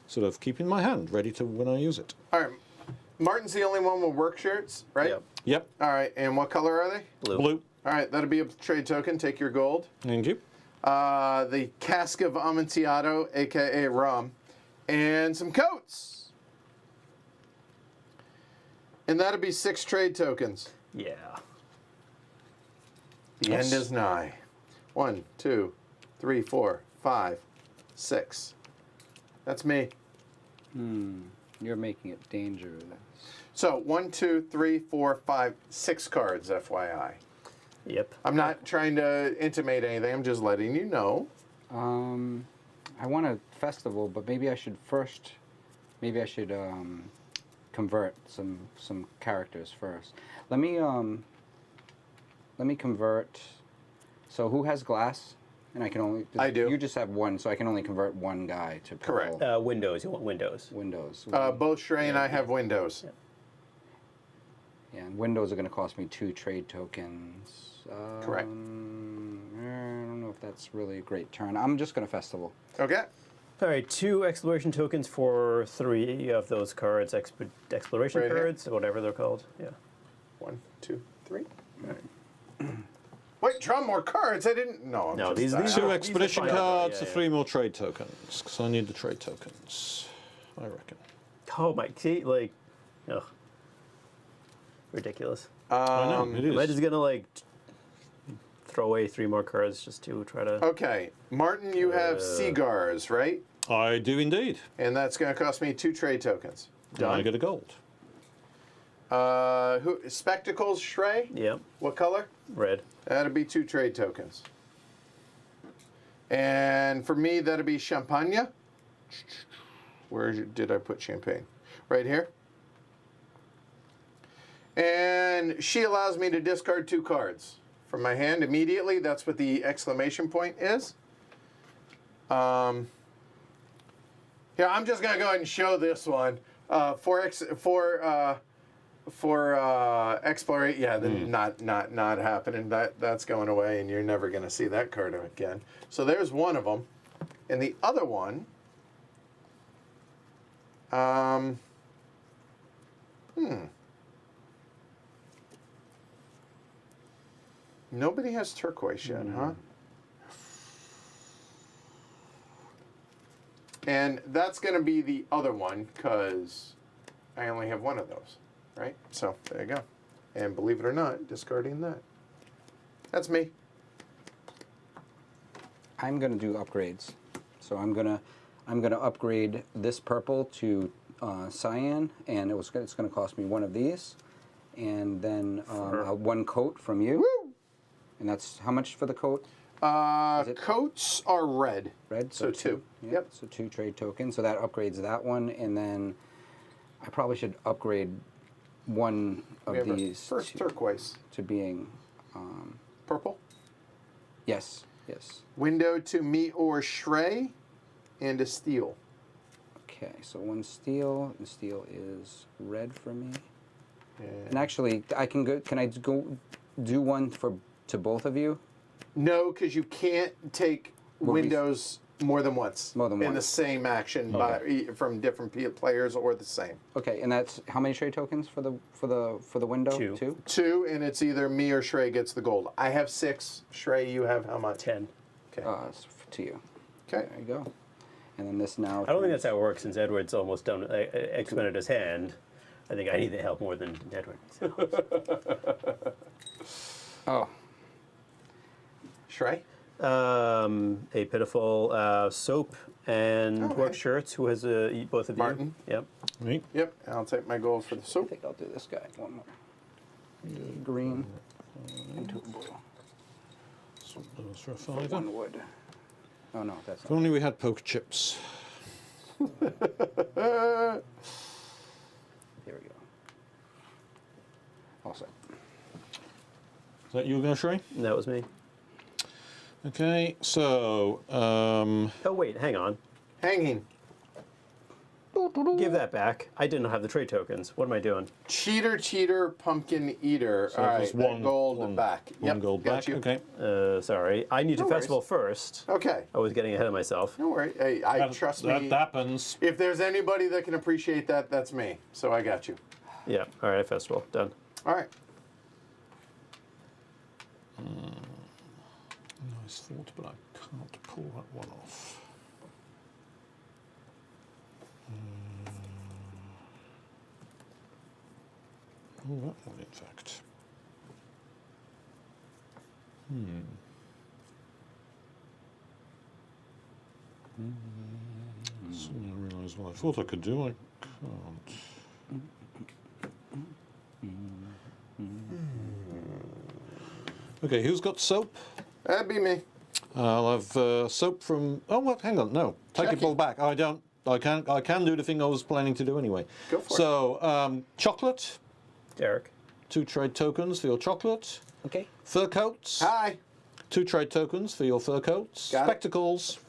sort of keep in my hand, ready to when I use it. All right. Martin's the only one with work shirts, right? Yep. Yep, All right. And what color are they? blue. All right. That'll be a trade token. Take your gold. Thank you. The cask of Amontillado, a.k.a. rum, and some coats. And that'll be 6 trade tokens. Yeah. The Yes. end is nigh. 1, 2, 3, 4, 5, 6. That's me. You're making it dangerous. So 1, 2, 3, 4, 5, 6 cards, FYI. Yep. I'm not trying to intimate anything. I'm just letting you know. I want a festival, but maybe I should convert some characters first. Let me convert. So who has glass? And I can only. I do. You just have one, so I can only convert one guy to purple. Correct. Windows. You want windows. Windows. Both Shrey and I have windows. Yeah, and windows are going to cost me 2 trade tokens. Correct. I don't know if that's really a great turn. I'm just going to festival. Okay. All right, 2 exploration tokens for 3 of those cards, exploration Right here? cards, whatever they're called. Yeah. 1, 2, 3. Wait, draw more cards. I didn't. No. I'm No, just, these- I- these 2 are- expedition fine. cards, Yeah, the yeah. 3 more trade tokens, because I need the trade tokens, I reckon. Oh my, see, like, ugh. Ridiculous. I know, it Am I is. just gonna like throw away 3 more cards just to try to? Okay, Martin, you have cigars, right? I do indeed. And that's going to cost me 2 trade tokens. And I get a gold. Spectacles, Shrey? Yep. What color? Red. That'll be 2 trade tokens. And for me, that'll be champagne. Where did I put champagne? Right here. And she allows me to discard 2 cards from my hand immediately. That's what the exclamation point is. Here, I'm just gonna go ahead and show this one. For exploration, yeah, not happening. That's going away, and you're never gonna see that card again. So there's one of them, and the other one. Nobody has turquoise yet, huh? And that's going to be the other one, because I only have one of those, right? So there you go. And believe it or not, discarding that. That's me. I'm gonna do upgrades. So I'm gonna upgrade this purple to cyan, and it's gonna cost me 1 of these, and then 1 coat from you. Woo! And that's how much for the coat? Coats are red. Red. So 2. Yep. So 2 trade tokens. So that upgrades that one, and then I probably should upgrade 1 We of have these our first turquoise. to being Purple. yes. Window to me or Shrey, and a steel. Okay, so 1 steel, and steel is red for me. And And actually, I can go. Can I go do 1 to both of you? no, because you can't take windows more than once. More than in the once. same action from different players or the same. Okay, and that's how many trade tokens for the window? 2. 2, and it's either me or Shrey gets the gold. I have 6. Shrey, you have how much? 10. Okay. It's to you. Okay. There you go. And then this now. I don't think that's how it works, since Edward's almost done expended his hand. I think I need the help more than Edward. Oh, Shrey? A pitiful soap and Okay. work shirts. Who has both of you? Martin. Yep. Me? Yep. I'll take my gold for the I soap. think I'll do this guy. 1 more. Green. And 2 blue. Those for a fiver. 1 wood. Oh no, that's If not. only we had poker chips. Here we go. All set. Is that you again, Shrey? That was me. Okay, so Oh wait, hang on. Hanging. Give that back. I didn't have the trade tokens. What am I doing? Cheater, pumpkin eater. So All right, just that gold back. one gold got back. you. Okay. Sorry. I need to No worries. festival first. Okay. I was getting ahead of myself. Don't worry. Hey, I trust that me. happens. If there's anybody that can appreciate that, that's me. So I got you. Yeah. All right. Festival done. All right. Nice thought, but I can't pull that one off. Oh, that one, in fact. Suddenly I realise what I thought I could do, I can't. Okay, who's got soap? That'd be me. I'll have soap from. Oh, what? Hang on. No, take Check it all it. back. I don't. I can do the thing I was planning to do anyway. Go for it. So, chocolate. Derek. 2 trade tokens for your chocolate. Okay. Fur coats. Hi. 2 trade tokens for your fur coats. Got it. Spectacles.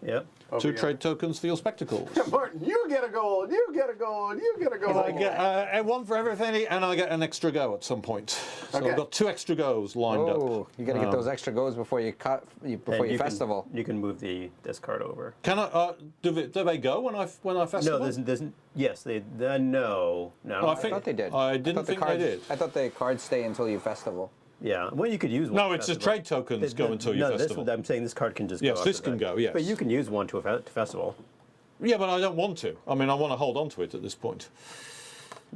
Yep. Over 2 here. trade tokens for your spectacles. Martin, you get a gold. You get a gold. You get a gold. I get one for everything, and I get an extra go at some point. So Okay. I've got 2 extra goes lined Oh, up. you got to get those extra goes before you before And you you festival. You can move this card over. Can I? Do they go when I festival? No, there's yes. They no. I I thought they did. I didn't thought the think they cards, did. I thought the cards stay until you festival. Yeah. Well, you could use one. No, to it's the festival. trade tokens go until you festival. I'm saying this card can just Yes, go. this after can that. go, yes. But you can use one to to festival. Yeah, but I don't want to. I mean, I want to hold on to it at this point.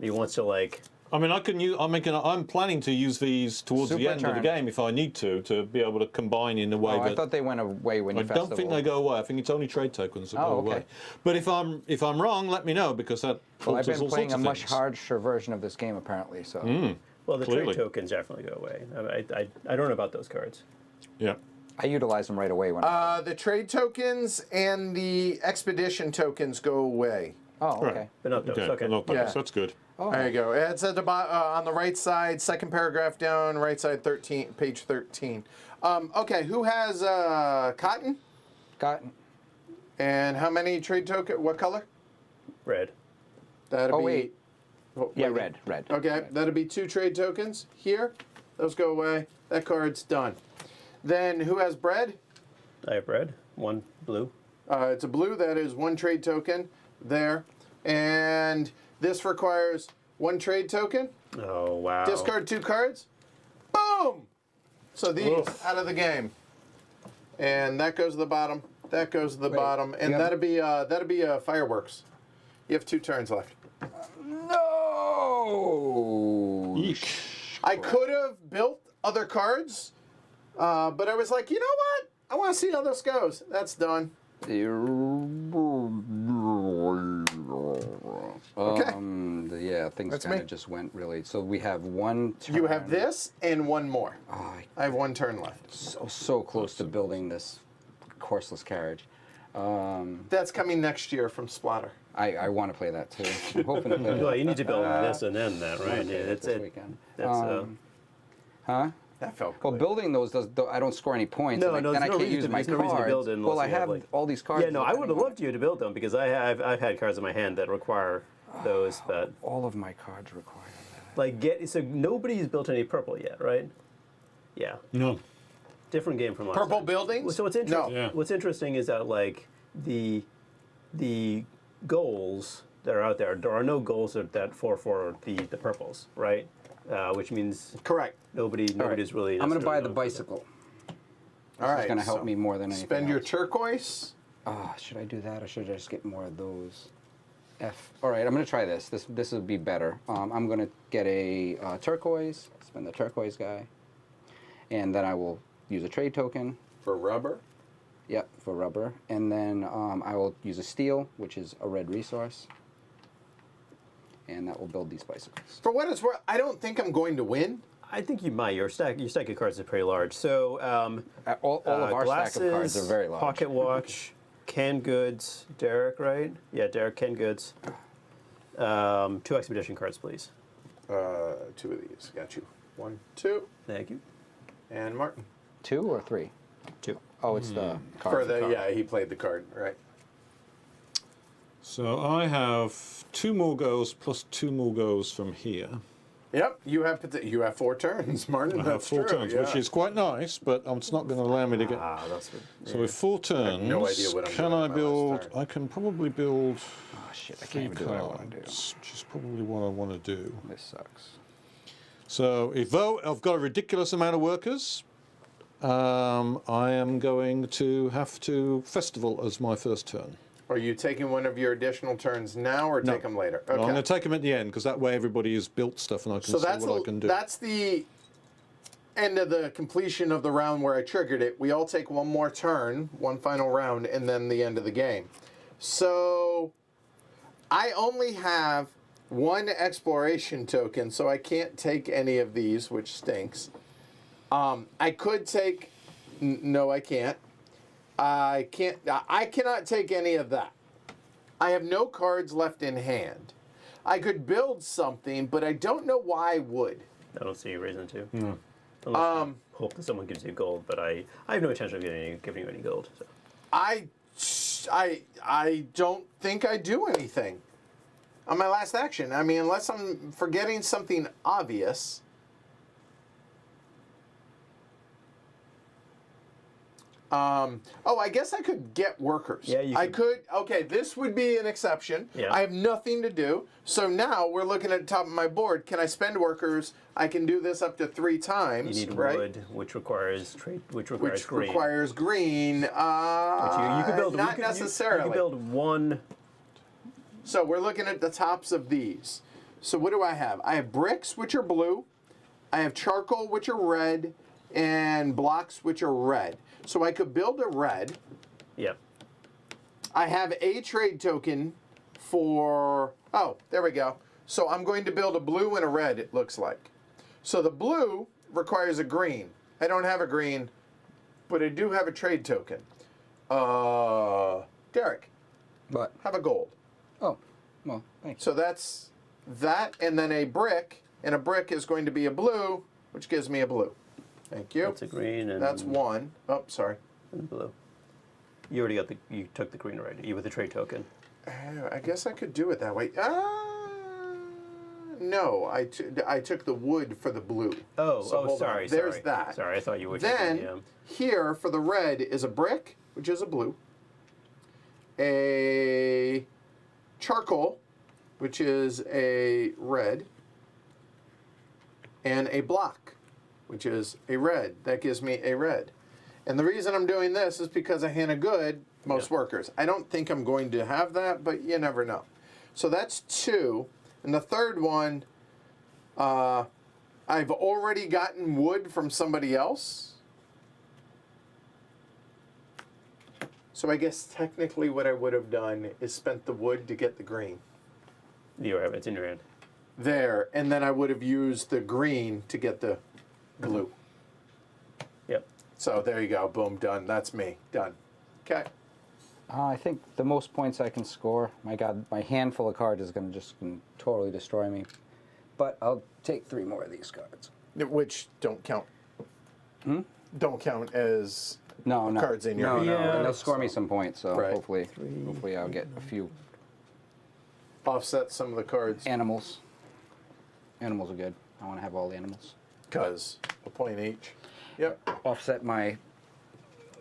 He wants to like. I mean, I can use. I'm planning to use these towards the Super end of the turn. game if I need to be able to combine in a way Oh, I that. thought they went away when you I festival. don't think they go away. I think it's only trade tokens that Oh, go okay. away. But if I'm wrong, let me know because that Well, I've alters been all playing sorts a of much things. harsher version of this game apparently. So Well, the Clearly. trade tokens definitely go away. I don't know about those cards. Yeah. I utilize them right away when. The trade tokens and the expedition tokens go away. Oh, okay. Right. Pinocchio's. Okay, Okay. Pinocchio, Yeah. so that's good. Oh, There you go. It's at the on the right side, second paragraph down, right side 13, page 13. Okay, who has cotton? cotton. And how many trade token? What color? Red. That'd Oh, be. wait. oh, Yeah, wait. red. Okay, that'd be 2 trade tokens here. Those go away. That card's done. Then who has bread? I have red. 1 blue. It's a blue. That is 1 trade token there. And this requires 1 trade token. Oh, wow. Discard 2 cards. Boom! So these Oof. out of the game. And that goes to the bottom. That goes to the bottom. And you have- that'd be fireworks. You have 2 turns left. No. Eek. I could have built other cards, but I was like, you know what? I want to see how this goes. That's done. Yeah, things That's kind me. of just went really. So we have 1 turn. You have this and 1 more. Oh, I have 1 turn left. so close to building this horseless carriage. That's coming next year from Splatter. I want to play that too. I'm hoping to play Well, that. you need to build this and then that, I right? wanna play Yeah, that that's this it. weekend. That's, Huh? That felt Well, good. building those I don't score any points. No, and no, then I there's no can't reason use to- my there's no reason to cards. build it unless Well, I you have, have like- all these cards. yeah, no, I would depending have on- loved you to build them because I've had cards in my hand that require those, but All of my cards require that. like so nobody's built any purple yet, right? Yeah, No. different game from last Purple time. buildings? So what's interesting? No. Yeah. What's interesting is that like the goals that are out there are no goals that for the purples, right? Which means Correct. nobody's really. I'm going to buy the necessarily- bicycle. All right. It's going to help so me more than anything Spend your else. turquoise. Should I do that or should I just get more of those? All right, I'm going to try this. This would be better. I'm going to get a turquoise, spend the turquoise guy, and then I will use a trade token. For rubber. Yep, for rubber. And then I will use a steel, which is a red resource. And that will build these bicycles. For what it's worth, I don't think I'm going to win. I think you might. Your stack of cards is pretty large. So All of our glasses, stack of cards are very large. Pocket watch, canned goods. Derek, right? Yeah, Derek, canned goods. 2 expedition cards, please. 2 of these. Got you. 1, 2. Thank you. And Martin. 2 or 3? 2. Oh, it's the For cards. the yeah, he played the card, right? So I have 2 more goes plus 2 more goes from here. Yep. You have 4 turns, Martin. I have That's 4 true, turns, yeah. which is quite nice, but it's not going to allow me to get. That's good. So with 4 turns, no idea what I'm can doing I on my build? last turn. I can probably build Oh, shit, I 3 can't even do what I want to do. cards, which is probably what I want to do. This sucks. So, though I've got a ridiculous amount of workers, I am going to have to festival as my first turn. Are you taking one of your additional turns now or No. take them later? No, Okay. I'm going to take them at the end because that way everybody has built stuff and I can So see that's what I can do. that's the end of the completion of the round where I triggered it. We all take one more turn, one final round, and then the end of the game. So I only have 1 exploration token, so I can't take any of these, which stinks. I could take. No, I can't. I can't. I cannot take any of that. I have no cards left in hand. I could build something, but I don't know why I would. I don't see a reason to. Unless you hope that someone gives you gold, but I have no intention of giving you any gold. So. I don't think I do anything on my last action. I mean, unless I'm forgetting something obvious. I guess I could get workers. Yeah, you I could. could. Okay, this would be an exception. Yeah. I have nothing to do. So now we're looking at the top of my board. Can I spend workers? I can do this up to 3 times. You need right? wood, which requires Which green. requires green. Which you could build. Not you necessarily. You could build 1. So we're looking at the tops of these. So what do I have? I have bricks, which are blue. I have charcoal, which are red, and blocks, which are red. So I could build a red. Yep. I have a trade token for, oh, there we go. So I'm going to build a blue and a red, it looks like. So the blue requires a green. I don't have a green, but I do have a trade token. Derek, But have a gold. oh, Well, thanks. So that's that, and then a brick, and a brick is going to be a blue, which gives me a blue. Thank you. That's a green and That's one. Oh, sorry. and blue. You already got you took the green already. You with the trade token. I guess I could do it that way. No, I took the wood for the blue. Oh, So hold on. sorry. There's sorry. that. Sorry, I thought you were Then taking, here for the red is a brick, which is a blue. A charcoal, which is a red. And a block, which is a red. That gives me a red. And the reason I'm doing this is because of Hannah Good, most workers. I don't think I'm going to have that, but you never know. So that's two. And the third one, I've already gotten wood from somebody else. So I guess technically what I would have done is spent the wood to get the green. you have it's in your hand. There, and then I would have used the green to get the blue. Yep. So there you go, boom, done. That's me, done. Okay. I think the most points I can score. My God, my handful of cards is gonna totally destroy me. But I'll take 3 more of these cards. Which don't count. Don't count as No, no. cards in your no, hand. no. Yeah. And they'll score me some points. So Right. hopefully I'll get a few Offset some of the cards. animals. Animals are good. I want to have all the animals. Because a point each. Yep. Offset my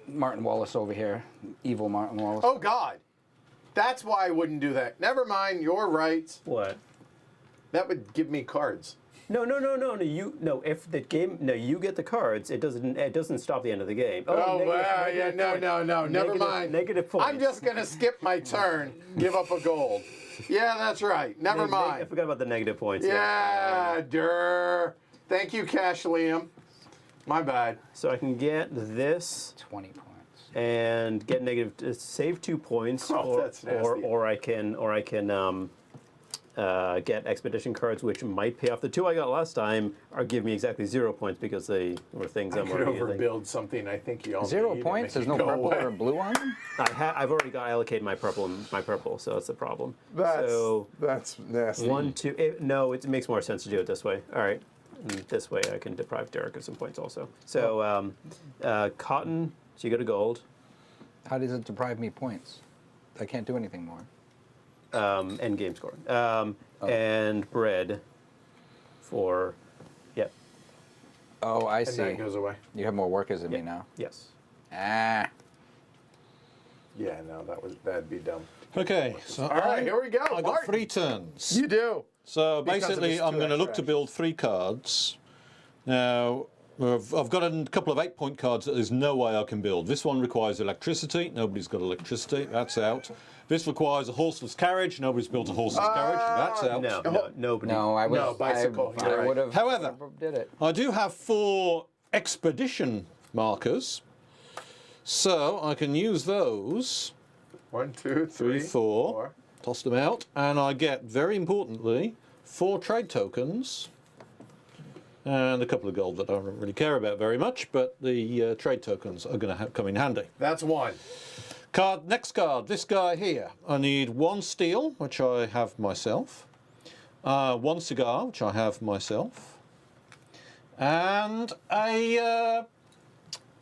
Martin Wallace over here. Evil Martin Wallace. Oh God. That's why I wouldn't do that. Never mind, you're right. What? That would give me cards. No. If the game, you get the cards. It doesn't stop the end of the game. Oh, negative- well, negative yeah, point. no. Never Negative- mind. Negative points. I'm just going to skip my turn, give up a gold. Yeah, that's right. Never I mind. forgot about the negative points. Yeah, durr. Thank you, Cash Liam. My bad. So I can get this 20 points. and get negative. Save 2 points, Oh, that's nasty. or I can get expedition cards, which might pay off. The 2 I got last time are give me exactly 0 points because they were things I I'm could already using. overbuild something I think you all 0 need points? and There's make no it go purple away. or blue on them? I've already got allocated my purple, so that's the problem. That's So nasty. 1, 2. It makes more sense to do it this way. All right, and this way I can deprive Derek of some points also. So cotton. So you go to gold. How does it deprive me points? I can't do anything more. End game scoring. And bread for, yep, Oh, I And see. that goes away. You have more workers than me now. yes. Ah. Yeah, no, that'd be dumb. Okay, so All right, here we go. I got Martin. 3 turns. You do. So Because of basically, his I'm 2 going to look extra to build 3 cards. Now, I've got a couple of 8-point cards that there's no way I can build. This one requires electricity. Nobody's got electricity. That's out. This requires a horseless carriage. Nobody's built a horseless carriage. That's out. No, nobody. No, I was. No, bicycle, I you're right. would have. However, did it. I do have 4 expedition markers. So I can use those. 1, 2, 3, 4. Toss them out. And I get, very importantly, 4 trade tokens. And a couple of gold that I don't really care about very much, but the trade tokens are going to come in handy. That's 1. Next card, this guy here. I need 1 steel, which I have myself. 1 cigar, which I have myself. And a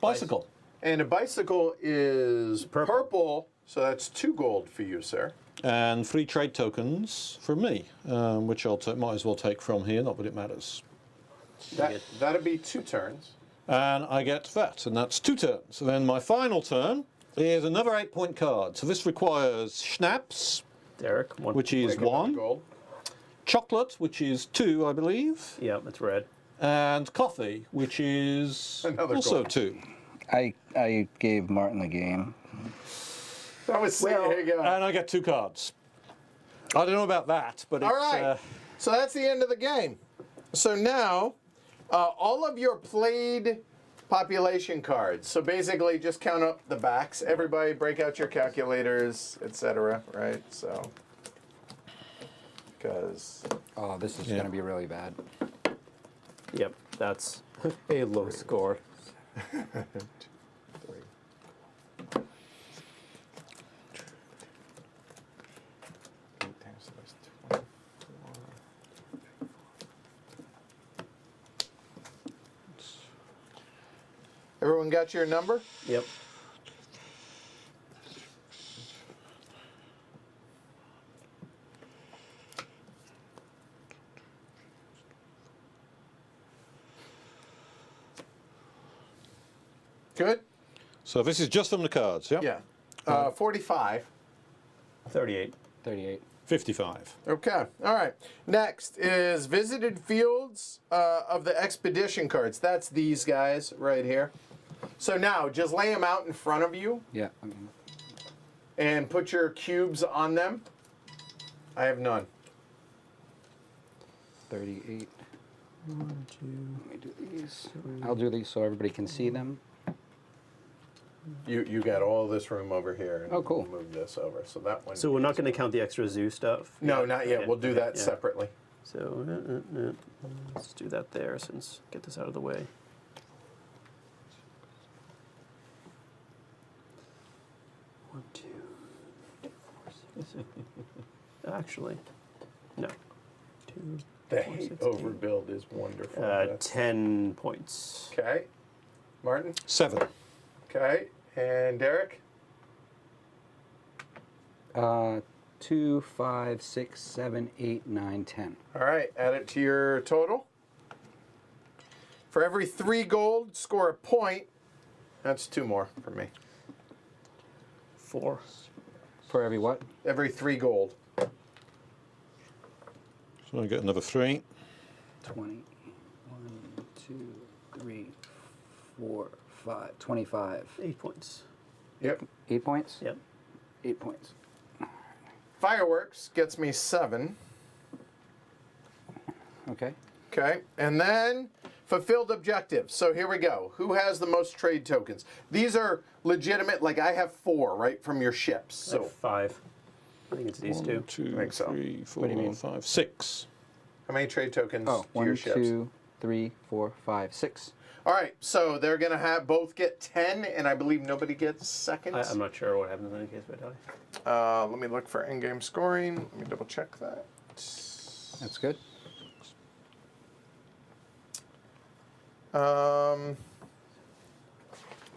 bicycle. And a bicycle is purple, so that's 2 gold for you, sir. And 3 trade tokens from me, which I'll might as well take from here, not that it matters. That'd be 2 turns. And I get that, and that's 2 turns. So then my final turn is another 8-point card. So this requires schnapps, Derek, 1. which is Pick up another 1, gold. chocolate, which is 2, I believe, Yeah, that's red. and coffee, which is Another also gold. 2. I gave Martin the game. That was here you go. And I get 2 cards. I don't know about that, but All it's... right. So that's the end of the game. So now, all of your played population cards. So basically, just count up the backs. Everybody, break out your calculators, etc. Right? So, because Oh, this is Yeah. going to be really bad. Yep, that's a low score. 3. 8 times Everyone got your number? Yep. Good? So this is just from the cards, yeah? Yeah. 45. 38. 38. 55. Okay. All right. Next is visited fields of the expedition cards. That's these guys right here. So now just lay them out in front of you Yeah. and put your cubes on them. I have none. 38. 1, 2. Let me do these. I'll do these so everybody can see them. You got all this room over here. And Oh, cool. we'll move this over. So that one. So we're not going to count the extra zoo stuff? No, not yet. Okay, We'll do okay, that yeah. separately. So let's do that there since get this out of the way. One, two, 4, 6. Actually, no. 2, The 4, hate 16. overbuild is wonderful. 10 points. Okay. Martin? 7. Okay. And Derek? 2, 5, 6, 7, 8, 9, 10. All right. Add it to your total. For every 3 gold, score a point. That's 2 more for me. 4. For every what? Every 3 gold. So I get another 3. 20. 1, 2, 3, 4, 5. 25. 8 points. Yep. 8 points? Yep. 8 points. Fireworks gets me 7. Okay. Okay. And then fulfilled objectives. So here we go. Who has the most trade tokens? These are legitimate. Like I have 4, right, from your ships. So So 5. I think it's these 1, two. 2, think so. 3, 4, What do you mean? 5, 6. how many trade tokens Oh, do your 1, ships? 2, 3, 4, 5, 6. All right. So they're going to have both get 10, and I believe nobody gets seconds. I'm not sure what happens in any case if I die. Let me look for in-game scoring. Let me double check that. That's good.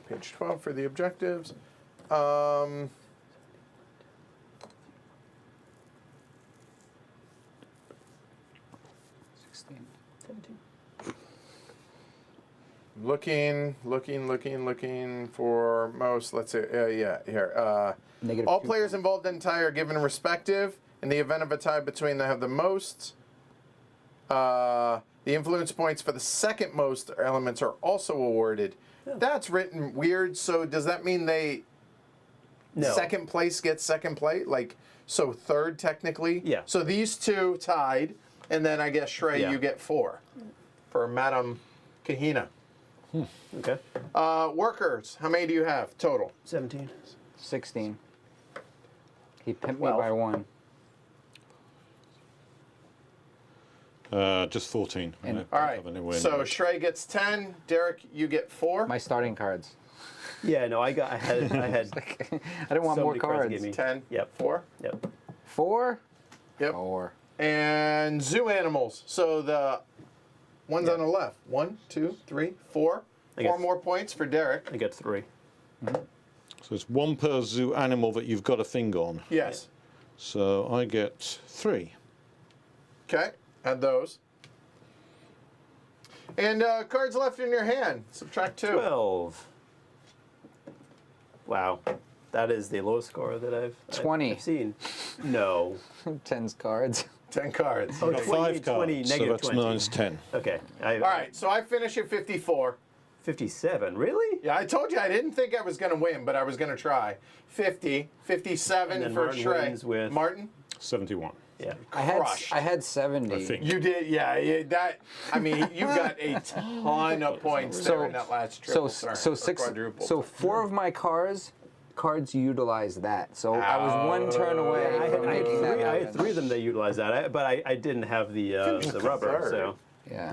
Page 12 for the objectives. 16. 17. Looking for most. Let's see. Yeah, here. Negative All 2 players points. involved in tie are given respective. In the event of a tie between them have the most. The influence points for the second most elements are also awarded. That's written weird. So does that mean they No. second place gets second place? Like so third technically? Yeah. So these 2 tied, and then I guess Shrey Yeah. you get 4 for Madame Kahina. Okay. Workers, how many do you have total? 17. 16. He pimped 12. me by 1. Just 14. I And- don't All have right. anywhere So near it. Shrey gets 10. Derek, you get 4. My starting cards. Yeah, no, I had I didn't want so more many cards to cards. give me. 10. Yep. 4. Yep. 4? Yep. 4. And zoo animals. So the ones on the left. 1, 2, 3, 4. I 4 guess- more points for Derek. I get 3. So it's 1 per zoo animal that you've got a thing on. Yes. So I get 3. Okay. Add those. And cards left in your hand. Subtract 2. 12. Wow. That is the lowest score that I've 20. I've seen. No. 10's cards. 10 cards. Oh, Got 20, 5 cards, 20, so negative that's 20. minus 10. Okay. All right. So I finish at 54. 57. Really? Yeah, I told you I didn't think I was going to win, but I was going to try. 50, 57 And then for Martin Shrey. wins with- Martin, 71. Yeah. crushed. I had 70. I think. You did, yeah. That I mean, you got a ton of points there in that last triple turn, or quadruple. So 4 of my cards utilize that. So I was 1 turn away I from had, making that I had happen. 3 of them that utilized that, but I didn't have the rubber, third. so Yeah.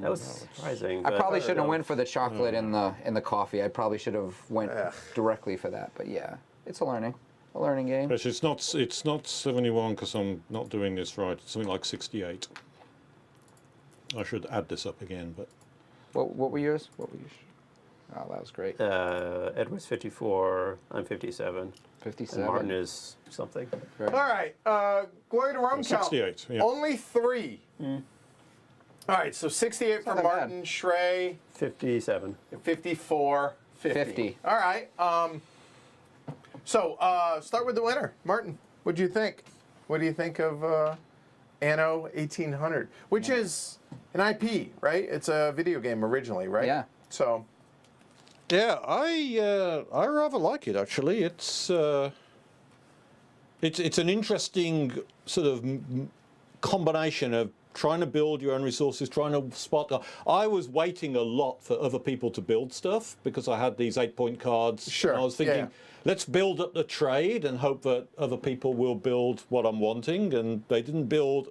that was surprising. I but- probably shouldn't have went for the chocolate in the coffee. I probably should have went directly for that. But yeah, it's a learning game. But it's not 71 because I'm not doing this right. It's something like 68. I should add this up again, but What were yours? What were yours? Oh, that was great. Edward's 54. I'm 57. 57. And Martin is something. Very All right, Glory to Rome count. 68, yeah. Only 3. All right, so 68 for not that Martin, Shrey, 57. 54, 50. 50. All right. So start with the winner, Martin. What do you think? What do you think of Anno 1800, which is an IP, right? It's a video game originally, right? Yeah. So. Yeah, I rather like it actually. It's an interesting sort of combination of trying to build your own resources, trying to spot. I was waiting a lot for other people to build stuff because I had these 8-point cards. Sure. And I was thinking, yeah. let's build up the trade and hope that other people will build what I'm wanting. And they didn't build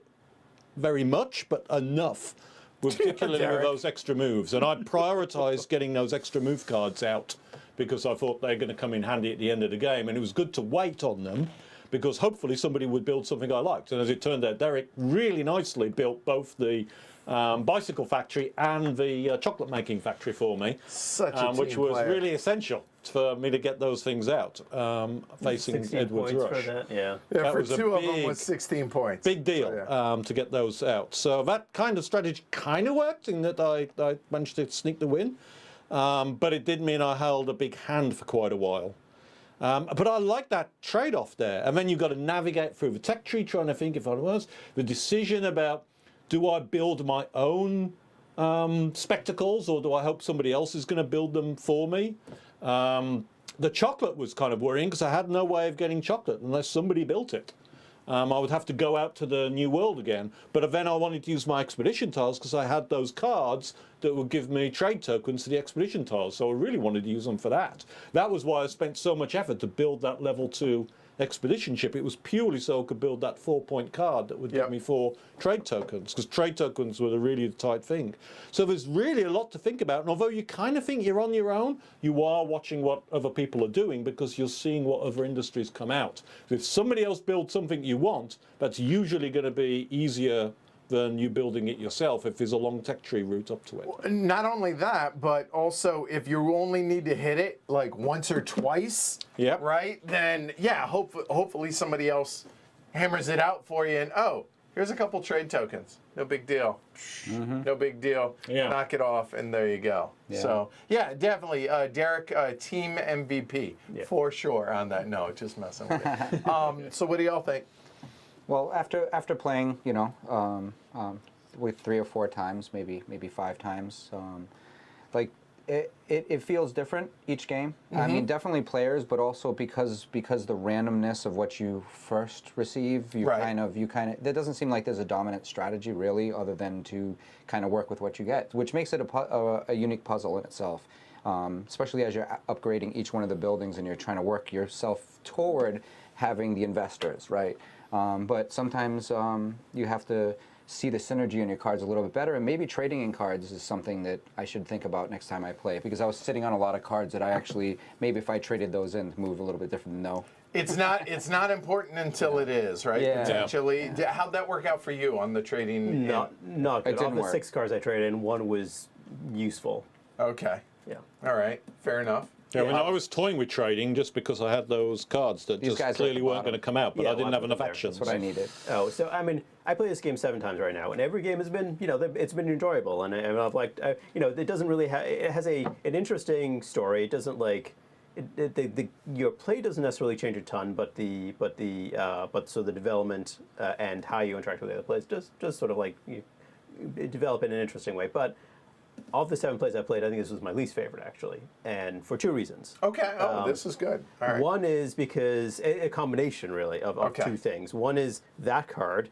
very much, but enough, particularly with Derek. those extra moves. And I prioritised getting those extra move cards out because I thought they were going to come in handy at the end of the game. And it was good to wait on them because hopefully somebody would build something I liked. And as it turned out, Derek really nicely built both the bicycle factory and the chocolate making factory for me, Such a team which was player. really essential for me to get those things out, facing 16 Edward's points Rush. for that, yeah. Yeah, That for was a 2 of them big- was 16 points. Big deal So, yeah. to get those out. So that kind of strategy kind of worked in that I managed to sneak the win, but it did mean I held a big hand for quite a while. But I like that trade-off there. And then you've got to navigate through the tech tree, trying to think if I was the decision about, do I build my own spectacles or do I hope somebody else is going to build them for me? The chocolate was kind of worrying because I had no way of getting chocolate unless somebody built it. I would have to go out to the New World again. But then I wanted to use my expedition tiles because I had those cards that would give me trade tokens to the expedition tiles. So I really wanted to use them for that. That was why I spent so much effort to build that level 2 expedition ship. It was purely so I could build that 4-point card that would Yep. give me 4 trade tokens, because trade tokens were the really tight thing. So there's really a lot to think about. And although you kind of think you're on your own, you are watching what other people are doing because you're seeing what other industries come out. If somebody else builds something you want, that's usually going to be easier than you building it yourself if there's a long tech tree route up to it. Not only that, but also if you only need to hit it like once or twice, Yep. right? Then yeah, hopefully somebody else hammers it out for you. And oh, here's a couple trade tokens. No big deal. No big deal. Yeah. Knock it off, and there you go. Yeah. So yeah, definitely, Derek, team MVP for sure. On that note, just messing with you. So what do y'all think? Well, after playing, with 3 or 4 times, maybe 5 times, like it feels different each game. I mean, definitely players, but also because the randomness of what you first receive, you Right. kind of there doesn't seem like there's a dominant strategy really, other than to kind of work with what you get, which makes it a unique puzzle in itself. Especially as you're upgrading each one of the buildings and you're trying to work yourself toward having the investors, right? But sometimes you have to see the synergy in your cards a little bit better, and maybe trading in cards is something that I should think about next time I play, because I was sitting on a lot of cards that I actually, maybe if I traded those in, move a little bit different than no. It's not important until it is, right? Yeah. Potentially. How'd that work out for you on the trading? Not good. It didn't Of the work. 6 cards I traded in, 1 was useful. Okay. Yeah. All right. Fair enough. Yeah, I was toying with trading just because I had those cards that These just guys are at clearly the weren't bottom. going to come out, but Yeah, I didn't a lot have of enough them there. actions. That's what I needed. Oh, so I mean, I play this game 7 times right now, and every game has been, it's been enjoyable, and I've liked, it doesn't really it has an interesting story. It doesn't your play doesn't necessarily change a ton, but the development and how you interact with the other players just sort of like you develop in an interesting way. But of the 7 plays I played, I think this was my least favorite actually, and for 2 reasons. Okay. Oh, this is good. All right. One is because a combination really of Okay. 2 things. One is that card,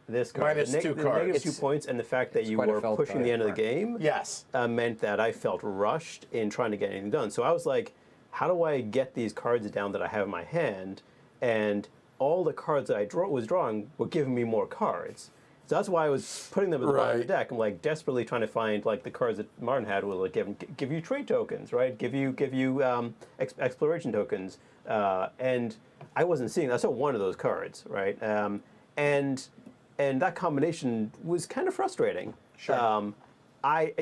this card, Minus 2 the cards. negative 2 It's- points, and the fact that you quite a were felt pushing the card. end of the game Yes. meant that I felt rushed in trying to get anything done. So I was like, how do I get these cards down that I have in my hand? And all the cards that I was drawing were giving me more cards. So that's why I was putting them at the bottom of the Right. deck. I'm like desperately trying to find like the cards that Martin had will like give you trade tokens, right? Give you exploration tokens, and I wasn't seeing that. I saw one of those cards, right? And that combination was kind of frustrating. Sure. I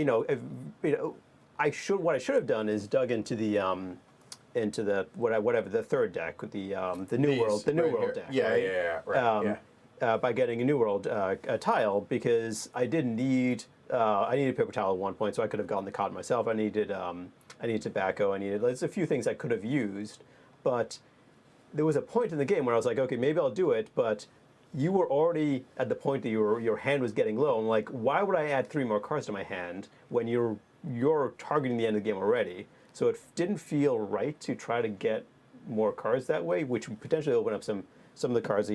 what I should have done is dug into the whatever the third deck with the New World deck. Yeah, right? right. By getting a New World tile, because I didn't need I needed paper towel at one point, so I could have gotten the cotton myself. I needed tobacco. There's a few things I could have used, but there was a point in the game where I was like, okay, maybe I'll do it, but you were already at the point that your hand was getting low. I'm like, why would I add 3 more cards to my hand when you're targeting the end of the game already? So it didn't feel right to try to get more cards that way, which would potentially open up some of the cards,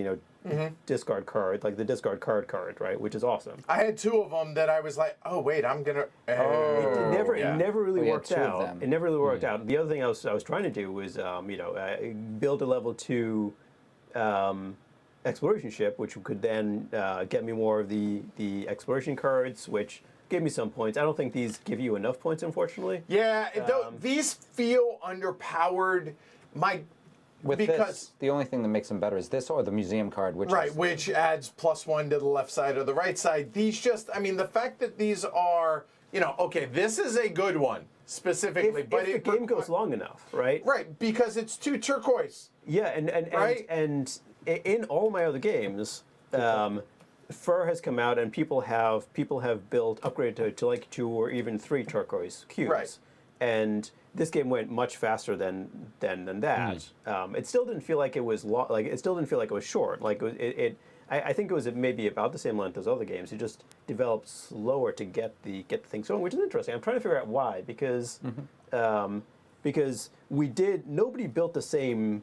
discard card, like the discard card, right, which is awesome. I had 2 of them that I was like, oh wait, I'm gonna. It never really We had worked 2 of out. them. It never really worked out. The other thing I was trying to do was, build a level 2 exploration ship, which could then get me more of the exploration cards, which gave me some points. I don't think these give you enough points, unfortunately. Yeah, these feel underpowered. Because this, the only thing that makes them better is this or the museum card, which which adds +1 to the left side or the right side. These just, the fact that these are, okay, this is a good one specifically, but if the game goes long enough, right? Right, because it's 2 turquoise. Yeah, and in all my other games, Fur has come out and people have upgraded to like 2 or even 3 turquoise cubes. Right. And this game went much faster than that. It still didn't feel like it was it still didn't feel like it was short. Like I think it was maybe about the same length as other games. It just developed slower to get the things going, which is interesting. I'm trying to figure out why, because nobody built the same.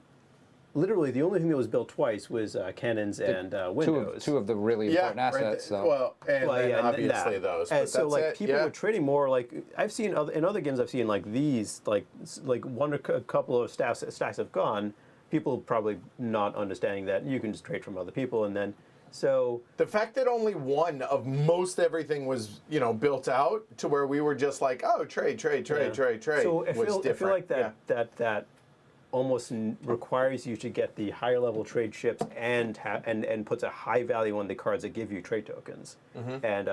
Literally, the only thing that was built twice was cannons and windows. Two of the really important assets. So. Obviously those. But so that's people were trading more. Like I've seen in other games, I've seen like these, like one or a couple of stacks have gone. People probably not understanding that you can just trade from other people, and then so the fact that only one of most everything was built out to where we were just like, oh, trade. So I feel like that almost requires you to get the higher level trade ships and puts a high value on the cards that give you trade tokens, and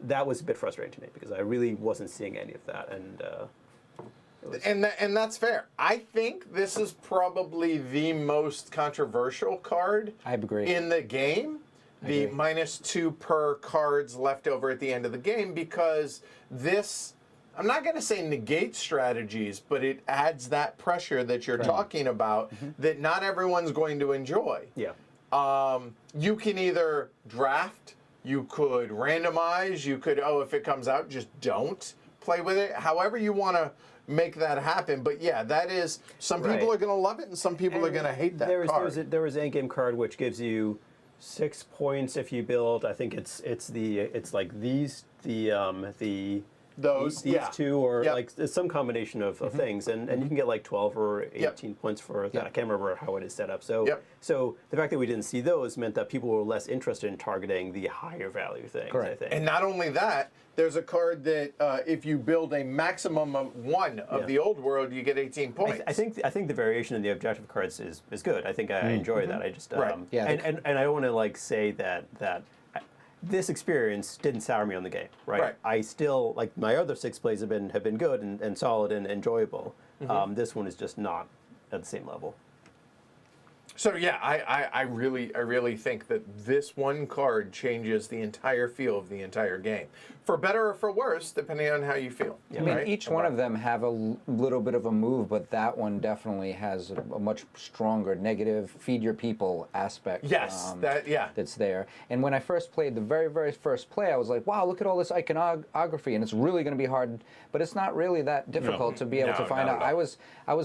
that was a bit frustrating to me because I really wasn't seeing any of that, and that's fair. I think this is probably the most controversial card I agree. In the game. The -2 per cards left over at the end of the game, because this, I'm not going to say negate strategies, but it adds that pressure that you're talking about that not everyone's going to enjoy. Yeah. You can either draft, you could randomize, you could, if it comes out, just don't play with it. However you want to make that happen. But yeah, that is, some people are going to love it and some people are going to hate that card. There was an end game card which gives you 6 points if you build. I think it's like these Those, these 2 or like some combination of things, and you can get like 12 or 18 points for that. I can't remember how it is set up. So so the fact that we didn't see those meant that people were less interested in targeting the higher value things. Correct. I think. And not only that, there's a card that if you build a maximum of 1 of the old world, you get 18 points. I think the variation in the objective cards is good. I think I enjoy that. I just and I don't want to like say that this experience didn't sour me on the game, right? I still, like, my other 6 plays have been good and solid and enjoyable. This one is just not at the same level. So yeah, I really think that this one card changes the entire feel of the entire game, for better or for worse, depending on how you feel. I mean, each one of them have a little bit of a move, but that one definitely has a much stronger negative feed your people aspect. Yes, that's there. And when I first played the very first play, I was like, wow, look at all this iconography, and it's really going to be hard, but it's not really that difficult to be able to find out. I was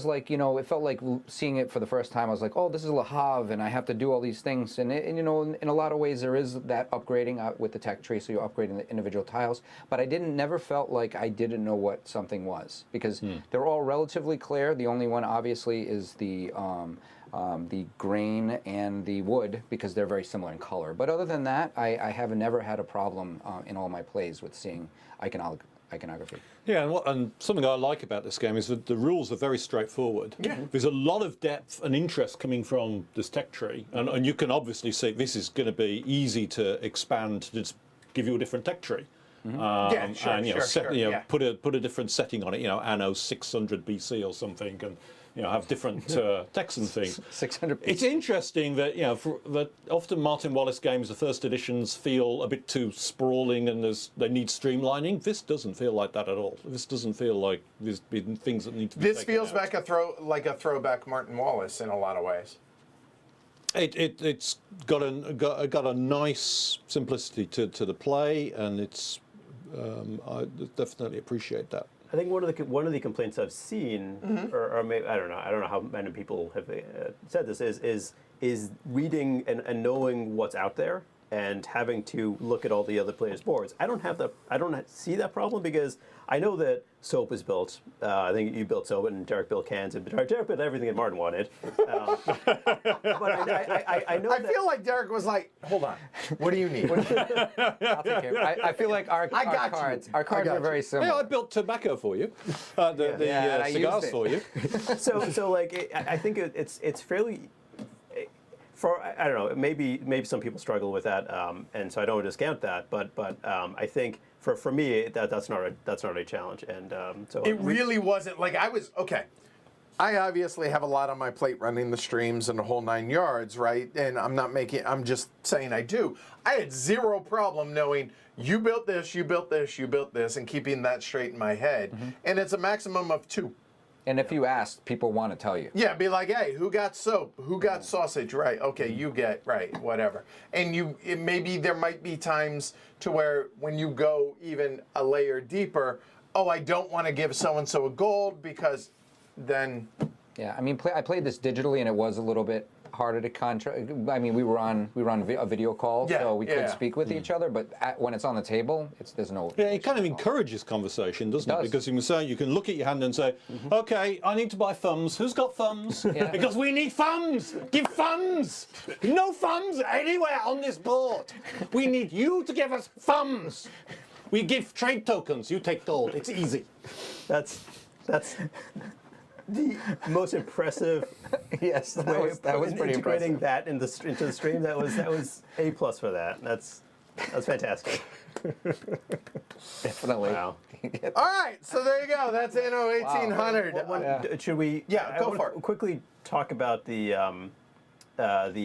like, it felt like seeing it for the first time. I was like, oh, this is Le Havre, and I have to do all these things, and in a lot of ways there is that upgrading with the tech tree, so you're upgrading the individual tiles. But I never felt like I didn't know what something was, because they're all relatively clear. The only one obviously is the grain and the wood, because they're very similar in color. But other than that, I have never had a problem in all my plays with seeing iconography. Yeah, and something I like about this game is that the rules are very straightforward. Yeah. There's a lot of depth and interest coming from this tech tree, and you can obviously see this is going to be easy to expand to just give you a different tech tree. Yeah, sure, and sure, yeah. put a different setting on it, Anno 600 BC or something, and have different text and things. 600. It's interesting that that often Martin Wallace games, the first editions, feel a bit too sprawling and they need streamlining. This doesn't feel like that at all. This doesn't feel like there's been things that need to be. This feels back like a throwback Martin Wallace in a lot of ways. It's got a nice simplicity to the play, and it's I definitely appreciate that. I think one of the complaints I've seen, or maybe I don't know how many people have said this, is reading and knowing what's out there and having to look at all the other players' boards. I don't see that problem because I know that Soap is built. I think you built Soap and Derek built cans, and Derek built everything that Martin wanted. But I know. I feel like Derek was like, "Hold on, what do you need?" I'll take care. I feel like our cards are very similar. Hey, I built tobacco for you, the cigars for you. So like I think it's fairly. I don't know. Maybe some people struggle with that, and so I don't discount that. But I think for me that's not a challenge, and so It really wasn't like I was okay. I obviously have a lot on my plate running the streams and the whole 9 yards, right? And I'm just saying I do. I had zero problem knowing you built this, you built this, you built this, and keeping that straight in my head. And it's a maximum of 2. And if you ask, people want to tell you. Yeah, be like, hey, who got soap? Who got sausage? Right, okay, you get, right, whatever. And maybe there might be times to where when you go even a layer deeper, oh, I don't want to give so-and-so a gold because then... Yeah, I mean, I played this digitally, and it was a little bit harder to contract. I mean, we were on a video call, so we could speak with each other. But when it's on the table, there's no. Yeah, it kind of encourages conversation, doesn't it? Because you can look at your hand and say, "Okay, I need to buy thumbs. Who's got thumbs? Because we need thumbs. Give thumbs. No thumbs anywhere on this board. We need you to give us thumbs. We give trade tokens. You take gold. It's easy." That's the most impressive. Yes, that was pretty integrating impressive. that into the stream. That was A+ for that. That's fantastic. Definitely. Wow. All right, so there you go. That's Anno 1800. Should we? Yeah, go for it. Quickly talk about the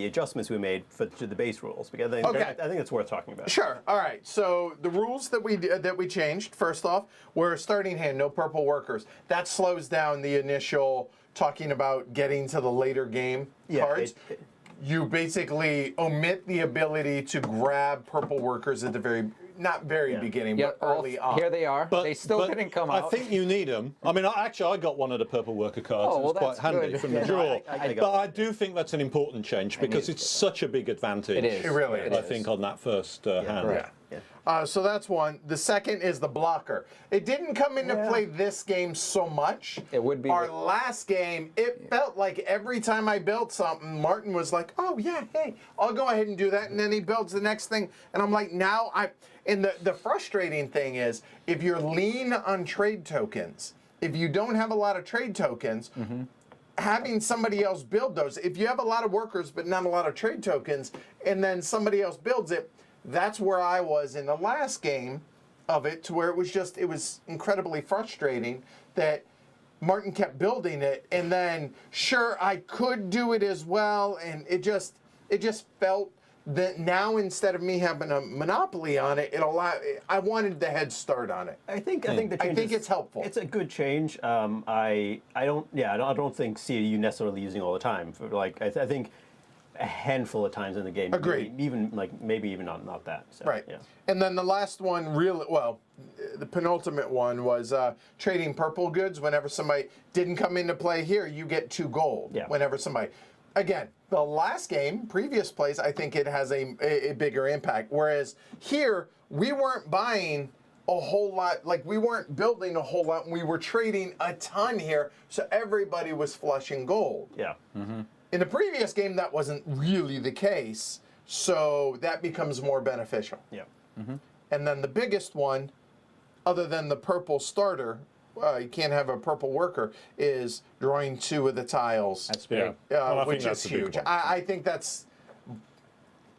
adjustments we made to the base rules, because I think it's worth talking about. Sure. All right. So the rules that we changed, first off, were starting hand, no purple workers. That slows down the initial talking about getting to the later game cards. You basically omit the ability to grab purple workers at the very beginning, but early on. Here they are. They still didn't come out. I think you need them. I mean, I got one of the purple worker cards. It was quite handy from the draw. But I do think that's an important change because it's such a big advantage. It is. It really is. I think on that first hand. Yeah. So that's one. The second is the blocker. It didn't come into play this game so much. It would be. Our last game, it felt like every time I built something, Martin was like, oh, yeah, hey, I'll go ahead and do that. And then he builds the next thing. And I'm like, and the frustrating thing is, if you're lean on trade tokens, if you don't have a lot of trade tokens, having somebody else build those, if you have a lot of workers but not a lot of trade tokens, and then somebody else builds it, that's where I was in the last game of it, to where it was incredibly frustrating that Martin kept building it, and then sure I could do it as well, and it just felt that now instead of me having a monopoly on it, I wanted the head start on it. I think the change I think it's helpful. It's a good change. I don't think you necessarily using all the time. I think a handful of times in the game. Agreed. Maybe even not that. So, right. Yeah. And then the last one, the penultimate one was trading purple goods. Whenever somebody didn't come into play here, you get 2 gold. Yeah. Whenever somebody, again, the last game, previous plays, I think it has a bigger impact. Whereas here, we weren't buying a whole lot, like we weren't building a whole lot. We were trading a ton here, so everybody was flushing gold. Yeah. In the previous game, that wasn't really the case, so that becomes more beneficial. Yeah. And then the biggest one, other than the purple starter, you can't have a purple worker, is drawing 2 of the tiles. That's big. I Which think that's is a big huge. one. I think that's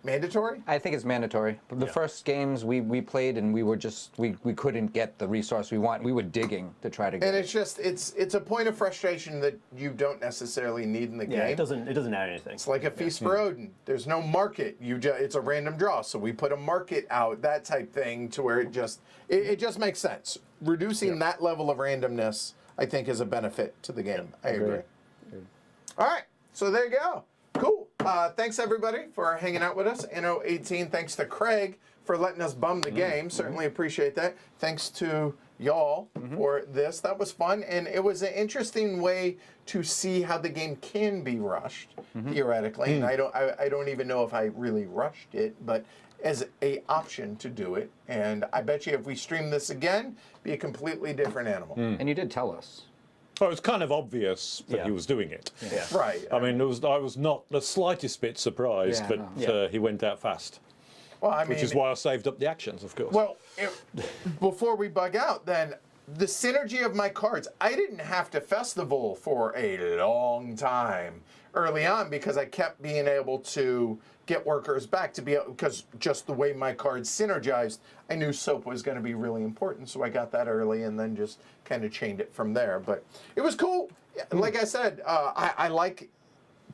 mandatory? I think it's mandatory. The first games we played and we were just we couldn't get the resource we want. We were digging to try to get And it. it's just it's a point of frustration that you don't necessarily need in the Yeah, game. it doesn't add anything. It's like a feast for Odin. There's no market. It's a random draw, so we put a market out, that type thing, to where it just makes sense. Reducing that level of randomness, I think, is a benefit to the game. I agree. All right, so there you go. Cool. Thanks everybody for hanging out with us. Anno 18. Thanks to Craig for letting us bum the game. Certainly appreciate that. Thanks to y'all for this. That was fun, and it was an interesting way to see how the game can be rushed theoretically. And I don't even know if I really rushed it, but as a option to do it. And I bet you if we stream this again, be a completely different animal. And you did tell us. Well, it was kind of obvious that he was doing it. Yeah. Right. I mean, I was not the slightest bit surprised that he went out fast. Well, I mean, Which is why I saved up the actions, of course. Well, before we bug out, then, the synergy of my cards, I didn't have to festival for a long time early on because I kept being able to get workers back because just the way my cards synergized, I knew soap was going to be really important, so I got that early and then just kind of chained it from there. But it was cool. Like I said, I like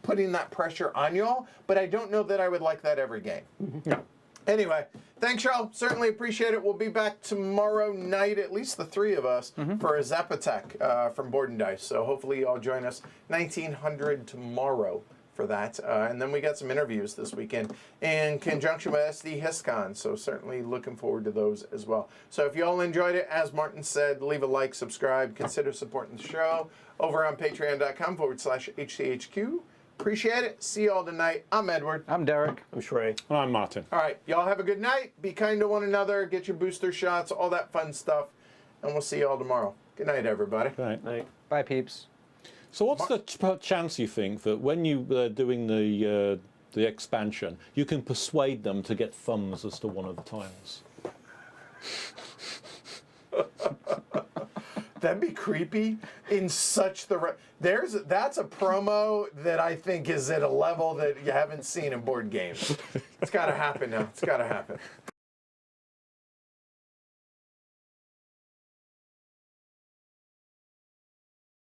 putting that pressure on y'all, but I don't know that I would like that every game. No. Anyway, thanks, y'all. Certainly appreciate it. We'll be back tomorrow night, at least the three of us, for a Zapatech from Board and Dice. So hopefully y'all join us 1900 tomorrow for that. And then we got some interviews this weekend in conjunction with SD HISCON. So certainly looking forward to those as well. So if y'all enjoyed it, as Martin said, leave a like, subscribe, consider supporting the show over on patreon.com/HCHQ. Appreciate it. See y'all tonight. I'm Edward. I'm Derek. I'm Shrey. And I'm Martin. All right, y'all have a good night. Be kind to one another. Get your booster shots, all that fun stuff. And we'll see y'all tomorrow. Good night, everybody. Right. Night. Bye, peeps. So what's the chance you think that when you're doing the expansion, you can persuade them to get thumbs as to one of the tiles? That'd be creepy in such that's a promo that I think is at a level that you haven't seen in board games. It's got to happen now. It's got to happen.